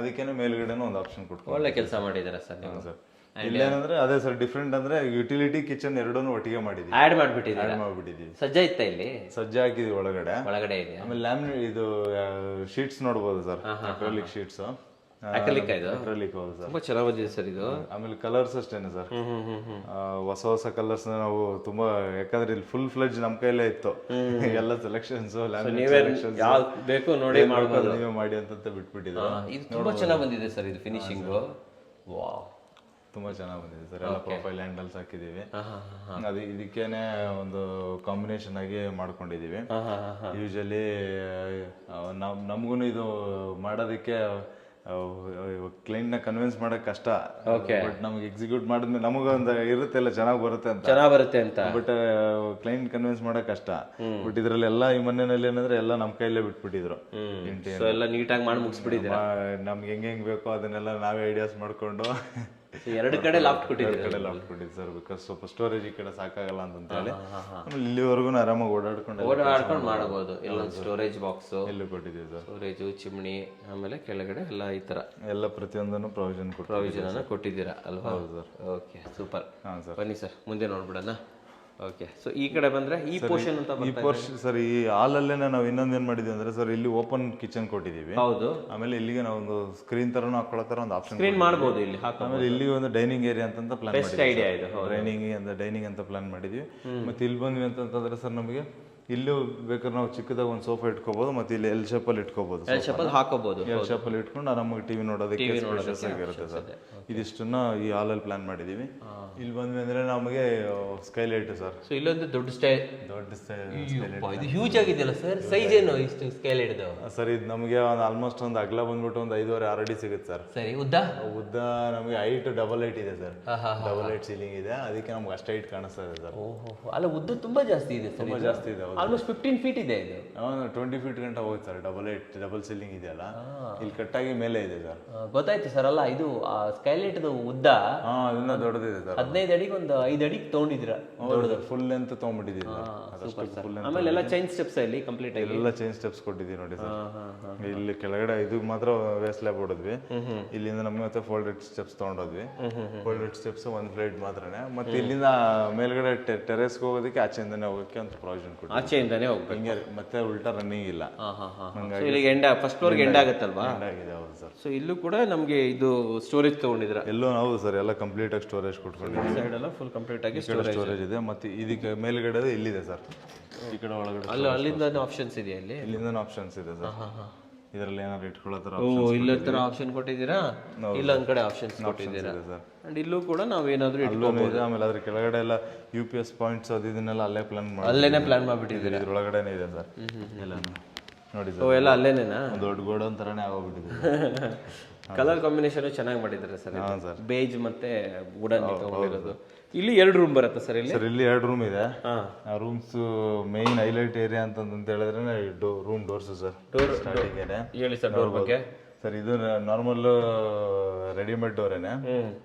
ಅದಕ್ಕೇನೆ ಮೇಲ್ಗಡೆನೂ ಒಂದು ಆಪ್ಷನ್ ಕೊಟ್ಕೊಂಡು ಒಳ್ಳೆ ಕೆಲಸ ಮಾಡಿದಾರೆ ಸರ್. ಸರ್ ಇಲ್ಲೇನಂದ್ರೆ ಅದೇ ಸರ್, ಡಿಫ್ರೆಂಟ್ ಅಂದ್ರೆ ಯುಟಿಲಿಟಿ ಕಿಚನ್ ಎರಡನ್ನೂ ಒಟ್ಟಿಗೆ ಮಾಡಿದೀವಿ, ಆಡ್ ಮಾಡ್ಬಿಟ್ಟಿದ್ದೀವಿ. ಸಜ್ಜಾ ಇತ್ತ ಇಲ್ಲಿ? ಸಜ್ಜಾ ಹಾಕಿದೀವಿ ಒಳಗಡೆ ಇದೆ. ಆಮೇಲೆ ಲ್ಯಾಮಿನೇಟ್ ಇದು ಶೀಟ್ಸ್ ನೋಡ್ಬೋದು ಸರ್, ಅಕ್ರಿಲಿಕ್ ಶೀಟ್ಸ್ ಅಕ್ರಿಲಿಕ್ ಇದು ಅಕ್ರಿಲಿಕ್ ಹೌದು ಸರ್. ತುಂಬಾ ಚೆನ್ನಾಗಿ ಬಂದಿದೆ ಸರ್ ಇದು. ಆಮೇಲೆ ಕಲರ್ಸ್ ಅಷ್ಟೇನೆ ಸರ್, ಹೊಸ ಹೊಸ ಕಲರ್ಸ್ ನಾವು ತುಂಬಾ, ಯಾಕಂದ್ರೆ ಇಲ್ಲಿ ಫುಲ್ ಫ್ಲೆಡ್ಜ್ ನಮ್ಮ ಕೈಲೇ ಇತ್ತು ಎಲ್ಲ ಸೆಲೆಕ್ಷನ್ಸ್, ಯಾವ್ದು ಬೇಕು ನೋಡಿ ಮಾಡ್ಬೋದು, ನೀವೇ ಮಾಡಿ ಅಂತ ಬಿಟ್ಬಿಟ್ಟಿದ್ರು. ಇದು ತುಂಬಾ ಚೆನ್ನಾಗಿ ಬಂದಿದೆ ಸರ್ ಇದು ಫಿನಿಶಿಂಗ್. ವಾವ್, ತುಂಬಾ ಚೆನ್ನಾಗಿ ಬಂದಿದೆ ಸರ್. ಎಲ್ಲ ಪ್ರೊಫೈಲ್ ಹ್ಯಾಂಡಲ್ಸ್ ಹಾಕಿದೀವಿ. ಅದು ಇದಕ್ಕೇನೆ ಒಂದು ಕಾಂಬಿನೇಷನ್ ಆಗಿ ಮಾಡ್ಕೊಂಡಿದೀವಿ. ಯೂಶಲಿ ನಮಗೂ ಇದು ಮಾಡೋದಕ್ಕೆ ಕ್ಲೈಂಟ್ ನ ಕನ್ವಿನ್ಸ್ ಮಾಡಕ್ ಕಷ್ಟ. ಬಟ್ ನಮ್ಗೆ ಎಕ್ಸಿಕ್ಯೂಟ್ ಮಾಡಿದ್ಮೇಲೆ ನಮಗೊಂದು ಇರುತ್ತೆ, ಎಲ್ಲ ಚೆನ್ನಾಗಿ ಬರುತ್ತೆ ಅಂತ. ಬಟ್ ಕ್ಲೈಂಟ್ ಕನ್ವಿನ್ಸ್ ಮಾಡಕ್ ಕಷ್ಟ. ಬಟ್ ಇದ್ರಲ್ಲಿ ಎಲ್ಲ ಈ ಮನೆಯಲ್ಲಿ ಏನಂದ್ರೆ ಎಲ್ಲ ನಮ್ ಕೈಲೇ ಬಿಟ್ಬಿಟ್ಟಿದ್ರು. ಎಲ್ಲ ನೀಟಾಗಿ ಮಾಡಿ ಮುಗಿಸ್ಬಿಟ್ಟಿದ್ದೀರಾ. ನಮ್ಗೆ ಹೆಂಗ್ ಬೇಕೋ ಅದನ್ನೆಲ್ಲ ನಾವೇ ಐಡಿಯಾಸ್ ಮಾಡ್ಕೊಂಡು ಎರಡು ಕಡೆ ಲಾಫ್ಟ್ ಕೊಟ್ಟಿದ್ದೀವಿ ಸರ್. ಬಿಕಾಸ್ ಸ್ವಲ್ಪ ಸ್ಟೋರೇಜ್ ಈ ಕಡೆ ಸಾಕಾಗಲ್ಲ ಅಂತ ಹೇಳಿ ಇಲ್ಲಿವರೆಗೂ ಆರಾಮಾಗಿ ಓಡಾಡ್ಕೊಂಡು ಮಾಡಬಹುದು. ಇಲ್ಲೊಂದು ಸ್ಟೋರೇಜ್ ಬಾಕ್ಸ್ ಎಲ್ಲೂ ಕೊಟ್ಟಿದ್ದೀವಿ ಸರ್. ಸ್ಟೋರೇಜ್, ಚಿಮ್ನಿ, ಆಮೇಲೆ ಕೆಳಗಡೆ ಎಲ್ಲ ಈ ತರ ಎಲ್ಲ ಪ್ರತಿಯೊಂದನ್ನು ಪ್ರೊವಿಷನ್ ಕೊಟ್ಟಿದ್ದೀರಾ ಅಲ್ವಾ? ಹೌದು ಸರ್. Okay, super. ಹಾಂ ಸರ್, ಬನ್ನಿ ಸರ್ ಮುಂದೆ ನೋಡ್ಬಿಡೋಣ. ಓಕೆ, ಸೊ ಈ ಕಡೆ ಬಂದ್ರೆ ಈ ಪೋರ್ಷನ್ ಅಂತ ಈ ಪೋರ್ಷನ್ ಸರ್, ಈ ಹಾಲಲ್ಲೇ ನಾವು ಇನ್ನೊಂದೇನ್ ಮಾಡಿದ್ವಿ ಅಂದ್ರೆ ಸರ್, ಇಲ್ಲಿ ಓಪನ್ ಕಿಚನ್ ಕೊಟ್ಟಿದೀವಿ. ಹೌದು. ಆಮೇಲೆ ಇಲ್ಲಿಗೆ ನಾವು ಒಂದು ಸ್ಕ್ರೀನ್ ತರನು ಹಾಕೊಳ್ಳೋ ತರ ಒಂದು ಆಪ್ಷನ್ ಸ್ಕ್ರೀನ್ ಮಾಡಬಹುದು ಇಲ್ಲಿ. ಆಮೇಲೆ ಇಲ್ಲಿ ಒಂದು ಡೈನಿಂಗ್ ಏರಿಯಾ ಅಂತ ಪ್ಲಾನ್ ಮಾಡಿದ್ವಿ. ಐಡಿಯಾ ಇದು. ಡೈನಿಂಗ್ ಅಂತ ಪ್ಲಾನ್ ಮಾಡಿದ್ವಿ. ಮತ್ತೆ ಇಲ್ಲಿ ಬಂದ್ವಿ ಅಂತಂದ್ರೆ ಸರ್, ನಮಗೆ ಇಲ್ಲೂ ಬೇಕಾದ್ರೆ ನಾವು ಚಿಕ್ಕದಾಗ ಒಂದು ಸೋಫಾ ಇಟ್ಕೋಬಹುದು, ಮತ್ತೆ ಇಲ್ಲಿ ಎಲ್ ಶೇಪ್ ಅಲ್ಲಿ ಇಟ್ಕೋಬಹುದು, ಹಾಕೋಬಹುದು. ಎಲ್ ಶೇಪ್ ಅಲ್ಲಿ ಇಟ್ಕೊಂಡು ಆರಾಮಾಗಿ ಟಿವಿ ನೋಡೋದಕ್ಕೆ ಸ್ಪೇಷಿಯಸ್ ಆಗಿರುತ್ತೆ ಸರ್. ಇದಿಷ್ಟನ್ನ ಈ ಹಾಲಲ್ಲಿ ಪ್ಲಾನ್ ಮಾಡಿದೀವಿ. ಇಲ್ಲಿ ಬಂದ್ವಿ ಅಂದ್ರೆ ನಮಗೆ ಸ್ಕೈಲೈಟ್ ಸರ್. ಸೊ ಇಲ್ಲೊಂದು ದೊಡ್ಡ ಇದು ಹ್ಯೂಜ್ ಆಗಿದೆಯಲ್ಲ ಸರ್, ಸೈಜ್ ಏನು ಇಷ್ಟು ಸ್ಕೈಲೈಟ್ ಇದು ಸರ್? ಇದು ನಮಗೆ ಒಂದು ಆಲ್ಮೋಸ್ಟ್ ಒಂದು ಅಗಲ ಬಂದ್ಬಿಟ್ಟು ಒಂದು 5.5-6 ಅಡಿ ಸಿಗುತ್ತೆ ಸರ್. ಸರಿ. ಉದ್ದ ನಮಗೆ ಹೈಟ್ ಡಬಲ್ ಹೈಟ್ ಇದೆ ಸರ್. ಡಬಲ್ ಹೈಟ್ ಸೀಲಿಂಗ್ ಇದೆ, ಅದಕ್ಕೆ ನಮ್ಗೆ ಅಷ್ಟು ಹೈಟ್ ಕಾಣಿಸ್ತಾ ಇದೆ ಸರ್. ಅಲ್ಲ, ಉದ್ದ ತುಂಬಾ ಜಾಸ್ತಿ ಇದೆ, ತುಂಬಾ ಜಾಸ್ತಿ ಇದೆ. ಆಲ್ಮೋಸ್ಟ್ 15 ಫೀಟ್ ಇದೆ ಇದು. 20 ಫೀಟ್ ಗಂಟ ಹೋಗುತ್ತೆ ಸರ್. ಡಬಲ್ ಸೀಲಿಂಗ್ ಇದೆಯಲ್ಲ, ಇಲ್ಲಿ ಕಟ್ಟಾಗಿ ಮೇಲೆ ಇದೆ ಸರ್. ಗೊತ್ತಾಯ್ತು ಸರ್. ಅಲ್ಲ, ಇದು ಸ್ಕೈಲೈಟ್ ಉದ್ದ ಅದನ್ನ ದೊಡ್ಡದಿದೆ ಸರ್. 15 ಅಡಿಗೆ ಒಂದು 5 ಅಡಿಗೆ ತಗೊಂಡಿದ್ದೀರಾ? Full length ತಗೊಂಡ್ಬಿಟ್ಟಿದ್ದೀವಿ. ಆಮೇಲೆ ಎಲ್ಲ ಚೈನ್ ಸ್ಟೆಪ್ಸ್ ಇಲ್ಲಿ ಕಂಪ್ಲೀಟ್ ಆಗಿ ಎಲ್ಲ ಚೈನ್ ಸ್ಟೆಪ್ಸ್ ಕೊಟ್ಟಿದ್ದೀವಿ ನೋಡಿ ಸರ್. ಇಲ್ಲಿ ಕೆಳಗಡೆ ಇದು ಮಾತ್ರ ವೇಸ್ಟ್ ಲ್ಯಾಬ್ ಹೊಡೆದ್ವಿ. ಇಲ್ಲಿಂದ ನಮ್ಗೆ ಮತ್ತೆ ಫೋಲ್ಡೆಡ್ ಸ್ಟೆಪ್ಸ್ ತಗೊಂಡೋದ್ವಿ. ಫೋಲ್ಡೆಡ್ ಸ್ಟೆಪ್ಸ್ ಒಂದು ಫ್ಲೈಟ್ ಮಾತ್ರನೇ. ಮತ್ತೆ ಇಲ್ಲಿಂದ ಮೇಲ್ಗಡೆ ಟೆರೆಸ್ಗೆ ಹೋಗೋದಕ್ಕೆ ಆಚೆಯಿಂದಾನೆ ಹೋಗೋಕ್ಕೆ ಅಂತ ಪ್ರಾವಿಷನ್ ಕೊಟ್ಟು ಆಚೆಯಿಂದಾನೆ ಹೋಗ್ಬೇಕು. ಹಿಂಗೆ ಮತ್ತೆ ಉಲ್ಟಾ ರನ್ನಿಂಗ್ ಇಲ್ಲ. ಇಲ್ಲಿಗೆ ಎಂಡ್, ಫಸ್ಟ್ ಫ್ಲೋರ್ಗೆ ಎಂಡ್ ಆಗುತ್ತಲ್ವಾ? ಆಗಿದೆ. ಹೌದು ಸರ್. ಸೊ ಇಲ್ಲೂ ಕೂಡ ನಮಗೆ ಇದು ಸ್ಟೋರೇಜ್ ತಗೊಂಡಿದ್ರ? ಎಲ್ಲೋ ಹೌದು ಸರ್, ಎಲ್ಲ ಕಂಪ್ಲೀಟ್ ಆಗಿ ಸ್ಟೋರೇಜ್ ಕೊಟ್ಕೊಂಡಿದ್ದೀವಿ. ಸೈಡ್ ಎಲ್ಲ ಫುಲ್ ಕಂಪ್ಲೀಟ್ ಆಗಿ ಸ್ಟೋರೇಜ್ ಇದೆ. ಮತ್ತೆ ಇದಕ್ಕೆ ಮೇಲ್ಗಡೆ ಇಲ್ಲಿದೆ ಸರ್. ಈ ಕಡೆ ಒಳಗಡೆ ಅಲ್ಲಿಂದ ಆಪ್ಷನ್ಸ್ ಇದೆಯಾ? ಇಲ್ಲಿಂದ ಆಪ್ಷನ್ಸ್ ಇದೆ ಸರ್. ಇದರಲ್ಲಿ ಏನಾದ್ರು ಇಟ್ಕೊಳ್ಳೋ ತರ ಇಲ್ಲ ತರ ಆಪ್ಷನ್ ಕೊಟ್ಟಿದ್ದೀರಾ? ಇಲ್ಲೊಂದ್ ಕಡೆ ಆಪ್ಷನ್ಸ್ ಕೊಟ್ಟಿದ್ದೀರಾ ಸರ್. ಅಂಡ್ ಇಲ್ಲೂ ಕೂಡ ನಾವು ಏನಾದ್ರು ಇಟ್ಕೋಬಹುದು. ಆಮೇಲೆ ಅದ್ರ ಕೆಳಗಡೆ ಎಲ್ಲ UPS ಪಾಯಿಂಟ್ಸ್ ಅದು ಇದನ್ನೆಲ್ಲ ಅಲ್ಲೇ ಪ್ಲಾನ್ ಮಾಡ್ಬಿಟ್ಟಿದ್ದೀರಾ? ಇದ್ರೊಳಗಡೆನೆ ಇದೆ ಸರ್ ಎಲ್ಲ ನೋಡಿ ಸರ್. ಎಲ್ಲ ಅಲ್ಲೇನೇನಾ? ದೊಡ್ಡ ಗೋಡೌನ್ ತರಾನೇ ಆಗೋಗ್ಬಿಟ್ಟಿದೆ. ಕಲರ್ ಕಾಂಬಿನೇಷನ್ ಚೆನ್ನಾಗಿ ಮಾಡಿದ್ದಾರೆ ಸರ್. ಹಾಂ ಸರ್. ಬೇಜ್ ಮತ್ತೆ ವುಡನ್ ತಗೊಂಡಿರೋದು. ಇಲ್ಲಿ 2 ರೂಮ್ ಬರುತ್ತೆ ಸರ್. ಇಲ್ಲಿ ಸರ್ ಇಲ್ಲಿ 2 ರೂಮ್ ಇದೆ. ಆ ರೂಮ್ಸ್ ಮೇನ್ ಹೈಲೈಟ್ ಏರಿಯಾ ಅಂತ ಹೇಳಿದ್ರೆ ರೂಮ್ ಡೋರ್ಸ್ ಸರ್. ಸ್ಟಾರ್ಟಿಂಗ್ ಹೇಳಿ ಸರ್ ಡೋರ್ ಬಗ್ಗೆ. ಸರ್ ಇದು ನಾರ್ಮಲ್ ರೆಡಿಮೇಡ್ ಡೋರೇನೆ,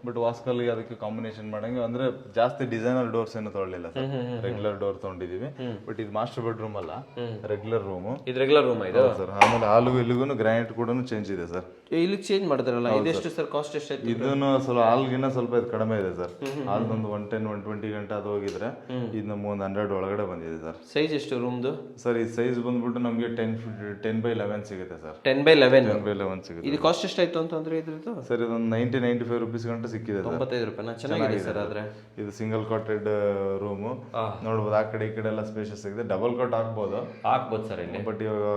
ಬಟ್ ವಾಸ್ಕಲ್ಗೆ ಅದಕ್ಕೆ ಕಾಂಬಿನೇಷನ್ ಮಾಡಂಗೆ ಅಂದ್ರೆ ಜಾಸ್ತಿ ಡಿಸೈನರ್ ಡೋರ್ಸ್ ಏನು ತೊಗೊಳ್ಳಿಲ್ಲ ಸರ್. ರೆಗ್ಯುಲರ್ ಡೋರ್ ತಗೊಂಡಿದೀವಿ. ಬಟ್ ಇದು ಮಾಸ್ಟರ್ ಬೆಡ್ರೂಮ್ ಅಲ್ಲ, ರೆಗ್ಯುಲರ್ ರೂಮ್. ಇದು ರೆಗ್ಯುಲರ್ ರೂಮ್ ಇದು ಸರ್. ಆಮೇಲೆ ಹಾಲ್ಗೂ ಇಲ್ಲಿಗೂ ಗ್ರಾನೈಟ್ ಕೂಡ ಚೇಂಜ್ ಇದೆ ಸರ್. ಇಲ್ಲಿಗೆ ಚೇಂಜ್ ಮಾಡಿದ್ರಲ್ಲ, ಇದೆಷ್ಟು ಸರ್ ಕಾಸ್ಟ್? ಎಷ್ಟು? ಇದನ್ನು ಸ್ವಲ್ಪ ಹಾಲ್ಗಿನ್ನ ಸ್ವಲ್ಪ ಇದು ಕಡಿಮೆ ಇದೆ ಸರ್. ಹಾಲ್ದೊಂದು 110-120 ಗಂಟೆ ಅದು ಹೋಗಿದ್ರೆ ಇದು ನಮ್ಗೆ ಒಂದು 100 ಒಳಗಡೆ ಬಂದಿದೆ ಸರ್. ಸೈಜ್ ಎಷ್ಟು ರೂಮ್ದು ಸರ್? ಈ ಸೈಜ್ ಬಂದ್ಬಿಟ್ಟು ನಮಗೆ 10x11 ಸಿಗುತ್ತೆ ಸರ್. 10x11 ಸಿಗುತ್ತೆ. ಇದು ಕಾಸ್ಟ್ ಎಷ್ಟಾಯ್ತು ಅಂತಂದ್ರೆ ಇದ್ರದ್ದು? ಸರ್ ಇದೊಂದು 90-95 ರುಪೀಸ್ ಗಂಟೆ ಸಿಕ್ಕಿದೆ. 95 ರೂಪಾಯಿ. ಚೆನ್ನಾಗಿದೆ ಸರ್. ಆದ್ರೆ ಇದು ಸಿಂಗಲ್ ಕಾಟೆಡ್ ರೂಮು ನೋಡ್ಬೋದು. ಆ ಕಡೆ ಈ ಕಡೆ ಎಲ್ಲ ಸ್ಪೇಷಿಯಸ್ ಆಗಿದೆ. ಡಬಲ್ ಕಾಟ್ ಹಾಕ್ಬೋದು ಸರ್ ಇಲ್ಲಿ. ಬಟ್ ಇವಾಗ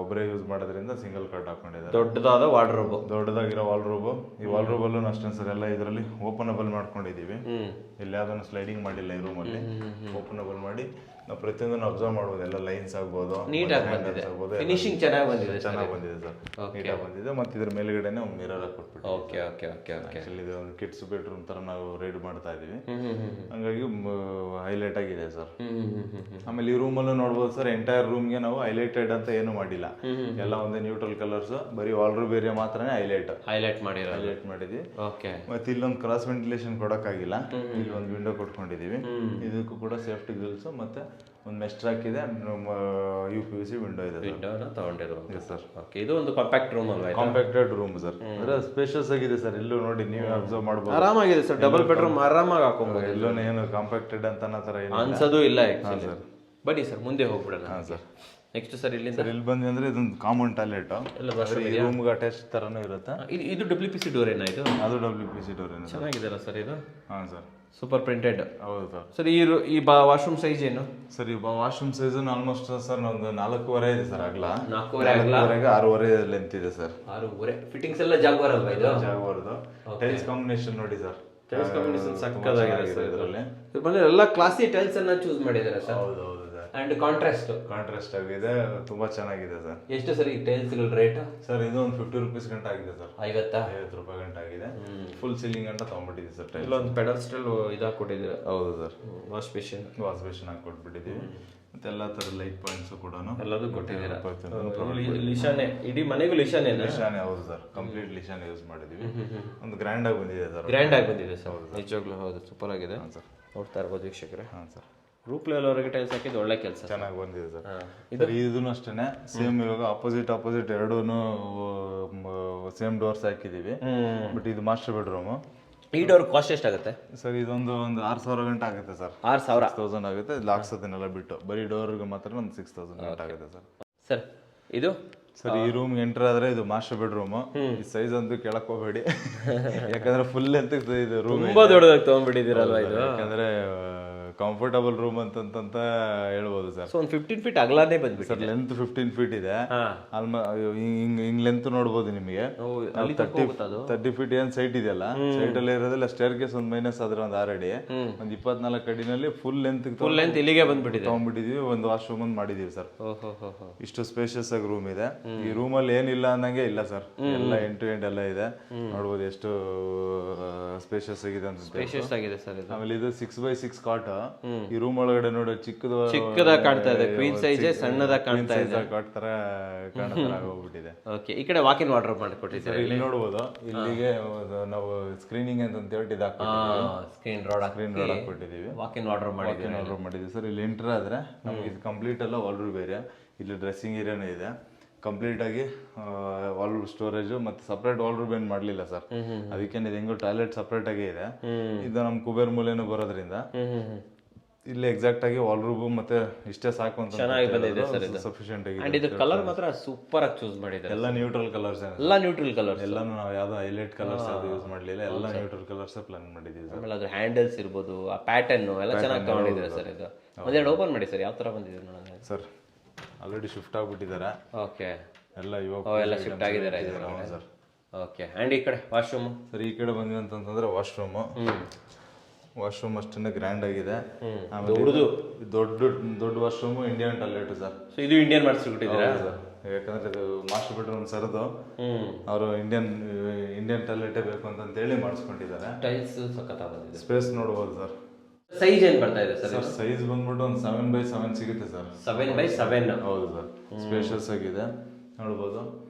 ಒಬ್ಬರೇ ಯೂಸ್ ಮಾಡೋದ್ರಿಂದ ಸಿಂಗಲ್ ಕಾಟ್ ಹಾಕೊಂಡಿದ್ದಾರೆ. ದೊಡ್ಡದಾದ ವಾರ್ಡ್ರೋಬ್, ದೊಡ್ಡದಾಗಿರೋ ವಾಲ್ರೋಬ್. ಈ ವಾಲ್ರೋಬ್ ಅಲ್ಲೂ ಅಷ್ಟೇ ಸರ್. ಎಲ್ಲ ಇದರಲ್ಲಿ ಓಪನಬಲ್ ಮಾಡ್ಕೊಂಡಿದೀವಿ. ಇಲ್ಲಿ ಯಾವ್ದನ್ನು ಸ್ಲೈಡಿಂಗ್ ಮಾಡಿಲ್ಲ ಈ ರೂಮಲ್ಲಿ. ಓಪನಬಲ್ ಮಾಡಿ ನಾವು ಪ್ರತಿಯೊಂದನ್ನು ಅಬ್ಸರ್ವ್ ಮಾಡ್ಬೋದು. ಎಲ್ಲ ಲೈನ್ಸ್ ಆಗ್ಬೋದು, ನೀಟಾಗಿ ಬಂದಿದೆ. ಫಿನಿಶಿಂಗ್ ಚೆನ್ನಾಗಿ ಬಂದಿದೆ ಸರ್. ನೀಟಾಗಿ ಬಂದಿದೆ. ಮತ್ತೆ ಇದ್ರ ಮೇಲ್ಗಡೆನೆ ಒಂದು ಮಿರರ್ ಹಾಕ್ಬಿಟ್ಟು. ಓಕೆ. ಇದು ಒಂದು ಕಿಡ್ಸ್ ಬೆಡ್ರೂಮ್ ತರ ನಾವು ರೈಡ್ ಮಾಡ್ತಾ ಇದೀವಿ. ಹಂಗಾಗಿ ಹೈಲೈಟ್ ಆಗಿದೆ ಸರ್. ಆಮೇಲೆ ಈ ರೂಮಲ್ಲೂ ನೋಡ್ಬೋದು ಸರ್, ಎಂಟೈರ್ ರೂಮ್ಗೆ ನಾವು ಹೈಲೈಟೆಡ್ ಅಂತ ಏನು ಮಾಡಿಲ್ಲ. ಎಲ್ಲ ಒಂದೇ ನ್ಯೂಟ್ರಲ್ ಕಲರ್ಸ್. ಬರೀ ವಾಲ್ರೂಬ್ ಏರಿಯಾ ಮಾತ್ರನೇ ಹೈಲೈಟ್ ಮಾಡಿದ್ವಿ. ಮತ್ತೆ ಇಲ್ಲೊಂದು ಕ್ರಾಸ್ ವೆಂಟಿಲೇಷನ್ ಕೊಡಕ್ಕಾಗಿಲ್ಲ. ಇಲ್ಲಿ ಒಂದು ವಿಂಡೋ ಕೊಟ್ಕೊಂಡಿದೀವಿ. ಇದಕ್ಕೂ ಕೂಡ ಸೇಫ್ಟಿ ಗ್ರಿಲ್ಸ್ ಮತ್ತೆ ಒಂದು ಮೆಶ್ ಟ್ರ್ಯಾಕ್ ಇದೆ. UPVC ವಿಂಡೋ ಇದೆ. ಸರ್. ಇದು ಒಂದು ಕಾಂಪ್ಯಾಕ್ಟ್ ರೂಮ್ ಅಲ್ವಾ? ಕಾಂಪ್ಯಾಕ್ಟೆಡ್ ರೂಮ್ ಸರ್. ಅಂದ್ರೆ ಸ್ಪೇಷಿಯಸ್ ಆಗಿದೆ ಸರ್. ಇಲ್ಲೂ ನೋಡಿ ನೀವೇ ಅಬ್ಸರ್ವ್ ಮಾಡಬಹುದು. ಆರಾಮಾಗಿದೆ ಸರ್. ಡಬಲ್ ಬೆಡ್ರೂಮ್ ಆರಾಮಾಗಿ ಹಾಕೋಬಹುದು. ಎಲ್ಲೂ ಏನು ಕಾಂಪ್ಯಾಕ್ಟೆಡ್ ಅಂತ ತರ ಏನು ಅನ್ಸೋದು ಇಲ್ಲ ಸರ್. ಬನ್ನಿ ಸರ್ ಮುಂದೆ ಹೋಗ್ಬಿಡೋಣ. ಸರ್. ನೆಕ್ಸ್ಟ್ ಸರ್ ಇಲ್ಲಿಂದ ಸರ್ ಇಲ್ಲಿ ಬಂದ್ವಿ ಅಂದ್ರೆ ಇದೊಂದು ಕಾಮನ್ ಟಾಯ್ಲೆಟ್ ಈ ರೂಮ್ಗೆ ಅಟ್ಯಾಚ್ ತರನೂ ಇರುತ್ತೆ. ಇದು WPC ಡೋರ್ ಏನಾ ಇದು? ಅದು WPC ಡೋರ್ ಏನು ಚೆನ್ನಾಗಿದೆಲ್ಲ ಸರ್ ಇದು. ಹಾಂ ಸರ್, ಸೂಪರ್ ಪ್ರಿಂಟೆಡ್. ಹೌದು ಸರ್. ಸರ್ ಈ ವಾಶ್ರೂಮ್ ಸೈಜ್ ಏನು ಸರ್ ಈ ವಾಶ್ರೂಮ್ ಸೈಜ್ ಆಲ್ಮೋಸ್ಟ್ ಸರ್ ಒಂದು 4.5 ಇದೆ ಸರ್ ಅಗಲ. 4.5 6.5 ಲೆಂತ್ ಇದೆ ಸರ್. 6.5 ಫಿಟ್ಟಿಂಗ್ಸ್ ಎಲ್ಲ ಜಾಗ್ವಾರ್ ಅಲ್ವಾ ಇದು? ಜಾಗ್ವಾರ್ದು ಟೈಲ್ಸ್ ಕಾಂಬಿನೇಷನ್ ನೋಡಿ ಸರ್. ಟೈಲ್ಸ್ ಕಾಂಬಿನೇಷನ್ ಸಕ್ಕತ್ತಾಗಿದೆ ಸರ್ ಇದರಲ್ಲಿ. ಬಂದ್ರೆ ಎಲ್ಲ ಕ್ಲಾಸಿ ಟೈಲ್ಸ್ ಅನ್ನ ಚೂಸ್ ಮಾಡಿದ್ದಾರೆ ಸರ್. ಹೌದು ಹೌದು ಸರ್. ಅಂಡ್ ಕಾಂಟ್ರಾಸ್ಟ್ ಆಗಿದೆ, ತುಂಬಾ ಚೆನ್ನಾಗಿದೆ ಸರ್. ಎಷ್ಟು ಸರ್ ಈ ಟೈಲ್ಸ್ ರೇಟ್? ಸರ್ ಇದು ಒಂದು 50 ರೂಪೀಸ್ ಗಂಟ ಆಗಿದೆ ಸರ್. 50 ರೂಪಾಯಿ ಗಂಟ ಆಗಿದೆ. ಫುಲ್ ಸೀಲಿಂಗ್ ಗಂಟ ತಗೊಂಡ್ಬಿಟ್ಟಿದ್ದೀವಿ ಸರ್. ಟೈಲ್ ಇಲ್ಲೊಂದು ಪೆಡಸ್ಟಲ್ ಇದಾಗಿ ಕೊಟ್ಟಿದ್ದೀರಾ? ಹೌದು ಸರ್. ವಾಶ್ ಬೇಸಿನ್ ಹಾಕಿ ಕೊಟ್ಬಿಟ್ಟಿದ್ದೀವಿ. ಮತ್ತೆ ಎಲ್ಲ ತರ ಲೈಟ್ ಪಾಯಿಂಟ್ಸ್ ಕೂಡ ಎಲ್ಲದೂ ಕೊಟ್ಟಿದ್ದೀರಾ. ಲಿಶಾನೆ ಇಡೀ ಮನೆಗೂ ಲಿಶಾನೆ? ಲಿಶಾನೆ ಹೌದು ಸರ್, ಕಂಪ್ಲೀಟ್ ಲಿಶಾನೆ ಯೂಸ್ ಮಾಡಿದೀವಿ. ಒಂದು ಗ್ರ್ಯಾಂಡ್ ಆಗಿ ಬಂದಿದೆ ಸರ್. ಗ್ರ್ಯಾಂಡ್ ಆಗಿ ಬಂದಿದೆ ಸರ್, ನಿಜವಾಗ್ಲೂ ಹೌದು, ಸೂಪರ್ ಆಗಿದೆ ಸರ್. ನೋಡ್ತಾ ಇರ್ಬೋದು ವೀಕ್ಷಕರೇ. ಹಾಂ ಸರ್. ರೂಪ್ ಲೆವೆಲ್ ವರೆಗೆ ಟೈಲ್ಸ್ ಹಾಕಿದ್ದು ಒಳ್ಳೆ ಕೆಲಸ, ಚೆನ್ನಾಗಿ ಬಂದಿದೆ ಸರ್. ಸರ್ ಇದೂ ಅಷ್ಟೇ ಸೇಮ್. ಇವಾಗ ಅಪೋಸಿಟ್ ಎರಡೂ ಸೇಮ್ ಡೋರ್ಸ್ ಹಾಕಿದೀವಿ. ಬಟ್ ಇದು ಮಾಸ್ಟರ್ ಬೆಡ್ರೂಮ್. ಈ ಡೋರ್ ಕಾಸ್ಟ್ ಎಷ್ಟಾಗುತ್ತೆ ಸರ್? ಇದೊಂದು 6,000 ಗಂಟೆ ಆಗುತ್ತೆ ಸರ್. 6,000 ಆಗುತ್ತೆ. ಲಾಕ್ಸ್ ಅದನ್ನೆಲ್ಲ ಬಿಟ್ಟು ಬರೀ ಡೋರ್ಗೆ ಮಾತ್ರ ಒಂದು 6,000 ಗಂಟೆ ಆಗುತ್ತೆ ಸರ್. ಸರ್ ಇದು ಸರ್ ಈ ರೂಮ್ ಎಂಟರ್ ಆದ್ರೆ ಇದು ಮಾಸ್ಟರ್ ಬೆಡ್ರೂಮ್. ಈ ಸೈಜ್ ಅಂತೂ ಕೇಳಕ್ ಹೋಗಬೇಡಿ, ಯಾಕಂದ್ರೆ ಫುಲ್ ಅಂತ ಇದು ರೂಮ್ ತುಂಬಾ ದೊಡ್ಡದಾಗಿ ತಗೊಂಡ್ಬಿಟ್ಟಿದ್ದೀರಲ್ವಾ ಇದು. ಯಾಕಂದ್ರೆ ಕಂಫರ್ಟಬಲ್ ರೂಮ್ ಅಂತ ಹೇಳ್ಬೋದು ಸರ್. ಸೊ ಒಂದು 15 ಫೀಟ್ ಅಗಲಾನೇ ಬಂದ್ಬಿಟ್ಟು ಸರ್ ಲೆಂತ್ 15 ಫೀಟ್ ಇದೆ. ಹಿಂಗ್ ಲೆಂತ್ ನೋಡ್ಬೋದು ನಿಮಗೆ. 30 ಫೀಟ್ ಏನ್ ಸೈಟ್ ಇದೆಯಲ್ಲ, ಸೈಟ್ ಅಲ್ಲಿ ಇರೋದಿಲ್ಲ. ಸ್ಟೇರ್ ಕೇಸ್ ಒಂದು ಮೈನಸ್ ಆದ್ರೆ ಒಂದು 6 ಅಡಿ, ಒಂದು 24 ಅಡಿನಲ್ಲಿ ಫುಲ್ ಲೆಂತ್ ಇಲ್ಲಿಗೆ ಬಂದ್ಬಿಟ್ಟಿದೆ. ತಗೊಂಡ್ಬಿಟ್ಟಿದೀವಿ. ಒಂದು ವಾಶ್ರೂಮ್ ಒಂದು ಮಾಡಿದೀವಿ ಸರ್. ಇಷ್ಟು ಸ್ಪೇಷಿಯಸ್ ಆಗಿ ರೂಮ್ ಇದೆ. ಈ ರೂಮ್ ಅಲ್ಲಿ ಏನಿಲ್ಲ ಅನ್ನಂಗೆ ಇಲ್ಲ ಸರ್. ಎಲ್ಲ ಎಂಡ್ ಟು ಎಂಡ್ ಎಲ್ಲ ಇದೆ. ನೋಡ್ಬೋದು ಎಷ್ಟು ಸ್ಪೇಷಿಯಸ್ ಆಗಿದೆ ಅಂತ. ಸ್ಪೇಷಿಯಸ್ ಆಗಿದೆ ಸರ್ ಇದು. ಆಮೇಲೆ ಇದು 6x6 ಕಾಟ್. ಈ ರೂಮ್ ಒಳಗಡೆ ನೋಡಿ ಚಿಕ್ಕದಾಗಿ ಕಾಣ್ತಾ ಇದೆ. ಕ್ವೀನ್ ಸೈಜ್ ಸಣ್ಣದಾಗಿ ಕಾಣ್ತಾ ಇದೆ. ಕಾಟ್ ತರ ಹೋಗ್ಬಿಟ್ಟಿದೆ. ಓಕೆ, ಈ ಕಡೆ ವಾಕ್ ಇನ್ ವಾರ್ಡ್ರೋಬ್ ಮಾಡಿಕೊಟ್ಟಿದ್ದಾರೆ. ಇಲ್ಲಿ ನೋಡ್ಬೋದು. ಇಲ್ಲಿಗೆ ನಾವು ಸ್ಕ್ರೀನಿಂಗ್ ಅಂತ ಹೇಳಿ ಸ್ಕ್ರೀನ್ ರೋಡ್ ಹಾಕೊಟ್ಟಿದೀವಿ. ವಾಕ್ ಇನ್ ವಾರ್ಡ್ರೋಬ್ ಮಾಡಿದ್ದೀವಿ ಸರ್. ಇಲ್ಲಿ ಎಂಟರ್ ಆದ್ರೆ ನಮ್ಗೆ ಇದು ಕಂಪ್ಲೀಟ್ ಎಲ್ಲ ವಾಲ್ರೂಮ್ ಬೇರೆ. ಇಲ್ಲಿ ಡ್ರೆಸ್ಸಿಂಗ್ ಏರಿಯಾನೇ ಇದೆ. ಕಂಪ್ಲೀಟ್ ಆಗಿ ವಾಲ್ರೂಮ್ ಸ್ಟೋರೇಜ್ ಮತ್ತೆ ಸಪ್ರೇಟ್ ವಾಲ್ರೂಮ್ ಏನ್ ಮಾಡ್ಲಿಲ್ಲ ಸರ್. ಅದಕ್ಕೆ ಇದು ಹೆಂಗೋ ಟಾಯ್ಲೆಟ್ ಸಪ್ರೇಟ್ ಆಗೇ ಇದೆ. ಇದು ನಮ್ ಕುಬೇರ್ ಮೂಲೆನೂ ಬರೋದ್ರಿಂದ ಇಲ್ಲಿ ಎಕ್ಸಾಕ್ಟ್ ಆಗಿ ವಾಲ್ರೂಮ್ ಮತ್ತೆ ಇಷ್ಟೇ ಸಾಕು ಅಂತ ಚೆನ್ನಾಗಿ ಬಂದಿದೆ ಸರ್. ಇದು ಸಫಿಶಿಯಂಟ್ ಆಗಿದೆ. ಅಂಡ್ ಇದು ಕಲರ್ ಮಾತ್ರ ಸೂಪರ್ ಆಗಿ ಚೂಸ್ ಮಾಡಿದ್ದಾರೆ. ಎಲ್ಲ ನ್ಯೂಟ್ರಲ್ ಕಲರ್ಸ್. ಎಲ್ಲಾನು ನಾವು ಯಾವ್ದು ಹೈಲೈಟ್ ಕಲರ್ಸ್ ಯಾವ್ದು ಯೂಸ್ ಮಾಡ್ಲಿಲ್ಲ. ಎಲ್ಲ ನ್ಯೂಟ್ರಲ್ ಕಲರ್ಸ್ ಪ್ಲಾನ್ ಮಾಡಿದೀವಿ. ಆಮೇಲೆ ಅದ್ರ ಹ್ಯಾಂಡಲ್ಸ್ ಇರ್ಬೋದು, ಆ ಪ್ಯಾಟರ್ನ್ ಎಲ್ಲ ಚೆನ್ನಾಗಿ ತಗೊಂಡಿದ್ದಾರೆ ಸರ್. ಇದು ಒಂದೆರಡು ಓಪನ್ ಮಾಡಿ ಸರ್, ಯಾವ ತರ ಬಂದಿದೆ ನೋಡೋಣ ಸರ್. ಆಲ್ರೆಡಿ ಶಿಫ್ಟ್ ಆಗ್ಬಿಟ್ಟಿದ್ದಾರೆ. ಓಕೆ, ಎಲ್ಲ ಇವಾಗ ಎಲ್ಲ ಶಿಫ್ಟ್ ಆಗಿದ್ದಾರೆ ಸರ್. ಓಕೆ, ಅಂಡ್ ಈ ಕಡೆ ವಾಶ್ರೂಮ್ ಸರ್. ಈ ಕಡೆ ಬಂದ್ವಿ ಅಂತಂದ್ರೆ ವಾಶ್ರೂಮ್ ಅಷ್ಟೇ ಗ್ರ್ಯಾಂಡ್ ಆಗಿದೆ. ಆಮೇಲೆ ದೊಡ್ಡ washroom Indian toilet sir. So ಇದು ಇಂಡಿಯನ್ ಮಾಡಿಸ್ಬಿಟ್ಟಿದ್ದೀರಾ ಸರ್? ಯಾಕಂದ್ರೆ ಇದು ಮಾಸ್ಟರ್ ಬೆಡ್ರೂಮ್ ಸರ್ದು ಅವರು ಇಂಡಿಯನ್ ಟಾಯ್ಲೆಟೇ ಬೇಕು ಅಂತ ಹೇಳಿ ಮಾಡಿಸ್ಕೊಂಡಿದ್ದಾರೆ. ಟೈಲ್ಸ್ ಸಖತ್ತಾಗಿ ಬಂದಿದೆ. ಸ್ಪೇಸ್ ನೋಡ್ಬೋದು ಸರ್. ಸೈಜ್ ಏನ್ ಬರ್ತಾ ಇದೆ ಸರ್? ಸೈಜ್ ಬಂದ್ಬಿಟ್ಟು ಒಂದು 7x7 ಸಿಗುತ್ತೆ ಸರ್. 7x7 ಹೌದು ಸರ್. ಸ್ಪೇಷಿಯಸ್ ಆಗಿದೆ ನೋಡ್ಬೋದು.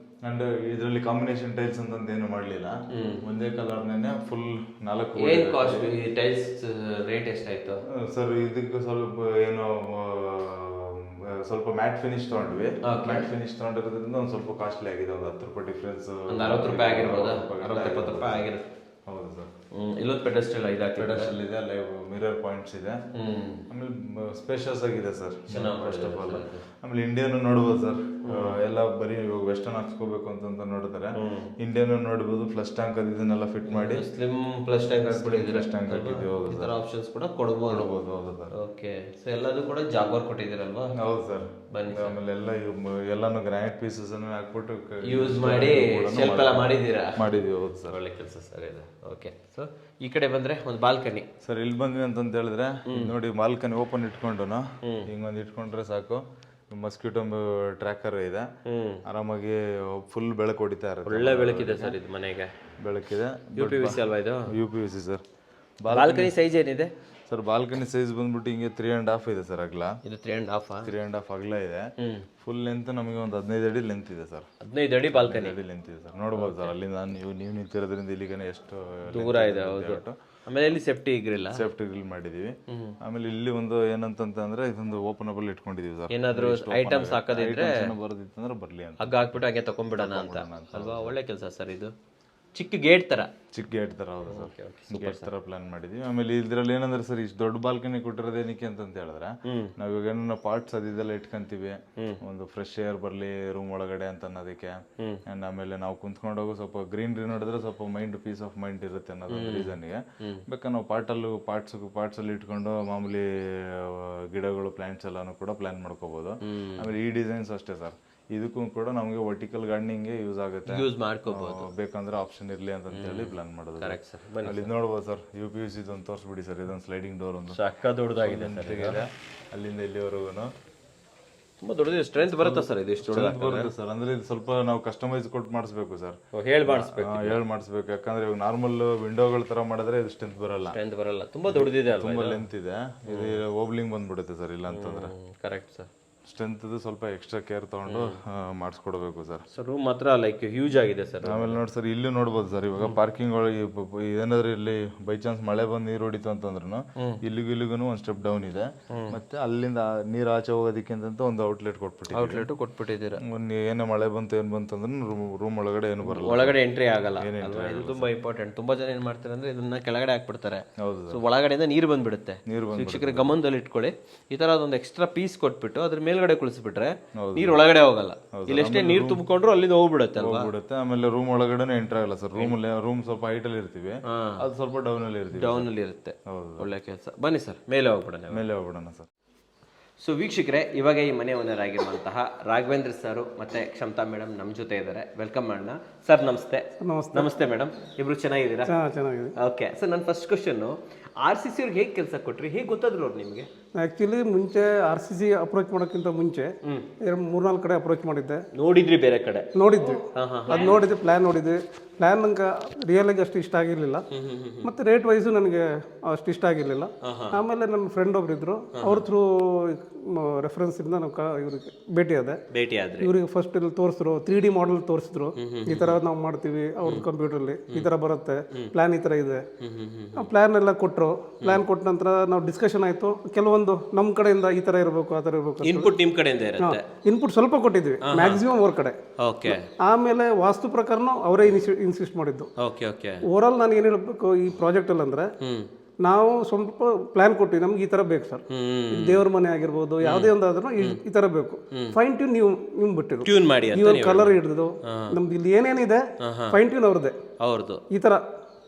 ಅಂಡ್ ಇದರಲ್ಲಿ ಕಾಂಬಿನೇಷನ್ ಟೈಲ್ಸ್ ಅಂತ ಏನು ಮಾಡಲಿಲ್ಲ. ಒಂದೇ ಕಲರ್ನೇ ಫುಲ್ 4. ಏನ್ ಕಾಸ್ಟ್ ಈ ಟೈಲ್ಸ್ ರೇಟ್ ಎಷ್ಟಾಯ್ತು ಸರ್? ಇದಕ್ಕೆ ಸ್ವಲ್ಪ ಮ್ಯಾಟ್ ಫಿನಿಶ್ ತಗೊಂಡ್ವಿ. ಮ್ಯಾಟ್ ಫಿನಿಶ್ ತಗೊಂಡಿರೋದ್ರಿಂದ ಒಂದು ಸ್ವಲ್ಪ ಕಾಸ್ಟ್ಲಿ ಆಗಿದೆ. ಒಂದು 10 ರೂಪಾಯಿ ಡಿಫ್ರೆನ್ಸ್. ಒಂದು 60 ರೂಪಾಯಿ ಆಗಿರ್ಬೋದು, 60-70 ರೂಪಾಯಿ ಆಗಿರುತ್ತೆ. ಹೌದು ಸರ್. ಇಲ್ಲೊಂದು ಪೆಡಸ್ಟಲ್ ಇದೆ, ಲೈವ್ ಮಿರರ್ ಪಾಯಿಂಟ್ಸ್ ಇದೆ. ಆಮೇಲೆ ಸ್ಪೇಷಿಯಸ್ ಆಗಿದೆ ಸರ್ ಫಸ್ಟ್ ಆಫ್ ಆಲ್. ಆಮೇಲೆ ಇಂಡಿಯನ್ ನೋಡ್ಬೋದು ಸರ್. ಎಲ್ಲ ಬರೀ ಇವಾಗ ವೆಸ್ಟರ್ನ್ ಹಾಕ್ಸ್ಕೋಬೇಕು ಅಂತ ನೋಡ್ತಾರೆ. ಇಂಡಿಯನ್ ನೋಡ್ಬೋದು. ಫ್ಲಶ್ ಟ್ಯಾಂಕ್ ಇದನ್ನೆಲ್ಲ ಫಿಟ್ ಮಾಡಿ ಸ್ಲಿಮ್ ಫ್ಲಶ್ ಟ್ಯಾಂಕ್ ಹಾಕ್ಬಿಟ್ಟಿದ್ದೀರಾ. ಫ್ಲಶ್ ಟ್ಯಾಂಕ್ ಹಾಕಿದ್ದೀವಿ. ಹೌದು ಸರ್. ಆಪ್ಷನ್ಸ್ ಕೂಡ ಕೊಡ್ಬೋದು. ಹೌದು ಸರ್. ಓಕೆ, ಸೊ ಎಲ್ಲದೂ ಕೂಡ ಜಾಗ್ವಾರ್ ಕೊಟ್ಟಿದ್ದೀರಲ್ವಾ? ಹೌದು ಸರ್. ಬನ್ನಿ. ಆಮೇಲೆ ಎಲ್ಲಾನು ಗ್ರಾನೈಟ್ ಪೀಸಸ್ ಅನ್ನು ಹಾಕ್ಬಿಟ್ಟು ಯೂಸ್ ಮಾಡಿ ಶೆಲ್ಫ್ ಎಲ್ಲ ಮಾಡಿದ್ದೀರಾ? ಮಾಡಿದೀವಿ. ಹೌದು ಸರ್. ಒಳ್ಳೆ ಕೆಲಸ ಸರ್ ಇದು. ಓಕೆ, ಸೊ ಈ ಕಡೆ ಬಂದ್ರೆ ಒಂದು ಬಾಲ್ಕನಿ ಸರ್. ಇಲ್ಲಿ ಬಂದ್ವಿ ಅಂತ ಹೇಳಿದ್ರೆ ನೋಡಿ, ಬಾಲ್ಕನಿ ಓಪನ್ ಇಟ್ಕೊಂಡು ಹಿಂಗೊಂದು ಇಟ್ಕೊಂಡ್ರೆ ಸಾಕು. ಮಸ್ಕಿಟೋ ಟ್ರ್ಯಾಕರ್ ಇದೆ. ಆರಾಮಾಗಿ ಫುಲ್ ಬೆಳಕು ಹೊಡಿತಾ ಇರುತ್ತೆ. ಒಳ್ಳೆ ಬೆಳಕಿದೆ ಸರ್ ಇದು. ಮನೆಗೆ ಬೆಳಕಿದೆ. UPVC ಅಲ್ವಾ ಇದು? UPVC sir. ಬಾಲ್ಕನಿ ಸೈಜ್ ಏನಿದೆ ಸರ್? ಬಾಲ್ಕನಿ ಸೈಜ್ ಬಂದ್ಬಿಟ್ಟು ಹಿಂಗೆ 3.5 ಇದೆ ಸರ್ ಅಗಲ. ಇದು 3.5 ಅಗಲ ಇದೆ. ಫುಲ್ ಲೆಂತ್ ನಮಗೆ ಒಂದು 15 ಅಡಿ ಲೆಂತ್ ಇದೆ ಸರ್. 15 ಅಡಿ ಬಾಲ್ಕನಿ ಲೆಂತ್ ಇದೆ ಸರ್. ನೋಡ್ಬೋದು ಸರ್. ಅಲ್ಲಿಂದ ನೀವು ನಿಂತಿರೋದ್ರಿಂದ ಇಲ್ಲಿಗೆ ಎಷ್ಟು ದೂರ ಇದೆ. ಹೌದು. ಆಮೇಲೆ ಇಲ್ಲಿ ಸೇಫ್ಟಿ ಗ್ರಿಲ್ ಮಾಡಿದೀವಿ. ಆಮೇಲೆ ಇಲ್ಲಿ ಒಂದು ಏನಂತಂದ್ರೆ ಇದೊಂದು ಓಪನಬಲ್ ಇಟ್ಕೊಂಡಿದೀವಿ ಸರ್. ಏನಾದ್ರು ಐಟಮ್ಸ್ ಹಾಕೋದಿದ್ರೆ ಬರೋದಿತ್ತಂದ್ರೆ ಬರ್ಲಿ ಅಂತ ಹಗ್ಗ ಹಾಕ್ಬಿಟ್ಟು ಹಾಗೆ ತಗೊಂಡ್ಬಿಡೋಣ ಅಂತ ಅಲ್ವಾ? ಒಳ್ಳೆ ಕೆಲಸ ಸರ್ ಇದು. ಚಿಕ್ಕ ಗೇಟ್ ತರ. ಚಿಕ್ಕ ಗೇಟ್ ಥರ. ಹೌದು ಸರ್, ಗೇಟ್ ಥರ ಪ್ಲಾನ್ ಮಾಡಿದ್ವಿ. ಆಮೇಲೆ ಇದ್ರಲ್ಲಿ ಏನಂದ್ರೆ ಸರ್, ಇಷ್ಟು ದೊಡ್ಡ ಬಾಲ್ಕನಿ ಕೊಟ್ಟಿರೋದು ಏನಕ್ಕೆ ಅಂತ ಹೇಳಿದ್ರೆ, ನಾವು ಇವಾಗ ಏನೋ ಪಾರ್ಟ್ಸ್ ಅದೆಲ್ಲ ಇಟ್ಕೊಂತೀವಿ, ಒಂದು ಫ್ರೆಶ್ ಏರ್ ಬರಲಿ ರೂಮ್ ಒಳಗಡೆ ಅಂತ ಅನ್ನೋದಕ್ಕೆ. ಆ್ಯಂಡ್ ಆಮೇಲೆ ನಾವು ಕುಂತ್ಕೊಂಡೋಗು ಸ್ವಲ್ಪ ಗ್ರೀನ್ರಿ ನೋಡಿದ್ರೆ ಸ್ವಲ್ಪ ಮೈಂಡ್ ಪೀಸ್ ಆಫ್ ಮೈಂಡ್ ಇರುತ್ತೆ ಅನ್ನೋದು ರೀಸನ್ಗೆ ಬೇಕಾದ್ರೆ ನಾವು ಪಾರ್ಟ್ಸಲ್ಲಿ ಇಟ್ಕೊಂಡು ಮಾಮೂಲಿ ಗಿಡಗಳು ಪ್ಲಾಂಟ್ಸ್ ಎಲ್ಲಾನು ಕೂಡ ಪ್ಲಾನ್ ಮಾಡ್ಕೋಬಹುದು. ಆಮೇಲೆ ಈ ಡಿಸೈನ್ಸ್ ಅಷ್ಟೇ ಸರ್, ಇದಕ್ಕೂ ಕೂಡ ನಮಗೆ ವರ್ಟಿಕಲ್ ಗಾರ್ಡನಿಂಗ್ ಯೂಸ್ ಆಗುತ್ತೆ, ಯೂಸ್ ಮಾಡ್ಕೋಬಹುದು. ಬೇಕಂದ್ರೆ ಆಪ್ಷನ್ ಇರ್ಲಿ ಅಂತ ಹೇಳಿ ಪ್ಲಾನ್ ಮಾಡೋದು. ಅಲ್ಲಿ ನೋಡ್ಬೋದು ಸರ್, UPVC ಇದೊಂದು ತೋರಿಸ್ಬಿಡಿ ಸರ್, ಇದೊಂದು ಸ್ಲೈಡಿಂಗ್ ಡೋರ್ ಒಂದು ಸಕ್ಕ ದೊಡ್ಡದಾಗಿದೆ. ಅಲ್ಲಿಂದ ಇಲ್ಲಿವರೆಗೂ ತುಂಬಾ ದೊಡ್ಡದಿದೆ. ಸ್ಟ್ರೆಂತ್ ಬರುತ್ತಾ ಸರ್ ಇದು? ಇಷ್ಟು ಬರುತ್ತೆ ಸರ್. ಅಂದ್ರೆ ಇದು ಸ್ವಲ್ಪ ನಾವು ಕಸ್ಟಮೈಸ್ ಕೊಟ್ಟು ಮಾಡಿಸ್ಬೇಕು ಸರ್, ಹೇಳಿ ಮಾಡಿಸ್ಬೇಕು. ಯಾಕಂದ್ರೆ ಇವಾಗ ನಾರ್ಮಲ್ ವಿಂಡೋಗಳ ತರ ಮಾಡಿದ್ರೆ ಇದು ಸ್ಟ್ರೆಂತ್ ಬರಲ್ಲ. ತುಂಬಾ ದೊಡ್ಡದಿದೆ ಅಲ್ವಾ? ತುಂಬಾ ಲೆಂತ್ ಇದೆ, ಇದು ಓಬ್ಲಿಂಗ್ ಬಂದ್ಬಿಡುತ್ತೆ ಸರ್. ಇಲ್ಲ ಅಂತಂದ್ರೆ ಕರೆಕ್ಟ್ ಸರ್, ಸ್ಟ್ರೆಂತ್ ಸ್ವಲ್ಪ ಎಕ್ಸ್ಟ್ರಾ ಕೇರ್ ತಗೊಂಡು ಮಾಡಿಸ್ಕೊಡ್ಬೇಕು ಸರ್. ಸರ್ ರೂಮ್ ಮಾತ್ರ ಲೈಕ್ ಹ್ಯೂಜ್ ಆಗಿದೆ ಸರ್. ಆಮೇಲೆ ನೋಡಿ ಸರ್, ಇಲ್ಲಿ ನೋಡ್ಬೋದು ಸರ್, ಇವಾಗ ಪಾರ್ಕಿಂಗ್ ಒಳಗೆ ಏನಾದ್ರು ಇಲ್ಲಿ ಬೈ ಚಾನ್ಸ್ ಮಳೆ ಬಂದು ನೀರು ಹೊಡಿತು ಅಂತಂದ್ರೂ ಇಲ್ಲಿಗೂ ಒಂದು ಸ್ಟೆಪ್ ಡೌನ್ ಇದೆ. ಮತ್ತೆ ಅಲ್ಲಿಂದ ನೀರು ಆಚೆ ಹೋಗೋದಕ್ಕೆ ಅಂತ ಒಂದು ಔಟ್ಲೆಟ್ ಕೊಟ್ಬಿಟ್ಟಿದ್ದೀರಾ. ಏನೇ ಮಳೆ ಬಂತು ಏನ್ ಬಂತು ಅಂದ್ರೆ ರೂಮ್ ಒಳಗಡೆ ಏನು ಬರಲ್ಲ, ಒಳಗಡೆ ಎಂಟ್ರಿ ಆಗಲ್ಲ. ಇದು ತುಂಬಾ ಇಂಪಾರ್ಟೆಂಟ್. ತುಂಬಾ ಜನ ಏನ್ ಮಾಡ್ತಾರೆ ಅಂದ್ರೆ ಇದನ್ನ ಕೆಳಗಡೆ ಹಾಕ್ಬಿಡ್ತಾರೆ. ಸೊ ಒಳಗಡೆಯಿಂದ ನೀರು ಬಂದ್ಬಿಡುತ್ತೆ. ಶಿಕ್ಷಕರ ಗಮನದಲ್ಲಿ ಇಟ್ಕೊಳ್ಳಿ, ಈ ತರ ಒಂದು ಎಕ್ಸ್ಟ್ರಾ ಪೀಸ್ ಕೊಟ್ಬಿಟ್ಟು ಅದ್ರ ಮೇಲ್ಗಡೆ ಕುಳಿಸ್ಬಿಟ್ರೆ ನೀರ್ ಒಳಗಡೆ ಹೋಗಲ್ಲ. ಇಲ್ಲಿ ಎಷ್ಟೇ ನೀರ್ ತುಂಬಿಕೊಂಡ್ರು ಅಲ್ಲಿಂದ ಹೋಗ್ಬಿಡುತ್ತೆ ಅಲ್ವಾ? ಆಮೇಲೆ ರೂಮ್ ಒಳಗಡೆ ಎಂಟರ್ ಆಗಲ್ಲ ಸರ್. ರೂಮ್ ಸ್ವಲ್ಪ ಹೈಟ್ ಅಲ್ಲಿ ಇರ್ತೀವಿ, ಅದು ಸ್ವಲ್ಪ ಡೌನ್ ಅಲ್ಲಿ ಇರುತ್ತೆ. ಒಳ್ಳೆ ಕೆಲಸ. ಬನ್ನಿ ಸರ್, ಮೇಲೆ ಹೋಗ್ಬಿಡೋಣ ಸರ್. ಸೊ ವೀಕ್ಷಕರೇ, ಇವಾಗ ಈ ಮನೆ ಓನರ್ ಆಗಿರುವಂತಹ ರಾಘವೇಂದ್ರ ಸರ್ ಮತ್ತೆ ಕ್ಷಮತಾ ಮೇಡಮ್ ನಮ್ಮ ಜೊತೆ ಇದ್ದಾರೆ. ವೆಲ್ಕಮ್ ಮಾಡೋಣ ಸರ್. ನಮಸ್ತೆ ಮೇಡಮ್, ಇಬ್ರು ಚೆನ್ನಾಗಿದ್ದೀರಾ? ಚೆನ್ನಾಗಿದೆ. ಓಕೆ ಸರ್, ನನ್ನ ಫಸ್ಟ್ ಕ್ವಶನ್, RCC ಅವ್ರಿಗೆ ಹೇಗೆ ಕೆಲಸ ಕೊಟ್ರಿ, ಹೇಗೆ ಗೊತ್ತಾದ್ರು ಅವ್ರು ನಿಮಗೆ? ಆ್ಯಕ್ಚುಲಿ ಮುಂಚೆ RCC ಅಪ್ರೋಚ್ ಮಾಡೋಕ್ಕಿಂತ ಮುಂಚೆ 3-4 ಕಡೆ ಅಪ್ರೋಚ್ ಮಾಡಿದ್ದೆ. ನೋಡಿದ್ರಿ? ಬೇರೆ ಕಡೆ ನೋಡಿದ್ವಿ, ಅದು ನೋಡಿದ್ವಿ, ಪ್ಲ್ಯಾನ್ ನೋಡಿದ್ವಿ. ಪ್ಲ್ಯಾನ್ ನಂಗೆ ರಿಯಲಾಗಿ ಅಷ್ಟು ಇಷ್ಟ ಆಗಿರಲಿಲ್ಲ, ಮತ್ತು ರೇಟ್ ವೈಸು ನನಗೆ ಅಷ್ಟು ಇಷ್ಟ ಆಗಿರಲಿಲ್ಲ. ಆಮೇಲೆ ನನ್ನ ಫ್ರೆಂಡ್ ಒಬ್ರು ಇದ್ರು, ಅವ್ರ ಥ್ರೂ ರೆಫರೆನ್ಸಿಂದ ನಾವು ಇವ್ರಿಗೆ ಭೇಟಿ ಆದ್ರೆ ಇವ್ರಿಗೆ ಫಸ್ಟ್ ಇಲ್ಲಿ ತೋರಿಸಿದ್ರು, 3D ಮಾಡೆಲ್ ತೋರಿಸಿದ್ರು. ಈ ಥರ ನಾವು ಮಾಡ್ತೀವಿ ಅವ್ರದ್ದು ಕಂಪ್ಯೂಟ್ರಲ್ಲಿ, ಈ ಥರ ಬರುತ್ತೆ ಪ್ಲ್ಯಾನ್, ಈ ಥರ ಇದೆ. ಪ್ಲ್ಯಾನ್ ಎಲ್ಲ ಕೊಟ್ಟರು. ಪ್ಲ್ಯಾನ್ ಕೊಟ್ಟ ನಂತರ ನಾವು ಡಿಸ್ಕಷನ್ ಆಯಿತು. ಕೆಲವೊಂದು ನಮ್ಮ ಕಡೆಯಿಂದ ಈ ಥರ ಇರಬೇಕು, ಆ ಥರ ಇರಬೇಕು. ಇನ್ಪುಟ್ ನಿಮ್ಮ ಕಡೆಯಿಂದ ಇರುತ್ತೆ? ಇನ್ಪುಟ್ ಸ್ವಲ್ಪ ಕೊಟ್ಟಿದ್ವಿ, ಮ್ಯಾಕ್ಸಿಮಮ್ ಅವ್ರ ಕಡೆ. ಓಕೆ. ಆಮೇಲೆ ವಾಸ್ತು ಪ್ರಕಾರನೂ ಅವರೇ ಇನ್ಸಿಸ್ಟ್ ಮಾಡಿದ್ದು. ಓವರ್ ಆಲ್ ನಾನು ಏನು ಹೇಳಬೇಕು ಈ ಪ್ರಾಜೆಕ್ಟಲ್ಲಿ ಅಂದರೆ, ನಾವು ಸ್ವಲ್ಪ ಪ್ಲಾನ್ ಕೊಟ್ಟಿವಿ, ನಮ್ಗೆ ಈ ಥರ ಬೇಕು ಸರ್, ದೇವ್ರ ಮನೆ ಆಗಿರ್ಬೋದು, ಯಾವುದೇ ಒಂದಾದ್ರೂ ಈ ಥರ ಬೇಕು. ಫೈನ್ ಟ್ಯೂನ್ ನೀವು ಬಿಟ್ಟಿರು, ಟ್ಯೂನ್ ಮಾಡಿ, ನೀವು ಕಲರ್ ಹಿಡಿದು ನಮ್ದು ಇಲ್ಲಿ ಏನೇನಿದೆ ಫೈನ್ ಟ್ಯೂನ್ ಅವ್ರದ್ದು. ಈ ಥರ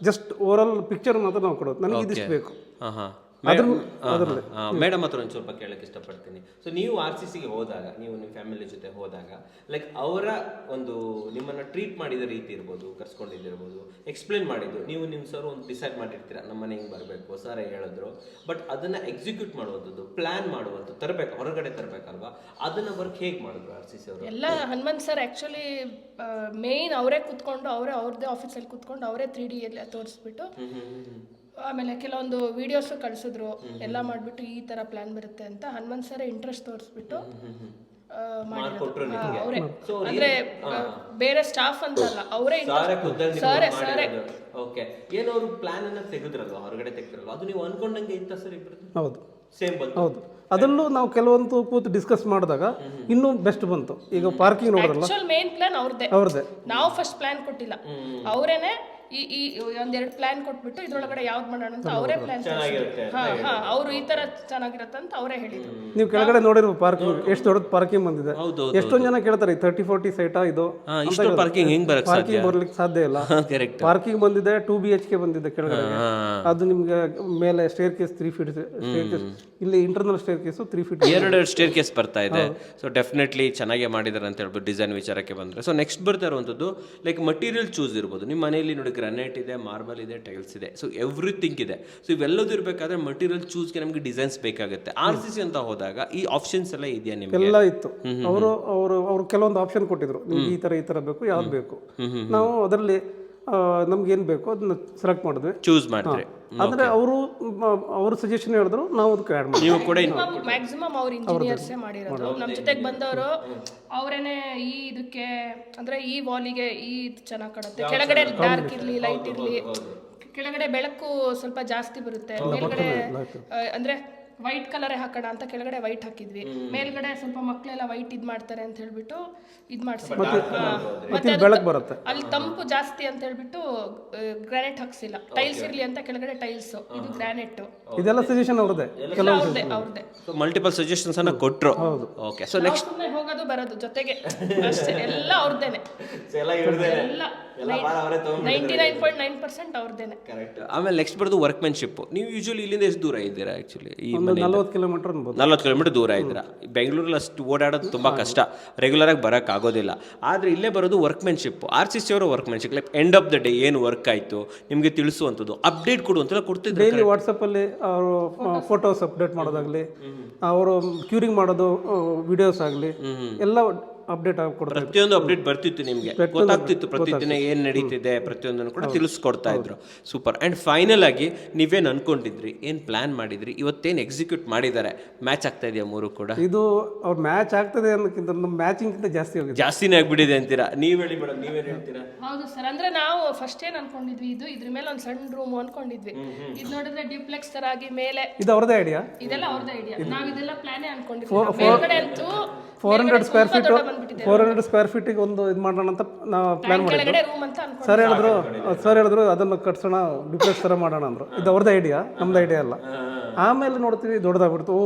ಜಸ್ಟ್ ಓವರ್ ಆಲ್ ಪಿಕ್ಚರ್ ಮಾತ್ರ ನಾವು ಕೊಡೋದು, ನನಗೆ ಇದಿಷ್ಟು ಬೇಕು. ಮೇಡಮ್ ಹತ್ರ ಒಂದು ಸ್ವಲ್ಪ ಕೇಳಕ್ಕೆ ಇಷ್ಟಪಡ್ತೀನಿ. ಸೊ ನೀವು RCCಗೆ ಹೋದಾಗ, ನೀವು ನಿಮ್ಮ ಫ್ಯಾಮಿಲಿ ಜೊತೆ ಹೋದಾಗ, ಲೈಕ್ ಅವರ ಒಂದು ನಿಮ್ಮನ್ನ ಟ್ರೀಟ್ ಮಾಡಿದ ರೀತಿ ಇರ್ಬೋದು, ಕರ್ಸ್ಕೊಂಡಿದ್ದಿರ್ಬೋದು, ಎಕ್ಸ್ಪ್ಲೇನ್ ಮಾಡಿದ್ದು, ನೀವು ನಿಮ್ಮ ಸರ್ ಒಂದು ಡಿಸೈಡ್ ಮಾಡಿರ್ತೀರಾ ನಮ್ಮ ಮನೆ ಹಿಂಗೆ ಬರಬೇಕು, ಸರ್ ಹೇಳಿದ್ರು, ಬಟ್ ಅದನ್ನ ಎಕ್ಸಿಕ್ಯೂಟ್ ಮಾಡುವಂಥದ್ದು, ಪ್ಲಾನ್ ಮಾಡುವಂಥದ್ದು, ತರಬೇಕು, ಹೊರಗಡೆ ತರಬೇಕಲ್ವಾ, ಅದನ್ನ ವರ್ಕ್ ಹೇಗೆ ಮಾಡಿದ್ರು RCC ಅವರು? ಎಲ್ಲ ಹನುಮಂತ್ ಸರ್ ಆ್ಯಕ್ಚುಲಿ ಮೇಯ್ನ್ ಅವರೇ ಕೂತ್ಕೊಂಡು, ಅವ್ರದ್ದೇ ಆಫೀಸಲ್ಲಿ ಕೂತ್ಕೊಂಡು ಅವರೇ 3D ಎಲ್ಲ ತೋರಿಸ್ಬಿಟ್ಟು, ಆಮೇಲೆ ಕೆಲವೊಂದು ವಿಡಿಯೋಸು ಕಳಿಸಿದ್ರು, ಎಲ್ಲ ಮಾಡಿಬಿಟ್ಟು ಈ ಥರ ಪ್ಲ್ಯಾನ್ ಬರುತ್ತೆ ಅಂತ ಹನುಮಂತ್ ಸರ್ ಇಂಟ್ರೆಸ್ಟ್ ತೋರಿಸ್ಬಿಟ್ಟು ಅವರೇ. ಅಂದ್ರೆ ಬೇರೆ ಸ್ಟಾಫ್ ಅಂತಲ್ಲ, ಅವರೇ ಸಾರೇ. ಓಕೆ. ಏನೋ ಅವರು ಪ್ಲಾನ್ ಅನ್ನ ತೆಗೆದ್ರಲ್ವ, ಹೊರಗಡೆ ತೆಗೆದ್ರಲ್ವ, ಅದು ನೀವು ಅನ್ಕೊಂಡಂಗೆ ಇತ್ತ ಸರ್? ಇಬ್ಬರದ್ದು ಹೌದು, ಸೇಮ್ ಬಂತು. ಹೌದು. ಅದರಲ್ಲೂ ನಾವು ಕೆಲವೊಂದು ಕೂತು ಡಿಸ್ಕಸ್ ಮಾಡಿದಾಗ ಇನ್ನೂ ಬೆಸ್ಟ್ ಬಂತು. ಈಗ ಪಾರ್ಕಿಂಗ್ ನೋಡ್ರಲ್ಲ, ಮೇನ್ ಪ್ಲಾನ್ ಅವ್ರದ್ದೇ. ನಾವು ಫಸ್ಟ್ ಪ್ಲಾನ್ ಕೊಟ್ಟಿಲ್ಲ, ಅವರೇನೆ ಈ ಒಂದೆರಡು ಪ್ಲಾನ್ ಕೊಟ್ಬಿಟ್ಟು ಇದ್ರೊಳಗಡೆ ಯಾವ್ದು ಮಾಡೋಣ ಅಂತ ಅವರೇ ಪ್ಲಾನ್. ಅವರು ಈ ತರ ಚೆನ್ನಾಗಿರುತ್ತೆ ಅಂತ ಅವರೇ ಹೇಳಿದ್ರು. ನೀವು ಕೆಳಗಡೆ ನೋಡಿರೋ ಪಾರ್ಕಿಂಗ್ ಎಷ್ಟು ದೊಡ್ಡ ಪಾರ್ಕಿಂಗ್ ಬಂದಿದೆ. ಎಷ್ಟೊಂದು ಜನ ಕೇಳ್ತಾರೆ 30-40 ಸೈಟಾ ಇದು, ಪಾರ್ಕಿಂಗ್ ಬರ್ಲಿಕ್ಕೆ ಸಾಧ್ಯ ಇಲ್ಲ. ಪಾರ್ಕಿಂಗ್ ಬಂದಿದೆ 2 BHK ಬಂದಿದೆ ಕೆಳಗಡೆ. ಅದು ನಿಮ್ಗೆ ಮೇಲೆ staircase 3 feet staircase, ಇಲ್ಲಿ internal staircase 3 feet, 2 staircase ಬರ್ತಾ ಇದೆ. ಸೊ ಡೆಫಿನೆಟ್ಲಿ ಚೆನ್ನಾಗೇ ಮಾಡಿದ್ದಾರೆ ಅಂತ ಹೇಳ್ಬೋದು ಡಿಸೈನ್ ವಿಚಾರಕ್ಕೆ ಬಂದ್ರೆ. ಸೊ ನೆಕ್ಸ್ಟ್ ಬರ್ತಾ ಇರುವಂಥದ್ದು ಲೈಕ್ ಮಟೀರಿಯಲ್ ಚೂಸ್ ಇರ್ಬೋದು. ನಿಮ್ಮ ಮನೆಯಲ್ಲಿ ನೋಡಿ ಗ್ರಾನೈಟ್ ಇದೆ, ಮಾರ್ಬಲ್ ಇದೆ, ಟೈಲ್ಸ್ ಇದೆ, ಸೊ ಎವ್ರಿಥಿಂಗ್ ಇದೆ. ಸೊ ಇವೆಲ್ಲದೂ ಇರಬೇಕಾದ್ರೆ ಮಟೀರಿಯಲ್ ಚೂಸ್ಗೆ ನಮಗೆ ಡಿಸೈನ್ಸ್ ಬೇಕಾಗುತ್ತೆ. RCC ಅಂತ ಹೋದಾಗ ಈ ಆಪ್ಷನ್ಸ್ ಎಲ್ಲ ಇದೆಯಾ ನಿಮಗೆ? ಎಲ್ಲ ಇತ್ತು. ಅವರು ಕೆಲವೊಂದು ಆಪ್ಷನ್ ಕೊಟ್ಟಿದ್ರು, ನಿಮ್ಗೆ ಈ ತರ ಬೇಕು, ಯಾವ್ದು ಬೇಕು. ನಾವು ಅದರಲ್ಲಿ ನಮ್ಗೆ ಏನು ಬೇಕು ಅದನ್ನ ಸೆಲೆಕ್ಟ್ ಮಾಡಿದ್ವಿ, ಚೂಸ್ ಮಾಡಿದ್ರಿ. ಅಂದ್ರೆ ಅವರು ಸಜೆಷನ್ ಹೇಳಿದ್ರು, ನಾವು ಅದಕ್ಕೆ ಆ್ಯಡ್ ಮಾಡಿದ್ವಿ. ನೀವು ಕೂಡ ಮ್ಯಾಕ್ಸಿಮಮ್ ಅವ್ರ ಇಂಜಿನಿಯರ್ಸೇ ಮಾಡಿರೋದು. ನಮ್ಮ ಜೊತೆಗೆ ಬಂದವರು ಅವರೇನೆ ಈ ಇದಕ್ಕೆ ಅಂದ್ರೆ ಈ ವಾಲಿಗೆ ಈ ಚೆನ್ನಾಗಿ ಕಾಣುತ್ತೆ, ಕೆಳಗಡೆ ಡಾರ್ಕ್ ಇರ್ಲಿ, ಲೈಟ್ ಇರ್ಲಿ, ಕೆಳಗಡೆ ಬೆಳಕು ಸ್ವಲ್ಪ ಜಾಸ್ತಿ ಬರುತ್ತೆ, ಮೇಲ್ಗಡೆ ಅಂದ್ರೆ ವೈಟ್ ಕಲರೇ ಹಾಕೋಣ ಅಂತ ಕೆಳಗಡೆ ವೈಟ್ ಹಾಕಿದ್ವಿ, ಮೇಲ್ಗಡೆ ಸ್ವಲ್ಪ ಮಕ್ಕಳೆಲ್ಲ ವೈಟ್ ಇದ್ ಮಾಡ್ತಾರೆ ಅಂತ ಹೇಳ್ಬಿಟ್ಟು ಇದ್ ಮಾಡ್ಸಿದ್ವಿ. ಮತ್ತೆ ಅದು ಬೆಳಕು ಬರುತ್ತೆ. ಅಲ್ಲಿ ತಂಪು ಜಾಸ್ತಿ ಅಂತ ಹೇಳ್ಬಿಟ್ಟು ಗ್ರಾನೈಟ್ ಹಾಕ್ಸಿಲ್ಲ, ಟೈಲ್ಸ್ ಇರ್ಲಿ ಅಂತ ಕೆಳಗಡೆ ಟೈಲ್ಸ್, ಇದು ಗ್ರಾನೈಟ್. ಇದೆಲ್ಲ ಸಜೆಷನ್ ಅವ್ರದ್ದೇ, ಅವ್ರದ್ದೇ ಮಲ್ಟಿಪಲ್ ಸಜೆಷನ್ಸ್ ಅನ್ನ ಕೊಟ್ರು. ಓಕೆ, ಸೊ ನೆಕ್ಸ್ಟ್ ಸುಮ್ಮನೆ ಹೋಗೋದು ಬರೋದು ಜೊತೆಗೆ ಅಷ್ಟೇ, ಎಲ್ಲ ಅವ್ರದ್ದೇನೆ, ಎಲ್ಲ 99.9% ಅವ್ರದ್ದೇನೆ. ಕರೆಕ್ಟ್. ಆಮೇಲೆ ನೆಕ್ಸ್ಟ್ ಬರೋದು ವರ್ಕ್ಮೆನ್ಶಿಪ್. ನೀವು ಯೂಶುವಲಿ ಇಲ್ಲಿಂದ ಎಷ್ಟು ದೂರ ಇದ್ದೀರಾ? ಆಕ್ಚುಲಿ ಈ 40 ಕಿಲೋಮೀಟರ್ ಅನ್ಬೋದು. 40 ಕಿಲೋಮೀಟರ್ ದೂರ ಇದ್ದೀರಾ. ಬೆಂಗಳೂರಲ್ಲಿ ಅಷ್ಟು ಓಡಾಡೋದು ತುಂಬ ಕಷ್ಟ, ರೆಗ್ಯುಲರಾಗಿ ಬರೋಕ್ಕೆ ಆಗೋದಿಲ್ಲ. ಆದರೆ ಇಲ್ಲೇ ಬರೋದು ವರ್ಕ್ಮೆನ್ಶಿಪ್. RCC ಅವರ workmanship, like end of the day ಏನು ವರ್ಕ್ ಆಯಿತು ನಿಮಗೆ ತಿಳಿಸುವಂಥದ್ದು, ಅಪ್ಡೇಟ್ ಕೊಡುವಂತೆಲ್ಲ ಕೊಡ್ತಿದ್ರು. ಡೈಲಿ ವಾಟ್ಸಪ್ಪಲ್ಲಿ ಅವರು ಫೋಟೋಸ್ ಅಪ್ಡೇಟ್ ಮಾಡೋದಾಗಲಿ, ಅವರು ಕ್ಯೂರಿಂಗ್ ಮಾಡೋದು ವಿಡಿಯೋಸ್ ಆಗಲಿ ಎಲ್ಲ ಅಪ್ಡೇಟ್ ಆಗಿಕೊಡ್ತಾರೆ. ಪ್ರತಿಯೊಂದು ಅಪ್ಡೇಟ್ ಬರ್ತಿತ್ತು, ನಿಮಗೆ ಗೊತ್ತಾಗ್ತಿತ್ತು ಪ್ರತಿದಿನ ಏನು ನಡೀತಿದೆ, ಪ್ರತಿಯೊಂದನ್ನು ಕೂಡ ತಿಳಿಸ್ಕೊಡ್ತಾ ಇದ್ರು. ಸೂಪರ್. ಆ್ಯಂಡ್ ಫೈನಲ್ ಆಗಿ ನೀವೇನು ಅನ್ಕೊಂಡಿದ್ರಿ, ಏನು ಪ್ಲಾನ್ ಮಾಡಿದ್ರಿ, ಇವತ್ತೇನು ಎಕ್ಸಿಕ್ಯೂಟ್ ಮಾಡಿದ್ದಾರೆ, ಮ್ಯಾಚ್ ಆಗ್ತಾ ಇದೆಯಾ ಮೂರು ಕೂಡ? ಇದು ಅವ್ರು ಮ್ಯಾಚ್ ಆಗ್ತದೆ ಅನ್ನೋಕ್ಕಿಂತ ನಮ್ಮ ಮ್ಯಾಚಿಂಗ್ಕಿಂತ ಜಾಸ್ತಿ ಹೋಗಿದೆ, ಜಾಸ್ತಿನೇ ಆಗ್ಬಿಟ್ಟಿದೆ ಅಂತೀರಾ? ನೀವು ಹೇಳಿ ಮೇಡಮ್, ನೀವೇನು ಹೇಳ್ತೀರಾ? ಹೌದು ಸರ್, ಅಂದ್ರೆ ನಾವು ಫಸ್ಟ್ ಏನ್ ಅನ್ಕೊಂಡಿದ್ವಿ, ಇದ್ರ ಮೇಲೆ ಒಂದು ಸಣ್ಣ ರೂಮ್ ಅನ್ಕೊಂಡಿದ್ವಿ. ಇದು ನೋಡಿದ್ರೆ ಡ್ಯೂಪ್ಲೆಕ್ಸ್ ತರ ಆಗಿ ಮೇಲೆ, ಇದು ಅವ್ರದೇ ಐಡಿಯಾ, ಇದೆಲ್ಲ ಅವ್ರದೇ ಐಡಿಯಾ. ನಾವ್ ಇದೆಲ್ಲ ಪ್ಲಾನೇ ಅನ್ಕೊಂಡಿದ್ವಿ. ಮೇಲ್ಗಡೆ ಅಂತೂ 400 ಸ್ಕ್ವೇರ್ ಫೀಟಿಗೆ ಒಂದು ಇದು ಮಾಡೋಣ ಅಂತ ನಾವು ಪ್ಲಾನ್ ಮಾಡಿದ್ವಿ. ಕೆಳಗಡೆ ರೂಮ್ ಅಂತ ಅನ್ಕೊಂಡು ಸರ್ ಹೇಳಿದ್ರು ಅದನ್ನು ಕಟ್ಸೋಣ, ಡ್ಯೂಪ್ಲೆಕ್ಸ್ ಥರ ಮಾಡೋಣ ಅಂದರು. ಇದು ಅವ್ರದ್ದು ಐಡಿಯಾ, ನಮ್ದು ಐಡಿಯಾ ಅಲ್ಲ. ಆಮೇಲೆ ನೋಡ್ತೀವಿ ದೊಡ್ಡದಾಗ್ಬಿಡ್ತು, ಓ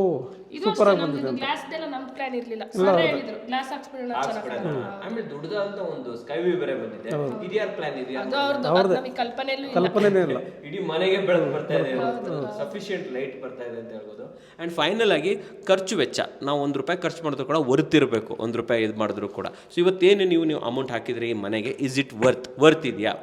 ಸೂಪರ್ ಆಗಿ ಬಂದಿದೆ ಅಂತ. ಗ್ಲಾಸ್ ಎಲ್ಲ ನಮ್ ಪ್ಲಾನ್ ಇರ್ಲಿಲ್ಲ, ಸರ್ ಹೇಳಿದ್ರು ಗ್ಲಾಸ್ ಹಾಕ್ಸ್ಬಿಡೋಣ ಚೆನ್ನಾಗಿ. ಆಮೇಲೆ ದೊಡ್ಡದಾದಂತ ಒಂದು ಸ್ಕೈ ವ್ಯೂ ಬೇರೆ ಬಂದಿದೆ. ಇದ್ಯಾರ ಪ್ಲಾನ್ ಇದೆಯಾ? ಅದು ಅವ್ರದ್ದು, ನಮಗೆ ಕಲ್ಪನೆನೇ ಇಲ್ಲ. ಇಡೀ ಮನೆಗೆ ಬೆಳಕು ಬರ್ತಾ ಇದೆ, ಸಫಿಶಿಯಂಟ್ ಲೈಟ್ ಬರ್ತಾ ಇದೆ ಅಂತ ಹೇಳ್ಬೋದು. ಆ್ಯಂಡ್ ಫೈನಲ್ ಆಗಿ ಖರ್ಚು ವೆಚ್ಚ, ನಾವು ₹1 ಖರ್ಚು ಮಾಡಿದ್ರು ಕೂಡ ವರ್ತಿರಬೇಕು, ₹1 ಇದು ಮಾಡಿದ್ರು ಕೂಡ. ಸೊ ಇವತ್ತೇನು ನೀವು ಅಮೌಂಟ್ ಹಾಕಿದ್ರೆ ಈ ಮನೆಗೆ, ಇಸ್ ಇಟ್ ವರ್ತ್ ಇದೆಯಾ?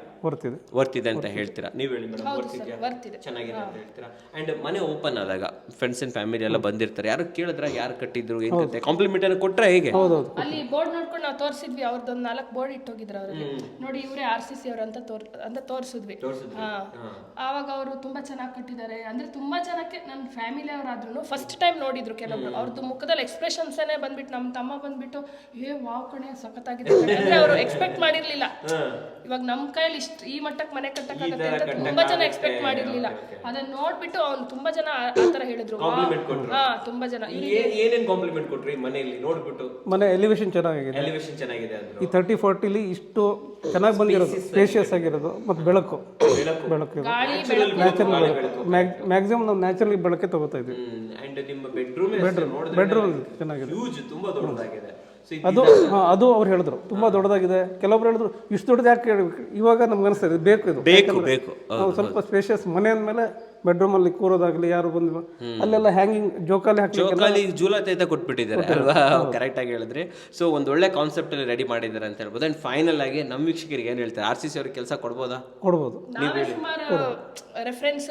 ವರ್ತಿದೆ ಅಂತ ಹೇಳ್ತೀರಾ? ನೀವು ಹೇಳಿ ಮೇಡಮ್, ವರ್ತಿದೆಯಾ, ಚೆನ್ನಾಗಿದೆ ಅಂತ ಹೇಳ್ತೀರಾ? ಆ್ಯಂಡ್ ಮನೆ ಓಪನ್ ಆದಾಗ ಫ್ರೆಂಡ್ಸ್ ಅಂಡ್ ಫ್ಯಾಮಿಲಿ ಎಲ್ಲ ಬಂದಿರ್ತಾರೆ, ಯಾರು ಕೇಳಿದ್ರೆ ಯಾರು ಕಟ್ಟಿದ್ರು, ಏನು ಕತೆ, ಕಾಂಪ್ಲಿಮೆಂಟ್ ಅನ್ನು ಕೊಟ್ರೆ ಹೇಗೆ? ಅಲ್ಲಿ ಬೋರ್ಡ್ ನೋಡ್ಕೊಂಡು ನಾವು ತೋರಿಸಿದ್ವಿ, ಅವ್ರದ್ದೊಂದು 4 ಬೋರ್ಡ್ ಇಟ್ಟೋಗಿದ್ರು ಅವ್ರಿಗೆ, ನೋಡಿ ಇವರೇ RCC ಅವ್ರು ಅಂತ ತೋರಿಸಿದ್ವಿ. ಆವಾಗ ಅವರು ತುಂಬಾ ಚೆನ್ನಾಗಿ ಕಟ್ಟಿದ್ದಾರೆ, ಅಂದ್ರೆ ತುಂಬಾ ಜನಕ್ಕೆ ನನ್ನ ಫ್ಯಾಮಿಲಿ ಅವರಾದ್ರೂ ಫಸ್ಟ್ ಟೈಮ್ ನೋಡಿದ್ರು. ಕೆಲವರು ಅವ್ರದ್ದು ಮುಖದಲ್ಲಿ ಎಕ್ಸ್ಪ್ರೆಷನ್ಸೇ ಬಂದ್ಬಿಟ್ಟು, ನಮ್ಮ ತಮ್ಮ ಬಂದ್ಬಿಟ್ಟು ವಾವ್ ಕಣೆ ಸಖತ್ತಾಗಿದೆ ಅಂದ್ರೆ ಅವರು ಎಕ್ಸ್ಪೆಕ್ಟ್ ಮಾಡಿರ್ಲಿಲ್ಲ. ಇವಾಗ ನಮ್ಮ ಕೈಯಲ್ಲಿ ಈ ಮಟ್ಟಕ್ಕೆ ಮನೆ ಕಟ್ಟಕ್ಕಾಗತ್ತೆ ಅಂತ ತುಂಬಾ ಜನ ಎಕ್ಸ್ಪೆಕ್ಟ್ ಮಾಡಿರ್ಲಿಲ್ಲ. ಅದನ್ನ ನೋಡ್ಬಿಟ್ಟು ಅವ್ನು ತುಂಬಾ ಜನ ಆ ತರ ಹೇಳಿದ್ರು. ತುಂಬಾ ಜನ ಏನೇನ್ ಕಾಂಪ್ಲಿಮೆಂಟ್ ಕೊಟ್ರಿ ಮನೆಯಲ್ಲಿ ನೋಡ್ಬಿಟ್ಟು? ಮನೆ ಎಲಿವೇಶನ್ ಚೆನ್ನಾಗಿದೆ, ಈ 30-40 ಇಷ್ಟು ಚೆನ್ನಾಗಿ ಬಂದಿರೋದು, ಸ್ಪೇಷಿಯಸ್ ಆಗಿರೋದು, ಮತ್ತು ಬೆಳಕು ನ್ಯಾಚುರಲ್ ಬೆಳಕು, ಮ್ಯಾಕ್ಸಿಮಮ್ ನಾವು ನ್ಯಾಚುರಲ್ ಬೆಳಕೆ ತಗೋತಾ ಇದ್ವಿ. ಬೆಡ್ರೂಮ್ ಚೆನ್ನಾಗಿದೆ, ತುಂಬಾ ದೊಡ್ಡದಾಗಿದೆ. ಅದು ಅವ್ರು ಹೇಳಿದ್ರು ತುಂಬಾ ದೊಡ್ಡದಾಗಿದೆ. ಕೆಲವೊಬ್ರು ಹೇಳಿದ್ರು ಇಷ್ಟು ದೊಡ್ಡದು ಯಾಕೆ ಹೇಳ್ಬೇಕು, ಇವಾಗ ನಮ್ಗೆ ಅನಿಸ್ತದೆ ಬೇಕು. ನಾವು ಸ್ವಲ್ಪ ಸ್ಪೇಷಿಯಸ್ ಮನೆ ಅಂದಮೇಲೆ ಬೆಡ್ರೂಮ್ ಅಲ್ಲಿ ಕೂರೋದಾಗ್ಲಿ, ಯಾರು ಬಂದು ಅಲ್ಲೆಲ್ಲ ಹ್ಯಾಂಗಿಂಗ್ ಜೋಕಾಲಿ ಜೂಲತೆ ಕೊಟ್ಬಿಟ್ಟಿದ್ದಾರೆ ಅಲ್ವಾ? ಕರೆಕ್ಟ್ ಆಗಿ ಹೇಳಿದ್ರಿ. ಸೊ ಒಂದು ಒಳ್ಳೆ ಕಾನ್ಸೆಪ್ಟ್ ಅಲ್ಲಿ ರೆಡಿ ಮಾಡಿದ್ದಾರೆ ಅಂತ ಹೇಳ್ಬೋದು. ಅಂಡ್ ಫೈನಲ್ ಆಗಿ ನಮ್ಮ ವೀಕ್ಷಕರಿಗೆ ಏನ್ ಹೇಳ್ತಾರೆ, RCC ಅವ್ರಿಗೆ ಕೆಲಸ ಕೊಡ್ಬೋದು? ರೆಫರೆನ್ಸ್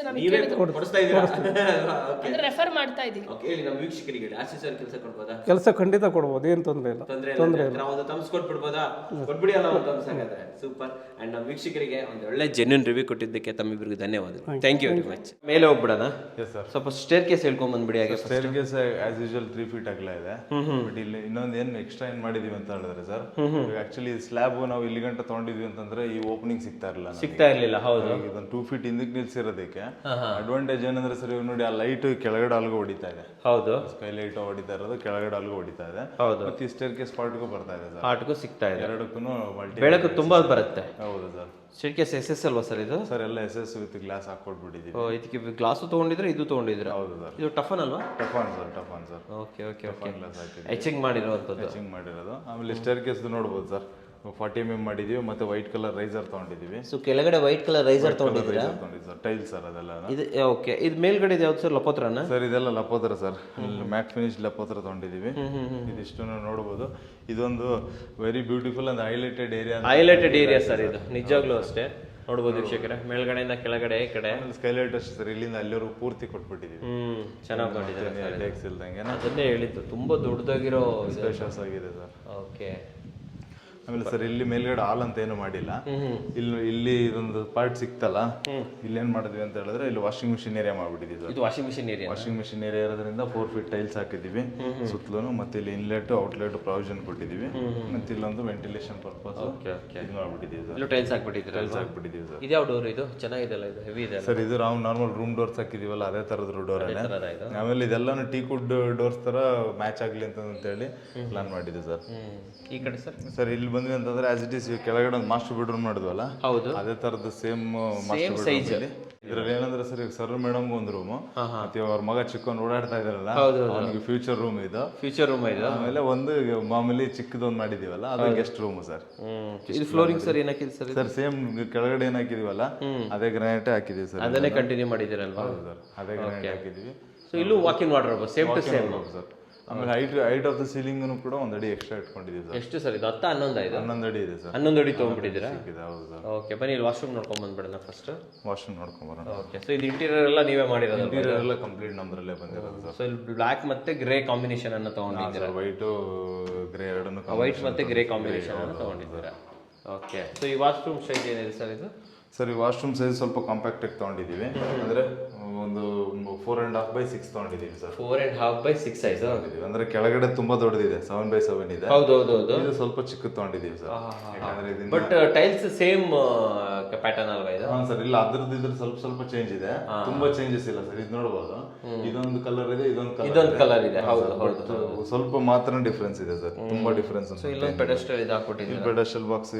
ರೆಫರ್ ಮಾಡ್ತಾ ಇದೀವಿ. ನಮ್ಮ ವೀಕ್ಷಕರಿಗೆ RCC ಅವ್ರಿಗೆ ಕೆಲಸ ಕೊಡ್ಬೋದಾ? ಕೆಲಸ ಖಂಡಿತ ಕೊಡ್ಬೋದು, ಏನು ತೊಂದರೆ ಇಲ್ಲ. ಒಂದು ತಮ್ಸ್ ಕೊಟ್ಬಿಡ್ಬೋದಾ? ಕೊಟ್ಬಿಡಿ ಅಲ್ಲ ಒಂದು ತಮ್ಸ್ ಹಾಗಾದ್ರೆ. ಸೂಪರ್. ಅಂಡ್ ನಮ್ಮ ವೀಕ್ಷಕರಿಗೆ ಒಂದು ಒಳ್ಳೆ ಜೆನ್ಯೂನ್ ರಿವ್ಯೂ ಕೊಟ್ಟಿದ್ದಕ್ಕೆ ತಮ್ಮಿಬ್ಬರಿಗೂ ಧನ್ಯವಾದಗಳು. Thank you very much. ಮೇಲೆ ಹೋಗ್ಬಿಡೋಣ. ಸ್ವಲ್ಪ ಸ್ಟೇರ್ ಕೇಸ್ ಹೇಳ್ಕೊಂಡ್ ಬಂದ್ಬಿಡಿ. ಹಾಗೆ staircase as usual 3 feet ಅಗಲ ಇದೆ. ಬಟ್ ಇಲ್ಲಿ ಇನ್ನೊಂದು ಏನು ಎಕ್ಸ್ಟ್ರಾ ಏನ್ ಮಾಡಿದೀವಿ ಅಂತ ಹೇಳಿದ್ರೆ ಸರ್, ಆಕ್ಚುಲಿ ಸ್ಲ್ಯಾಬ್ ನಾವು ಇಲ್ಲಿ ಗಂಟ ತಗೊಂಡಿದ್ವಿ ಅಂತಂದ್ರೆ ಈ ಓಪನಿಂಗ್ ಸಿಗ್ತಾ ಇರಲಿಲ್ಲ. ಹೌದು, ಇದೊಂದು 2 ಫೀಟ್ ಹಿಂದಕ್ಕೆ ನಿಲ್ಸಿರೋದಕ್ಕೆ ಅಡ್ವಾಂಟೇಜ್ ಏನಂದ್ರೆ ಸರ್, ಇವಾಗ ನೋಡಿ ಆ ಲೈಟ್ ಕೆಳಗಡೆ ಅಲ್ಗೂ ಹೊಡಿತಾ ಇದೆ. ಹೌದು, ಸ್ಕೈ ಲೈಟ್ ಹೊಡಿತಾ ಇರೋದು ಕೆಳಗಡೆ ಅಲ್ಗೂ ಹೊಡಿತಾ ಇದೆ. ಮತ್ತೆ ಈ ಸ್ಟೇರ್ ಕೇಸ್ ಪಾರ್ಟ್ಗೂ ಬರ್ತಾ ಇದೆ ಸರ್, ಪಾರ್ಟ್ಗೂ ಸಿಗ್ತಾ ಇದೆ. ಎರಡಕ್ಕೂ ಬೆಳಕು ತುಂಬಾ ಬರುತ್ತೆ. ಹೌದು ಸರ್. ಸ್ಟೇರ್ ಕೇಸ್ SS ಅಲ್ವಾ ಸರ್ ಇದು? ಸರ್ ಎಲ್ಲ SS ವಿತ್ ಗ್ಲಾಸ್ ಹಾಕೊಟ್ಬಿಟ್ಟಿದ್ದೀವಿ. ಇದಕ್ಕೆ ಗ್ಲಾಸ್ ತಗೊಂಡಿದ್ರೆ ಇದು ತಗೊಂಡಿದ್ರೆ? ಹೌದು ಸರ್. ಇದು ಟಫನ್ ಅಲ್ವಾ? Toughen sir. ಓಕೆ. ಗ್ಲಾಸ್ ಹಾಕಿದ್ದೀವಿ, ಎಚಿಂಗ್ ಮಾಡಿರೋದು. ಆಮೇಲೆ ಸ್ಟೇರ್ ಕೇಸ್ ನೋಡ್ಬೋದು ಸರ್, 40 mm ಮಾಡಿದೀವಿ, ಮತ್ತೆ ವೈಟ್ ಕಲರ್ ರೈಸರ್ ತಗೊಂಡಿದೀವಿ. ಸೊ ಕೆಳಗಡೆ ವೈಟ್ ಕಲರ್ ರೈಸರ್ ತಗೊಂಡಿದ್ದೀರಾ? ಟೈಲ್ ಸರ್ ಅದೆಲ್ಲ. ಇದು ಓಕೆ. ಇದು ಮೇಲ್ಗಡೆ ಯಾವ್ದು ಸರ್, ಲಪೋತ್ರನ ಸರ್? ಇದೆಲ್ಲ ಲಪೋತ್ರ ಸರ್, ಮ್ಯಾಟ್ ಫಿನಿಶ್ ಲಪೋತ್ರ ತಗೊಂಡಿದೀವಿ. ಇದಿಷ್ಟು ನೋಡಬಹುದು. ಇದೊಂದು very beautiful and highlighted area sir. ಇದು ನಿಜವಾಗ್ಲೂ ಅಷ್ಟೇ ನೋಡ್ಬೋದು ವೀಕ್ಷಕರೇ, ಮೇಲ್ಗಡೆಯಿಂದ ಕೆಳಗಡೆ ಈ ಕಡೆ ಸ್ಕೈಲೈಟ್ ಅಷ್ಟೇ ಸರ್, ಇಲ್ಲಿಂದ ಅಲ್ಲಿವರೆಗೂ ಪೂರ್ತಿ ಕೊಟ್ಬಿಟ್ಟಿದೀವಿ. ಚೆನ್ನಾಗಿ ಮಾಡಿದ್ದಾರೆ, ಇಲ್ದಂಗೆ. ಅದನ್ನೇ ಹೇಳಿದ್ದು, ತುಂಬಾ ದೊಡ್ಡದಾಗಿರೋ ಸ್ಪೇಷಿಯಸ್ ಆಗಿದೆ ಸರ್. ಓಕೆ. ಆಮೇಲೆ ಸರ್ ಇಲ್ಲಿ ಮೇಲ್ಗಡೆ ಹಾಲ್ ಅಂತ ಏನು ಮಾಡಿಲ್ಲ. ಇಲ್ಲಿ ಇದೊಂದು ಪಾರ್ಟ್ ಸಿಕ್ತಲ್ಲ, ಇಲ್ಲಿ ಏನ್ ಮಾಡಿದ್ವಿ ಅಂತ ಹೇಳಿದ್ರೆ ಇಲ್ಲಿ ವಾಷಿಂಗ್ ಮಿಷಿನ್ ಏರಿಯಾ ಮಾಡ್ಬಿಟ್ಟಿದ್ವಿ ಸರ್. ಇದು washing machine area. Washing machine area ಇರೋದ್ರಿಂದ 4 ಫೀಟ್ ಟೈಲ್ಸ್ ಹಾಕಿದೀವಿ ಸುತ್ತಲೂ. ಮತ್ತೆ ಇಲ್ಲಿ ಇನ್ಲೆಟ್ ಔಟ್ಲೆಟ್ ಪ್ರಾವಿಷನ್ ಕೊಟ್ಟಿದೀವಿ. ಮತ್ತೆ ಇಲ್ಲೊಂದು ವೆಂಟಿಲೇಷನ್ ಪರ್ಪಸ್ ಇದು ಮಾಡ್ಬಿಟ್ಟಿದೀವಿ ಸರ್. ಇಲ್ಲೂ ಟೈಲ್ಸ್ ಹಾಕ್ಬಿಟ್ಟಿದ್ದೀರಾ? ಟೈಲ್ಸ್ ಹಾಕ್ಬಿಟ್ಟಿದೀವಿ ಸರ್. ಇದ್ಯಾವ ಡೋರ್ ಇದು? ಚೆನ್ನಾಗಿದೆಲ್ಲ, ಇದು ಹೆವಿ ಇದೆ ಸರ್. ಇದು ನಾವು ನಾರ್ಮಲ್ ರೂಮ್ ಡೋರ್ಸ್ ಹಾಕಿದೀವಲ್ಲ ಅದೇ ತರದ ಡೋರ್. ಆಮೇಲೆ ಇದೆಲ್ಲಾನು ಟೀ ಕುಡ್ ಡೋರ್ಸ್ ತರ ಮ್ಯಾಚ್ ಆಗ್ಲಿ ಅಂತ ಹೇಳಿ ಪ್ಲಾನ್ ಮಾಡಿದ್ವಿ ಸರ್. ಈ ಕಡೆ ಸರ್? ಸರ್ ಇಲ್ಲಿ ಬಂದ್ವಿ ಅಂತಂದ್ರೆ ಆಸ್ ಇಟ್ ಈಸ್ ಕೆಳಗಡೆ ಒಂದು ಮಾಸ್ಟರ್ ಬೆಡ್ರೂಮ್ ಮಾಡಿದ್ವಲ್ಲ, ಹೌದು, ಅದೇ ತರದ ಸೇಮ್ ಮಾಸ್ಟರ್ ಬೆಡ್ರೂಮ್. ಇದ್ರಲ್ಲಿ ಏನಂದ್ರೆ ಸರ್, ಈಗ ಸರ್ ಮೇಡಮ್ ಒಂದು ರೂಮ್, ಮತ್ತೆ ಅವ್ರ ಮಗ ಚಿಕ್ಕವನ್ ಓಡಾಡ್ತಾ ಇದಾರಲ್ಲ ಅವನಿಗೆ ಫ್ಯೂಚರ್ ರೂಮ್ ಇದು. ಫ್ಯೂಚರ್ ರೂಮ್ ಇದು. ಆಮೇಲೆ ಒಂದು ಮಾಮೂಲಿ ಚಿಕ್ಕದೊಂದು ಮಾಡಿದೀವಲ್ಲ ಅದು ಗೆಸ್ಟ್ ರೂಮ್ ಸರ್. ಇದು ಫ್ಲೋರಿಂಗ್ ಸರ್ ಏನಾಕಿದೆ ಸರ್? ಸರ್ ಸೇಮ್ ಕೆಳಗಡೆ ಏನ್ ಹಾಕಿದೀವಲ್ಲ ಅದೇ ಗ್ರಾನೈಟ್ ಹಾಕಿದೀವಿ ಸರ್. ಅದನ್ನೇ ಕಂಟಿನ್ಯೂ ಮಾಡಿದ್ದೀರಲ್ವಾ? ಹೌದು ಸರ್, ಅದೇ ಗ್ರಾನೈಟ್ ಹಾಕಿದೀವಿ. ಸೊ ಇಲ್ಲೂ walking wardrobe same to same sir. ಆಮೇಲೆ ಹೈಟ್ ಆಫ್ ದ ಸೀಲಿಂಗ್ ಕೂಡ ಒಂದ್ ಅಡಿ ಎಕ್ಸ್ಟ್ರಾ ಇಟ್ಕೊಂಡಿದ್ದೀವಿ ಸರ್. ಎಷ್ಟು ಸರ್ ಇದು? 10 11 ಇದು? 11 ಅಡಿ ಇದೆ ಸರ್. 11 ಅಡಿ ತೊಗೊಂಡ್ಬಿಟ್ಟಿದ್ದೀರಾ? ಹೌದು ಸರ್. ಓಕೆ, ಬನ್ನಿ ಇಲ್ಲಿ ವಾಶ್ರೂಮ್ ನೋಡ್ಕೊಂಡ್ ಬಂದ್ಬಿಡೋಣ ಫಸ್ಟ್. ವಾಶ್ರೂಮ್ ನೋಡ್ಕೊಂಡ್ ಬರೋಣ. ಓಕೆ, ಸೊ ಇದು ಇಂಟೀರಿಯರ್ ಎಲ್ಲ ನೀವೇ ಮಾಡಿರೋದು? ಇಂಟೀರಿಯರ್ ಎಲ್ಲ ಕಂಪ್ಲೀಟ್ ನಮ್ದ್ರಲ್ಲೇ ಬಂದಿರೋದು ಸರ್. ಸೊ ಇಲ್ಲಿ ಬ್ಲಾಕ್ ಮತ್ತೆ ಗ್ರೇ ಕಾಂಬಿನೇಷನ್ ಅನ್ನು ತಗೊಂಡಿದ್ದೀರಾ? ವೈಟ್ ಗ್ರೇ ಎರಡನ್ನು. ವೈಟ್ ಮತ್ತೆ ಗ್ರೇ ಕಾಂಬಿನೇಷನ್ ಅನ್ನು ತಗೊಂಡಿದ್ದೀರಾ. ಓಕೆ, ಸೊ ಈ ವಾಶ್ರೂಮ್ ಸೈಜ್ ಏನಿದೆ ಸರ್ ಇದು? ಸರ್ ಈ ವಾಶ್ರೂಮ್ ಸೈಜ್ ಸ್ವಲ್ಪ ಕಾಂಪ್ಯಾಕ್ಟ್ ಆಗಿ ತಗೊಂಡಿದ್ದೀವಿ. ಅಂದ್ರೆ ಒಂದು 4.5x6 ತಗೊಂಡಿದ್ದೀವಿ ಸರ್. 4.5x6 ಸೈಜ್ ಅಂದ್ರೆ ಕೆಳಗಡೆ ತುಂಬಾ ದೊಡ್ಡದಿದೆ, 7x7 ಇದೆ. ಹೌದು. ಇದು ಸ್ವಲ್ಪ ಚಿಕ್ಕದು ತಗೊಂಡಿದ್ದೀವಿ ಸರ್. ಯಾಕಂದ್ರೆ ಇದನ್ನ ಬಟ್ ಟೈಲ್ಸ್ ಸೇಮ್ ಪ್ಯಾಟರ್ನ್ ಅಲ್ವಾ ಇದು? ಹಾ ಸರ್. ಇಲ್ಲ, ಅದ್ರದ್ದು ಇದ್ರ ಸ್ವಲ್ಪ ಚೇಂಜ್ ಇದೆ, ತುಂಬಾ ಚೇಂಜಸ್ ಇಲ್ಲ ಸರ್. ಇದು ನೋಡಬಹುದು, ಇದೊಂದು ಕಲರ್ ಇದೆ, ಇದೊಂದು ಕಲರ್ ಇದೆ. ಹೌದು, ಸ್ವಲ್ಪ ಮಾತ್ರ ಡಿಫ್ರೆನ್ಸ್ ಇದೆ ಸರ್, ತುಂಬಾ ಡಿಫ್ರೆನ್ಸ್. ಇಲ್ಲೊಂದು ಪೆಡೆಸ್ಟಲ್ ಇದು ಹಾಕ್ಬಿಟ್ಟಿದ್ದೀವಿ. ಪೆಡೆಸ್ಟಲ್ ಬಾಕ್ಸ್,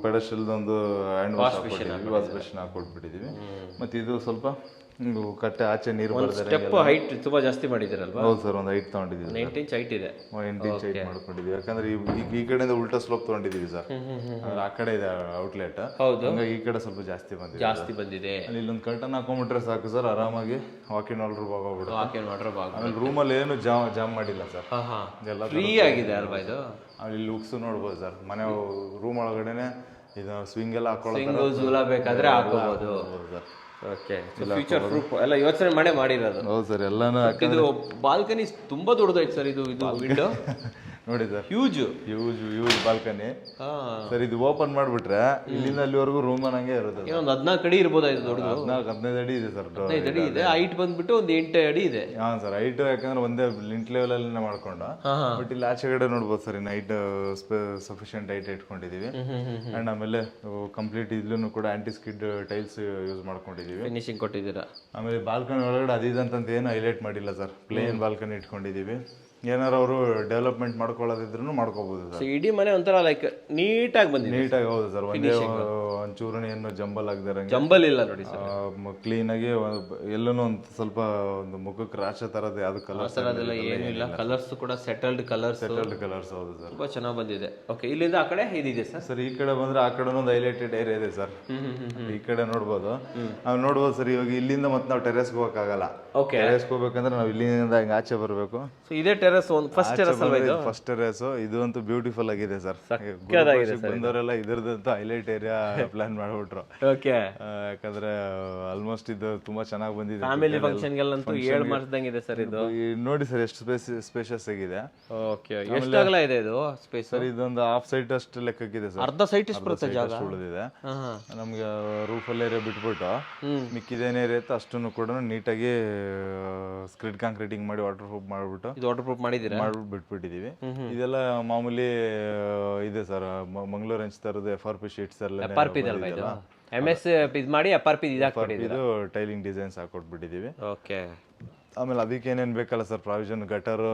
ಪೆಡೆಸ್ಟಲ್ ಒಂದು ಹ್ಯಾಂಡ್ ವಾಶ್ ಬೇಸಿನ್ ಹಾಕೊಟ್ಬಿಟ್ಟಿದೀವಿ. ಮತ್ತೆ ಇದು ಸ್ವಲ್ಪ ಕಟ್ಟೆ ಆಚೆ ನೀರು ಬರ್ತಾರೆ. ಸ್ಟೆಪ್ ಹೈಟ್ ತುಂಬಾ ಜಾಸ್ತಿ ಮಾಡಿದಿರಲ್ವಾ? ಹೌದು ಸರ್, ಒಂದು ಹೈಟ್ ತಗೊಂಡಿದ್ದೀವಿ. 9 ಇಂಚ್ ಹೈಟ್ ಇದೆ. 8 ಇಂಚ್ ಹೈಟ್ ಮಾಡ್ಕೊಂಡಿದ್ದೀವಿ. ಯಾಕಂದ್ರೆ ಈ ಕಡೆಯಿಂದ ಉಲ್ಟಾ ಸ್ಲೋಪ್ ತಗೊಂಡಿದ್ದೀವಿ ಸರ್. ಆ ಕಡೆ ಇದೆ ಔಟ್ಲೆಟ್, ಹಂಗಾಗಿ ಈ ಕಡೆ ಸ್ವಲ್ಪ ಜಾಸ್ತಿ ಬಂದಿದೆ. ಅಲ್ಲಿ ಇಲ್ಲೊಂದು ಕರ್ಟನ್ ಹಾಕೊಂಡ್ಬಿಟ್ರೆ ಸಾಕು ಸರ್, ಆರಾಮಾಗಿ ವಾಕಿಂಗ್ ವಾರ್ಡ್ರೋಬ್ ಆಗೋಗ್ಬಿಡುತ್ತೆ. ಆಮೇಲೆ ರೂಮಲ್ಲಿ ಏನು ಜಾಮ್ ಮಾಡಿಲ್ಲ ಸರ್, ಎಲ್ಲ ಫ್ರೀ ಆಗಿದೆ ಅಲ್ವಾ ಇದು? ಅಲ್ಲಿ ಲುಕ್ಸ್ ನೋಡ್ಬೋದು ಸರ್. ಮನೆ ರೂಮ್ ಒಳಗಡೆನೆ ಇದು ಸ್ವಿಂಗ್ ಎಲ್ಲ ಬೇಕಾದ್ರೆ ಹಾಕೋಬಹುದು ಸರ್. ಓಕೆ, ಫ್ಯೂಚರ್ ಪ್ರೂಫ್ ಎಲ್ಲ ಯೋಚನೆ ಮಾಡಿರೋದು. ಹೌದು ಸರ್, ಎಲ್ಲಾನು. ಇದು ಬಾಲ್ಕನಿ ತುಂಬಾ ದೊಡ್ಡದಾಯ್ತು ಸರ್. ಇದು ವಿಂಡೋ ನೋಡಿ ಸರ್, ಹ್ಯೂಜ್ ಬಾಲ್ಕನಿ ಸರ್. ಇದು ಓಪನ್ ಮಾಡ್ಬಿಟ್ರೆ ಇಲ್ಲಿಂದ ಅಲ್ಲಿವರೆಗೂ ರೂಮ್ ಅನ್ನಂಗೆ ಇರುತ್ತೆ. ಒಂದು 14 ಅಡಿ ಇರ್ಬೋದು ಇದು ದೊಡ್ಡದು. 15 ಅಡಿ ಇದೆ ಸರ್. 15 ಅಡಿ ಇದೆ. ಹೈಟ್ ಬಂದ್ಬಿಟ್ಟು ಒಂದು 8 ಅಡಿ ಇದೆ. ಹಾ ಸರ್, ಹೈಟ್ ಯಾಕಂದ್ರೆ ಒಂದೇ ಲಿಂಟ್ ಲೆವೆಲ್ ಅಲ್ಲಿ ಮಾಡ್ಕೊಂಡು. ಬಟ್ ಇಲ್ಲಿ ಆಚೆ ಕಡೆ ನೋಡ್ಬೋದು ಸರ್, ಇನ್ನು ಹೈಟ್ ಸಫಿಶಿಯಂಟ್ ಹೈಟ್ ಇಟ್ಕೊಂಡಿದೀವಿ. ಅಂಡ್ ಆಮೇಲೆ ಕಂಪ್ಲೀಟ್ ಇಲ್ಲೂ ಕೂಡ ಆಂಟಿ ಸ್ಕಿಡ್ ಟೈಲ್ಸ್ ಯೂಸ್ ಮಾಡ್ಕೊಂಡಿದೀವಿ, ಫಿನಿಶಿಂಗ್ ಕೊಟ್ಟಿದ್ದೀರಾ. ಆಮೇಲೆ ಬಾಲ್ಕನಿ ಒಳಗಡೆ ಅದಿದಂತ ಏನು ಹೈಲೈಟ್ ಮಾಡಿಲ್ಲ ಸರ್, ಪ್ಲೇನ್ ಬಾಲ್ಕನಿ ಇಟ್ಕೊಂಡಿದೀವಿ. ಏನಾರು ಅವರು ಡೆವಲಪ್ಮೆಂಟ್ ಮಾಡ್ಕೊಳ್ಳೋದಿದ್ರು ಮಾಡ್ಕೋಬಹುದು ಸರ್. ಇಡೀ ಮನೆ ಒಂಥರ ಲೈಕ್ ನೀಟಾಗಿ ಬಂದಿದೆ. ನೀಟಾಗಿ, ಹೌದು ಸರ್. ಒಂದೇ ಒಂಚೂರು ಏನು ಜಂಬಲ್ ಆಗದಿರಂಗೆ, ಜಂಬಲ್ ಇಲ್ಲ ನೋಡಿ ಸರ್. ಕ್ಲೀನ್ ಆಗಿ ಎಲ್ಲನೂ ಒಂದು ಸ್ವಲ್ಪ ಒಂದು ಮುಖಕ್ಕೆ ರಾಶ ತರದ ಯಾವ್ದು ಕಲರ್ಸ್ ಅದೆಲ್ಲ ಏನಿಲ್ಲ. ಕಲರ್ಸ್ ಕೂಡ ಸೆಟಲ್ಡ್ ಕಲರ್ಸ್. ಹೌದು ಸರ್, ತುಂಬಾ ಚೆನ್ನಾಗಿ ಬಂದಿದೆ. ಓಕೆ, ಇಲ್ಲಿಂದ ಆ ಕಡೆ ಇದಿದೆ ಸರ್. ಸರ್ ಈ ಕಡೆ ಬಂದ್ರೆ ಆ ಕಡೆ ಒಂದು ಹೈಲೈಟೆಡ್ ಏರಿಯಾ ಇದೆ ಸರ್. ಈ ಕಡೆ ನೋಡ್ಬೋದು, ನಾವು ನೋಡ್ಬೋದು ಸರ್. ಇವಾಗ ಇಲ್ಲಿಂದ ಮತ್ತೆ ನಾವು ಟೆರೆಸ್ಗೆ ಹೋಗಕ್ಕಾಗಲ್ಲ. ಟೆರೆಸ್ಗೆ ಹೋಗ್ಬೇಕಂದ್ರೆ ನಾವು ಇಲ್ಲಿಂದ ಹಿಂಗೆ ಆಚೆ ಬರಬೇಕು. ಇದೇ ಟೆರೆಸ್, ಫಸ್ಟ್ ಟೆರೆಸ್ ಅಲ್ವಾ ಇದು? First terrace. ಇದು ಅಂತೂ ಬ್ಯೂಟಿಫುಲ್ ಆಗಿದೆ ಸರ್. ಬಂದವರೆಲ್ಲ ಇದ್ರದಂತೂ ಹೈಲೈಟ್ ಏರಿಯಾ ಪ್ಲಾನ್ ಮಾಡ್ಬಿಟ್ರು. ಓಕೆ, ಯಾಕಂದ್ರೆ ಆಲ್ಮೋಸ್ಟ್ ಇದು ತುಂಬಾ ಚೆನ್ನಾಗಿ ಬಂದಿದೆ. ಫ್ಯಾಮಿಲಿ ಫಂಕ್ಷನ್ ಗೆಲ್ಲಂತೂ 7 ಮಾರ್ಕ್ಸ್ದಂಗಿದೆ ಸರ್ ಇದು. ನೋಡಿ ಸರ್ ಎಷ್ಟು ಸ್ಪೇಷಿಯಸ್ ಆಗಿದೆ. ಓಕೆ, ಎಷ್ಟು ಅಗಲ ಇದೆ ಇದು ಸ್ಪೇಸ್? ಸರ್ ಇದೊಂದು ಹಾಫ್ ಸೈಟ್ ಅಷ್ಟು ಲೆಕ್ಕಕ್ಕಿದೆ ಸರ್. ಅರ್ಧ ಸೈಟ್ ಇಷ್ಟು ಬರುತ್ತೆ ಜಾಗ ಉಳಿದಿದೆ. ನಮ್ಗೆ ರೂಫಲ್ ಏರಿಯಾ ಬಿಟ್ಬಿಟ್ಟು ಮಿಕ್ಕಿದೇನೇ ಏರಿಯಾ ಇತ್ತು ಅಷ್ಟನ್ನು ಕೂಡ ನೀಟಾಗಿ ಸ್ಕ್ರಿಡ್ ಕಾಂಕ್ರೀಟಿಂಗ್ ಮಾಡಿ ವಾಟರ್ ಪ್ರೂಫ್ ಮಾಡ್ಬಿಟ್ಟು, ಇದು ವಾಟರ್ ಪ್ರೂಫ್ ಮಾಡಿದ್ದೀರಾ? ಮಾಡ್ಬಿಟ್ಟು ಬಿಟ್ಬಿಟ್ಟಿದೀವಿ. ಇದೆಲ್ಲ ಮಾಮೂಲಿ ಇದೆ ಸರ್, ಮಂಗಳೂರು ಹೆಂಚ್ ತರದ FRP ಶೀಟ್ಸ್ ಎಲ್ಲ MS ಇದು ಮಾಡಿ FRP ಇದು ಟೈಲಿಂಗ್ ಡಿಸೈನ್ಸ್ ಹಾಕೊಟ್ಬಿಟ್ಟಿದೀವಿ. ಓಕೆ, ಆಮೇಲೆ ಅದಕ್ಕೆ ಏನೇನ್ ಬೇಕಲ್ಲ ಸರ್, ಪ್ರಾವಿಷನ್ ಗಟರ್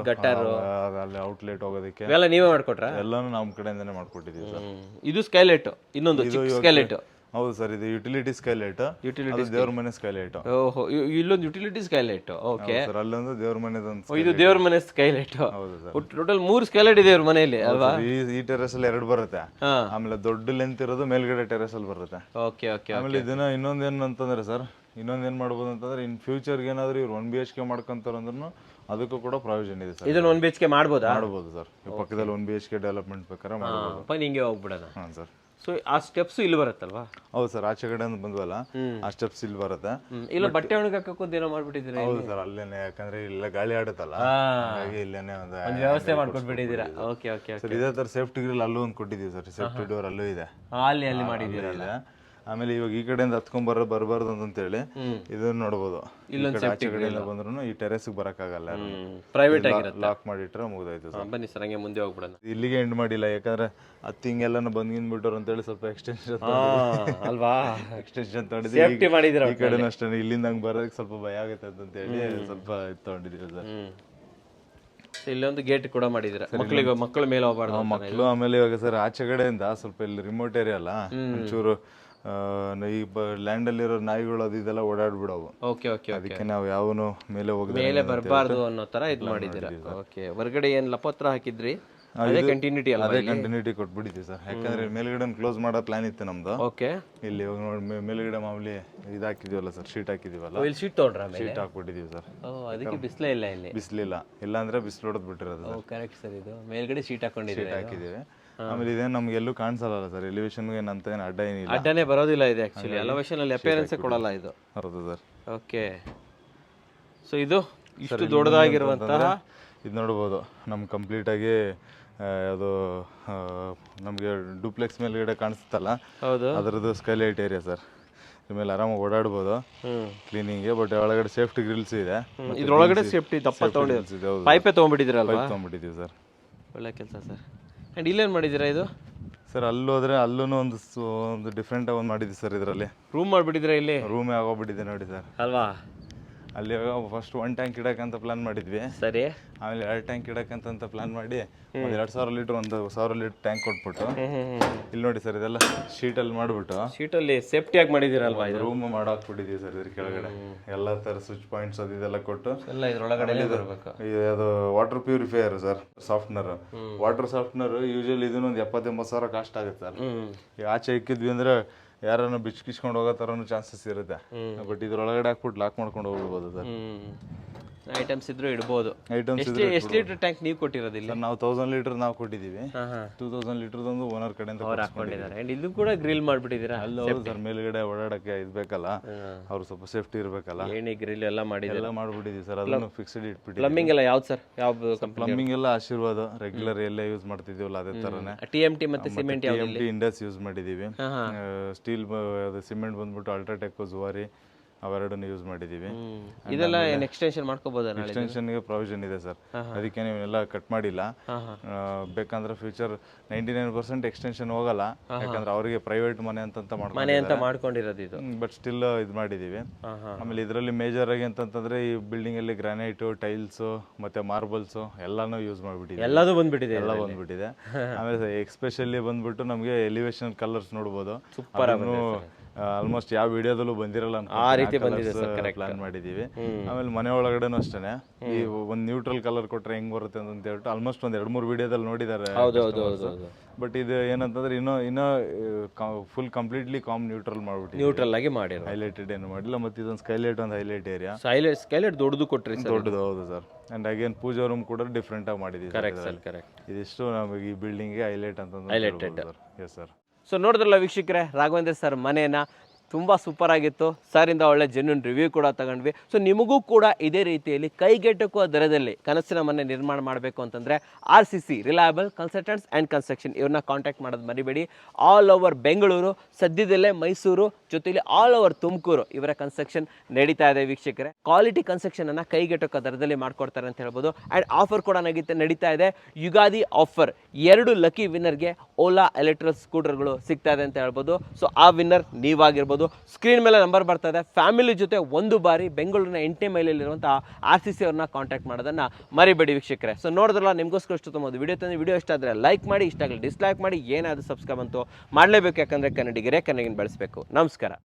ಅಲ್ಲಿ ಔಟ್ಲೆಟ್ ಹೋಗೋದಕ್ಕೆ ಎಲ್ಲ ನೀವೇ ಮಾಡ್ಕೊಟ್ರ? ಎಲ್ಲಾನು ನಮ್ಮ ಕಡೆಯಿಂದನೇ ಮಾಡ್ಕೊಟ್ಟಿದೀವಿ ಸರ್. ಇದು ಸ್ಕೈಲೈಟ್, ಇನ್ನೊಂದು ಸ್ಕೈಲೈಟ್. ಹೌದು ಸರ್, ಇದು ಯುಟಿಲಿಟಿ ಸ್ಕೈಲೈಟ್, ದೇವ್ರ ಮನೆ ಸ್ಕೈಲೈಟ್. ಓಹೋ, ಇಲ್ಲೊಂದು ಯುಟಿಲಿಟಿ ಸ್ಕೈಲೈಟ್. ಓಕೆ ಸರ್, ಅಲ್ಲೊಂದು ದೇವ್ರ ಮನೆದೊಂದು. ಇದು ದೇವ್ರ ಮನೆ ಸ್ಕೈಲೈಟ್. ಹೌದು ಸರ್, ಟೋಟಲ್ 3 ಸ್ಕೈಲೈಟ್ ಇದೆ ಇವ್ರ ಮನೆಯಲ್ಲಿ ಅಲ್ವಾ? ಈ ಟೆರೆಸ್ ಅಲ್ಲಿ 2 ಬರುತ್ತೆ. ಆಮೇಲೆ ದೊಡ್ಡ ಲೆಂತ್ ಇರೋದು ಮೇಲ್ಗಡೆ ಟೆರೆಸ್ ಅಲ್ಲಿ ಬರುತ್ತೆ. Okay okay. ಆಮೇಲೆ ಇದನ್ನ ಇನ್ನೊಂದೇನು ಅಂತಂದ್ರೆ ಸರ್, ಇನ್ನೊಂದೇನ್ ಮಾಡ್ಬೋದು ಅಂತಂದ್ರೆ ಇನ್ ಫ್ಯೂಚರ್ ಏನಾದ್ರು ಇವ್ರು 1 BHK ಮಾಡ್ಕೊಂತಾರಂದ್ರೂ ಅದಕ್ಕೂ ಕೂಡ ಪ್ರಾವಿಷನ್ ಇದೆ ಸರ್. ಇದನ್ನ 1 BHK ಮಾಡ್ಬೋದು ಸರ್. ಪಕ್ಕದಲ್ಲಿ 1 BHK ಡೆವಲಪ್ಮೆಂಟ್ ಬೇಕಾದ್ರೆ ಮಾಡ್ಬೋದು. ಹಿಂಗೆ ಹೋಗ್ಬಿಡೋಣ. ಹಾಂ ಸರ್. ಸೊ ಆ ಸ್ಟೆಪ್ಸ್ ಇಲ್ಲಿ ಬರುತ್ತಲ್ವಾ? ಹೌದು ಸರ್, ಆಚೆ ಕಡೆ ಬಂದ್ವಲ್ಲ ಆ ಸ್ಟೆಪ್ಸ್ ಇಲ್ಲಿ ಬರುತ್ತೆ. ಇಲ್ಲ ಬಟ್ಟೆ ಒಣಗಾಕೋದು ಏನೋ ಮಾಡ್ಬಿಟ್ಟಿದ್ದೀರಾ? ಹೌದು ಸರ್, ಅಲ್ಲೇನೆ, ಯಾಕಂದ್ರೆ ಇಲ್ಲ ಗಾಳಿ ಆಡುತ್ತಲ್ಲ, ಹಾಗಾಗಿ ಇಲ್ಲೇನೆ ಒಂದು ವ್ಯವಸ್ಥೆ ಮಾಡ್ಕೊಟ್ಬಿಟ್ಟಿದ್ದೀರಾ. Okay okay sir. ಇದೇ ತರ ಸೇಫ್ಟಿ ಗ್ರಿಲ್ ಅಲ್ಲೂ ಒಂದು ಕೊಟ್ಟಿದ್ದೀವಿ ಸರ್, ಸೇಫ್ಟಿ ಡೋರ್ ಅಲ್ಲೂ ಇದೆ. ಅಲ್ಲಿ ಮಾಡಿದ್ದೀರಾ? ಇದೆ. ಆಮೇಲೆ ಇವಾಗ ಈ ಕಡೆಯಿಂದ ಹತ್ಕೊಂಡ್ ಬರಬಾರ್ದು ಅಂತೇಳಿ ಇದನ್ನ ನೋಡ್ಬೋದು. ಆಚೆ ಕಡೆಯಿಂದ ಬಂದ್ರು ಈ ಟೆರೆಸ್ ಬರಕ್ಕಾಗಲ್ಲ, ಪ್ರೈವೇಟ್ ಆಗಿರುತ್ತೆ, ಲಾಕ್ ಮಾಡಿಟ್ರೆ ಮುಗ್ದಾಯ್ತು ಸರ್. ಬನ್ನಿ ಸರ್, ಹಂಗೆ ಮುಂದೆ ಹೋಗ್ಬಿಡೋಣ. ಇಲ್ಲಿಗೆ ಎಂಡ್ ಮಾಡಿಲ್ಲ, ಯಾಕಂದ್ರೆ ಹತ್ತು ಹಿಂಗೆಲ್ಲ ಬಂದ್ಬಿಟ್ಟವ್ರು ಅಂತೇಳಿ ಸ್ವಲ್ಪ ಎಕ್ಸ್ಟೆನ್ಷನ್ ಅಲ್ವಾ, ಎಕ್ಸ್ಟೆನ್ಷನ್ ಸೇಫ್ಟಿ ಮಾಡಿದಿರ. ಈ ಕಡೆನೂ ಅಷ್ಟೇ, ಇಲ್ಲಿಂದ ಹಂಗೆ ಬರೋದಕ್ಕೆ ಸ್ವಲ್ಪ ಭಯ ಆಗುತ್ತೆ ಅಂತ ಹೇಳಿ ಸ್ವಲ್ಪ ತಗೊಂಡಿದ್ದೀವಿ ಸರ್. ಇಲ್ಲೊಂದು ಗೇಟ್ ಕೂಡ ಮಾಡಿದಿರ, ಮಕ್ಕಳ ಮೇಲೆ ಹೋಗ್ಬಾರ್ದು ಮಕ್ಕಳು. ಆಮೇಲೆ ಇವಾಗ ಸರ್ ಆಚೆ ಕಡೆಯಿಂದ ಸ್ವಲ್ಪ ಇಲ್ಲಿ ರಿಮೋಟ್ ಏರಿಯಾ ಅಲ್ಲ, ಒಂಚೂರು ಈ ಲ್ಯಾಂಡ್ ಅಲ್ಲಿರೋ ನಾಯಿಗಳು ಅದು ಇದೆಲ್ಲ ಓಡಾಡ್ಬಿಡವು. ಓಕೆ ಓಕೆ, ಅದಕ್ಕೆ ನಾವು ಯಾವನು ಮೇಲೆ ಮೇಲೆ ಬರಬಾರ್ದು ಅನ್ನೋ ತರ ಇದು ಮಾಡಿದ್ದೀರಾ. ಓಕೆ, ಹೊರಗಡೆ ಏನ್ ಲಪತ್ರ ಹಾಕಿದ್ರಿ? ಅದೇ ಕಂಟಿನ್ಯೂಟಿ ಅಲ್ಲ? ಅದೇ ಕಂಟಿನ್ಯೂಟಿ ಕೊಟ್ಬಿಟ್ಟಿದ್ವಿ ಸರ್, ಯಾಕಂದ್ರೆ ಮೇಲ್ಗಡೆ ಕ್ಲೋಸ್ ಮಾಡೋ ಪ್ಲಾನ್ ಇತ್ತು ನಮ್ದು. ಓಕೆ, ಇಲ್ಲಿ ಇವಾಗ ನೋಡಿ ಮೇಲ್ಗಡೆ ಮಾಮೂಲಿ ಇದು ಹಾಕಿದೀವಲ್ಲ ಸರ್, ಶೀಟ್ ಹಾಕಿದೀವಲ್ಲ, ಇಲ್ಲಿ ಶೀಟ್ ತೊಗೊಂಡ್ರ? ಶೀಟ್ ಹಾಕ್ಬಿಟ್ಟಿದೀವಿ ಸರ್. ಅದಕ್ಕೆ ಬಿಸಿಲೇ ಇಲ್ಲ ಇಲ್ಲಿ? ಬಿಸಿಲಿಲ್ಲ, ಇಲ್ಲ ಅಂದ್ರೆ ಬಿಸಿಲು ಹೊಡೆದ್ ಬಿಟ್ಟಿರೋದು. ಕರೆಕ್ಟ್ ಸರ್, ಇದು ಮೇಲ್ಗಡೆ ಶೀಟ್ ಹಾಕೊಂಡಿದ್ದೀವಿ. ಹಾಕಿದೀವಿ. ಆಮೇಲೆ ಇದೇನು ನಮ್ಗೆ ಎಲ್ಲೂ ಕಾಣಿಸಲ್ಲ ಸರ್, ಎಲಿವೇಶನ್ ಏನಂತ ಏನು ಅಡ್ಡ ಏನಿಲ್ಲ, ಅಡ್ಡನೇ ಬರೋದಿಲ್ಲ ಇದು. ಆಕ್ಚುಲಿ ಎಲಿವೇಶನ್ ಅಲ್ಲಿ ಅಪಿಯರೆನ್ಸ್ ಕೊಡಲ್ಲ ಇದು. ಹೌದು ಸರ್. ಓಕೆ, ಸೊ ಇದು ಇಷ್ಟು ದೊಡ್ಡದಾಗಿರುವಂತಹ ಇದು ನೋಡ್ಬೋದು. ನಮ್ ಕಂಪ್ಲೀಟ್ ಆಗಿ ಅದು ನಮಗೆ ಡೂಪ್ಲೆಕ್ಸ್ ಮೇಲ್ಗಡೆ ಕಾಣಿಸ್ತಲ್ಲ, ಹೌದು, ಅದರದ್ದು ಸ್ಕೈಲೈಟ್ ಏರಿಯಾ ಸರ್. ಇದ್ಮೇಲೆ ಆರಾಮಾಗಿ ಓಡಾಡ್ಬೋದು ಕ್ಲೀನಿಂಗ್ಗೆ. ಬಟ್ ಒಳಗಡೆ ಸೇಫ್ಟಿ ಗ್ರಿಲ್ಸ್ ಇದೆ. ಇದ್ರೊಳಗಡೆ ಸೇಫ್ಟಿ ದಪ್ಪ ತಗೊಂಡಿದ್ದೀವಿ, ಪೈಪೇ ತೊಗೊಂಡ್ಬಿಟ್ಟಿದ್ದೀರಲ್ವಾ? Pipe ತೊಗೊಂಡ್ಬಿಟ್ಟಿದ್ದೀವಿ sir. ಒಳ್ಳೆ ಕೆಲಸ ಸರ್. ಆ್ಯಂಡ್ ಇಲ್ಲೇನು ಮಾಡಿದ್ದೀರಾ ಇದು? ಸರ್ ಅಲ್ಲಿ ಹೋದ್ರೆ ಅಲ್ಲೂ ಒಂದು ಡಿಫ್ರೆಂಟ್ ಆಗಿ ಒಂದು ಮಾಡಿದ್ವಿ ಸರ್. ಇದರಲ್ಲಿ ರೂಮ್ ಮಾಡಿಬಿಟ್ಟಿದ್ದೀರಾ? ಇಲ್ಲಿ ರೂಮೇ ಆಗೋಗ್ಬಿಟ್ಟಿದೆ ನೋಡಿ ಸರ್. ಅಲ್ವಾ? ಅಲ್ಲಿ ಫಸ್ಟ್ 1 ಟ್ಯಾಂಕ್ ಇಡಕ್ಕಂತ ಪ್ಲಾನ್ ಮಾಡಿದ್ವಿ. ಸರಿ. ಆಮೇಲೆ 2 ಟ್ಯಾಂಕ್ ಇಡಕ್ಕಂತ ಪ್ಲಾನ್ ಮಾಡಿ ಒಂದು 2000 ಲೀಟರ್ 1000 ಲೀಟರ್ ಟ್ಯಾಂಕ್ ಕೊಟ್ಬಿಟ್ಟು ಇಲ್ಲಿ ನೋಡಿ ಸರ್, ಇದೆಲ್ಲ ಶೀಟಲ್ಲಿ ಮಾಡಿಬಿಟ್ಟು ಶೀಟಲ್ಲಿ ಸೇಫ್ಟಿಯಾಗಿ ಮಾಡಿದ್ದೀರಲ್ವಾ? ಇದು ರೂಮ್ ಮಾಡಾಕ್ಬಿಟ್ಟಿದ್ದೀವಿ ಸರ್. ಇದ್ರ ಕೆಳಗಡೆ ಎಲ್ಲ ಥರ ಸ್ವಿಚ್ ಪಾಯಿಂಟ್ಸ್ ಅದು ಇದೆಲ್ಲ ಕೊಟ್ಟು ಎಲ್ಲ ಇದ್ರೊಳಗಡೆ ಬರಬೇಕು. ಅದು water purifier sir, softener. Water softener usually ಇದನ್ನು ಒಂದು 70-80 ಸಾವಿರ ಕಾಸ್ಟ್ ಆಗುತ್ತೆ ಸರ್. ಈಗ ಆಚೆ ಇಕ್ಕಿದ್ವಿ ಅಂದ್ರೆ ಯಾರನ್ನ ಬಿಚ್ಕಿಸ್ಕೊಂಡು ಹೋಗೋ ಥರನೂ ಚಾನ್ಸಸ್ ಇರುತ್ತೆ. ಬಟ್ ಇದ್ರೊಳಗಡೆ ಹಾಕ್ಬಿಟ್ಟು ಲಾಕ್ ಮಾಡ್ಕೊಂಡು ಹೋಗ್ಬೋದು ಸರ್. ಐಟಮ್ಸ್ ಇದ್ರು ಇಡ್ಬೋದು. ಐಟಮ್ಸ್ ಎಷ್ಟು ಲೀಟರ್ ಟ್ಯಾಂಕ್ ನೀವು ಕೊಟ್ಟಿರೋದಿಲ್ಲ? ನಾವು 1000 ಲೀಟರ್ ನಾವು ಕೊಟ್ಟಿದ್ದೀವಿ. 2000 ಲೀಟರ್ದೊಂದು ಓನರ್ ಕಡೆಯಿಂದ ಹಾಕೊಂಡಿದ್ದಾರೆ. ಅಂಡ್ ಇದು ಕೂಡ ಗ್ರಿಲ್ ಮಾಡ್ಬಿಟ್ಟಿದ್ದೀರಾ? ಅಲ್ಲ ಹೌದು ಸರ್, ಮೇಲ್ಗಡೆ ಓಡಾಡಕ್ಕೆ ಇದ್ಬೇಕಲ್ಲ, ಅವ್ರು ಸ್ವಲ್ಪ ಸೇಫ್ಟಿ ಇರ್ಬೇಕಲ್ಲ, ಏಣಿ ಗ್ರಿಲ್ ಎಲ್ಲ ಮಾಡಿದ್ದೀರಾ? ಮಾಡ್ಬಿಟ್ಟಿದ್ದೀವಿ ಸರ್. ಅದನ್ನು ಫಿಕ್ಸ್ಡ್ ಇಟ್ಬಿಟ್ಟು. ಪ್ಲಂಬಿಂಗ್ ಎಲ್ಲ ಯಾವ್ದು ಸರ್? ಯಾವ ಪ್ಲಂಬಿಂಗ್ ಎಲ್ಲ ಆಶೀರ್ವಾದ ರೆಗ್ಯುಲರ್ ಎಲ್ಲ ಯೂಸ್ ಮಾಡ್ತಿದ್ದೀವಲ್ಲ ಅದೇ ತರನೇ. TMT ಮತ್ತೆ ಸಿಮೆಂಟ್ TMT ಇಂಡಸ್ ಯೂಸ್ ಮಾಡಿದ್ದೀವಿ. ಸ್ಟೀಲ್ ಸಿಮೆಂಟ್ ಬಂದ್ಬಿಟ್ಟು ಅಲ್ಟ್ರಾಟೆಕ್ ಜುವಾರಿ ಅವೆರಡನ್ನು ಯೂಸ್ ಮಾಡಿದ್ದೀವಿ. ಇದೆಲ್ಲ ಏನು ಎಕ್ಸ್ಟೆನ್ಷನ್ ಮಾಡ್ಕೋಬೋದಾ? ಎಕ್ಸ್ಟೆನ್ಷನ್ಗೆ ಪ್ರಾವಿಷನ್ ಇದೆ ಸರ್, ಅದಕ್ಕೆ ನೀವೆಲ್ಲ ಕಟ್ ಮಾಡಿಲ್ಲ. ಬೇಕಂದ್ರೆ ಫ್ಯೂಚರ್ 99% ಎಕ್ಸ್ಟೆನ್ಷನ್ ಹೋಗಲ್ಲ, ಯಾಕಂದ್ರೆ ಅವರಿಗೆ ಪ್ರೈವೇಟ್ ಮನೆ ಅಂತ ಮಾಡ್ಕೊಂಡಿರೋದು ಇದು. ಬಟ್ ಸ್ಟಿಲ್ ಇದು ಮಾಡಿದ್ದೀವಿ. ಆಮೇಲೆ ಇದರಲ್ಲಿ ಮೇಜರ್ ಆಗಿ ಅಂತಂದ್ರೆ ಈ ಬಿಲ್ಡಿಂಗ್ ಅಲ್ಲಿ ಗ್ರಾನೈಟು, ಟೈಲ್ಸು ಮತ್ತೆ ಮಾರ್ಬಲ್ಸು ಎಲ್ಲಾನು ಯೂಸ್ ಮಾಡಿಬಿಟ್ಟಿದೆ. ಎಲ್ಲದೂ ಬಂದ್ಬಿಟ್ಟಿದೆ, ಎಲ್ಲ ಬಂದ್ಬಿಟ್ಟಿದೆ. ಆಮೇಲೆ ಎಕ್ಸ್ಪೆಷಲಿ ಬಂದ್ಬಿಟ್ಟು ನಮಗೆ ಎಲಿವೇಶನ್ ಕಲರ್ಸ್ ನೋಡ್ಬೋದು. ಆಲ್ಮೋಸ್ಟ್ ಯಾವ ವಿಡಿಯೋದಲ್ಲೂ ಬಂದಿರಲ್ಲ ಆ ರೀತಿ ಬಂದಿದೆ ಸರ್. ಪ್ಲಾನ್ ಮಾಡಿದೀವಿ. ಆಮೇಲೆ ಮನೆ ಒಳಗಡೆನೂ ಅಷ್ಟೇ ಈ ಒಂದು ನ್ಯೂಟ್ರಲ್ ಕಲರ್ ಕೊಟ್ರೆ ಹೆಂಗ್ ಬರುತ್ತೆ ಅಂತ ಹೇಳ್ಬಿಟ್ಟು ಆಲ್ಮೋಸ್ಟ್ ಒಂದ್ 2-3 ವಿಡಿಯೋದಲ್ಲಿ ನೋಡಿದ್ದಾರೆ. ಬಟ್ ಇದು ಏನಂತಂದ್ರೆ ಇನ್ನೂ ಫುಲ್ ಕಂಪ್ಲೀಟ್ಲಿ ನ್ಯೂಟ್ರಲ್ ಮಾಡ್ಬಿಟ್ಟು ನ್ಯೂಟ್ರಲ್ ಆಗಿ ಮಾಡಿ, ಹೈಲೈಟೆಡ್ ಏನು ಮಾಡಿಲ್ಲ. ಮತ್ತೆ ಇದೊಂದು ಸ್ಕೈಲೈಟ್ ಒಂದು ಹೈಲೈಟ್ ಏರಿಯಾ. ಸ್ಕೈಲೈಟ್ ದೊಡ್ಡದು ಕೊಟ್ರಿ? ದೊಡ್ಡದು, ಹೌದು sir. And again pooja room ಕೂಡ ಡಿಫ್ರೆಂಟ್ ಆಗಿ ಮಾಡಿದೀವಿ. ಕರೆಕ್ಟ್. ಇದಿಷ್ಟು ನಮಗೆ ಈ ಬಿಲ್ಡಿಂಗ್ಗೆ ಹೈಲೈಟ್ ಅಂತ. Yes sir. ಸೊ ನೋಡಿದ್ರಲ್ಲ ವೀಕ್ಷಕರೇ, ರಾಘವೇಂದ್ರ ಸರ್ ಮನೆಯನ್ನ ತುಂಬ ಸೂಪರ್ ಆಗಿತ್ತು. ಸರಿಂದ ಒಳ್ಳೆ ಜೆನ್ಯೂನ್ ರಿವ್ಯೂ ಕೂಡ ತಗೊಂಡ್ವಿ. ಸೊ ನಿಮಗೂ ಕೂಡ ಇದೇ ರೀತಿಯಲ್ಲಿ ಕೈಗೆಟುಕುವ ದರದಲ್ಲಿ ಕನಸಿನ ಮನೆ ನಿರ್ಮಾಣ ಮಾಡಬೇಕು ಅಂತಂದರೆ RCC reliable consultants and construction ಇವ್ರನ್ನ ಕಾಂಟ್ಯಾಕ್ಟ್ ಮಾಡೋದು ಮರಿಬೇಡಿ. ಆಲ್ ಓವರ್ ಬೆಂಗಳೂರು, ಸದ್ಯದಲ್ಲೇ ಮೈಸೂರು, ಜೊತೆಲಿ ಆಲ್ ಓವರ್ ತುಮಕೂರು ಇವರ ಕನ್ಸ್ಟ್ರಕ್ಷನ್ ನಡೀತಾ ಇದೆ ವೀಕ್ಷಕರೇ. ಕ್ವಾಲಿಟಿ ಕನ್ಸ್ಟ್ರಕ್ಷನನ್ನು ಕೈಗೆಟುಕುವ ದರದಲ್ಲಿ ಮಾಡ್ಕೊಡ್ತಾರೆ ಅಂತ ಹೇಳ್ಬೋದು. ಆ್ಯಂಡ್ ಆಫರ್ ಕೂಡ ನಡೀತಾ ಇದೆ, ಯುಗಾದಿ ಆಫರ್. 2 ಲಕ್ಕಿ ವಿನ್ನರ್ಗೆ ಓಲಾ ಎಲೆಕ್ಟ್ರಿಕ್ ಸ್ಕೂಟರ್ಗಳು ಸಿಗ್ತಾ ಇದೆ ಅಂತ ಹೇಳ್ಬೋದು. ಸೊ ಆ ವಿನ್ನರ್ ನೀವಾಗಿರ್ಬೋದು. ಸ್ಕ್ರೀನ್ ಮೇಲೆ ನಂಬರ್ ಬರ್ತಾ ಇದೆ. ಫ್ಯಾಮಿಲಿ ಜೊತೆ ಒಂದು ಬಾರಿ ಬೆಂಗಳೂರಿನ 8ನೇ ಮೈಲಲ್ಲಿರುವಂತಹ RCC ಅವ್ರನ್ನ ಕಾಂಟ್ಯಾಕ್ಟ್ ಮಾಡೋದನ್ನ ಮರಿಬೇಡಿ ವೀಕ್ಷಕರೇ. ಸೊ ನೋಡಿದ್ರಲ್ಲ, ನಿಮಗೋಸ್ಕರ ಇಷ್ಟು ತುಂಬ ವಿಡಿಯೋ ಇಷ್ಟ ಆದರೆ ಲೈಕ್ ಮಾಡಿ, ಇಷ್ಟ ಆಗಲಿ ಡಿಸ್ಲೈಕ್ ಮಾಡಿ, ಏನಾದರೂ ಸಬ್ಸ್ಕ್ರೈಬ್ ಅಂತೂ ಮಾಡಲೇಬೇಕು, ಯಾಕಂದರೆ ಕನ್ನಡಿಗರೇ ಕನ್ನಡಿಗನ ಬೆಳೆಸಬೇಕು. ನಮಸ್ಕಾರ.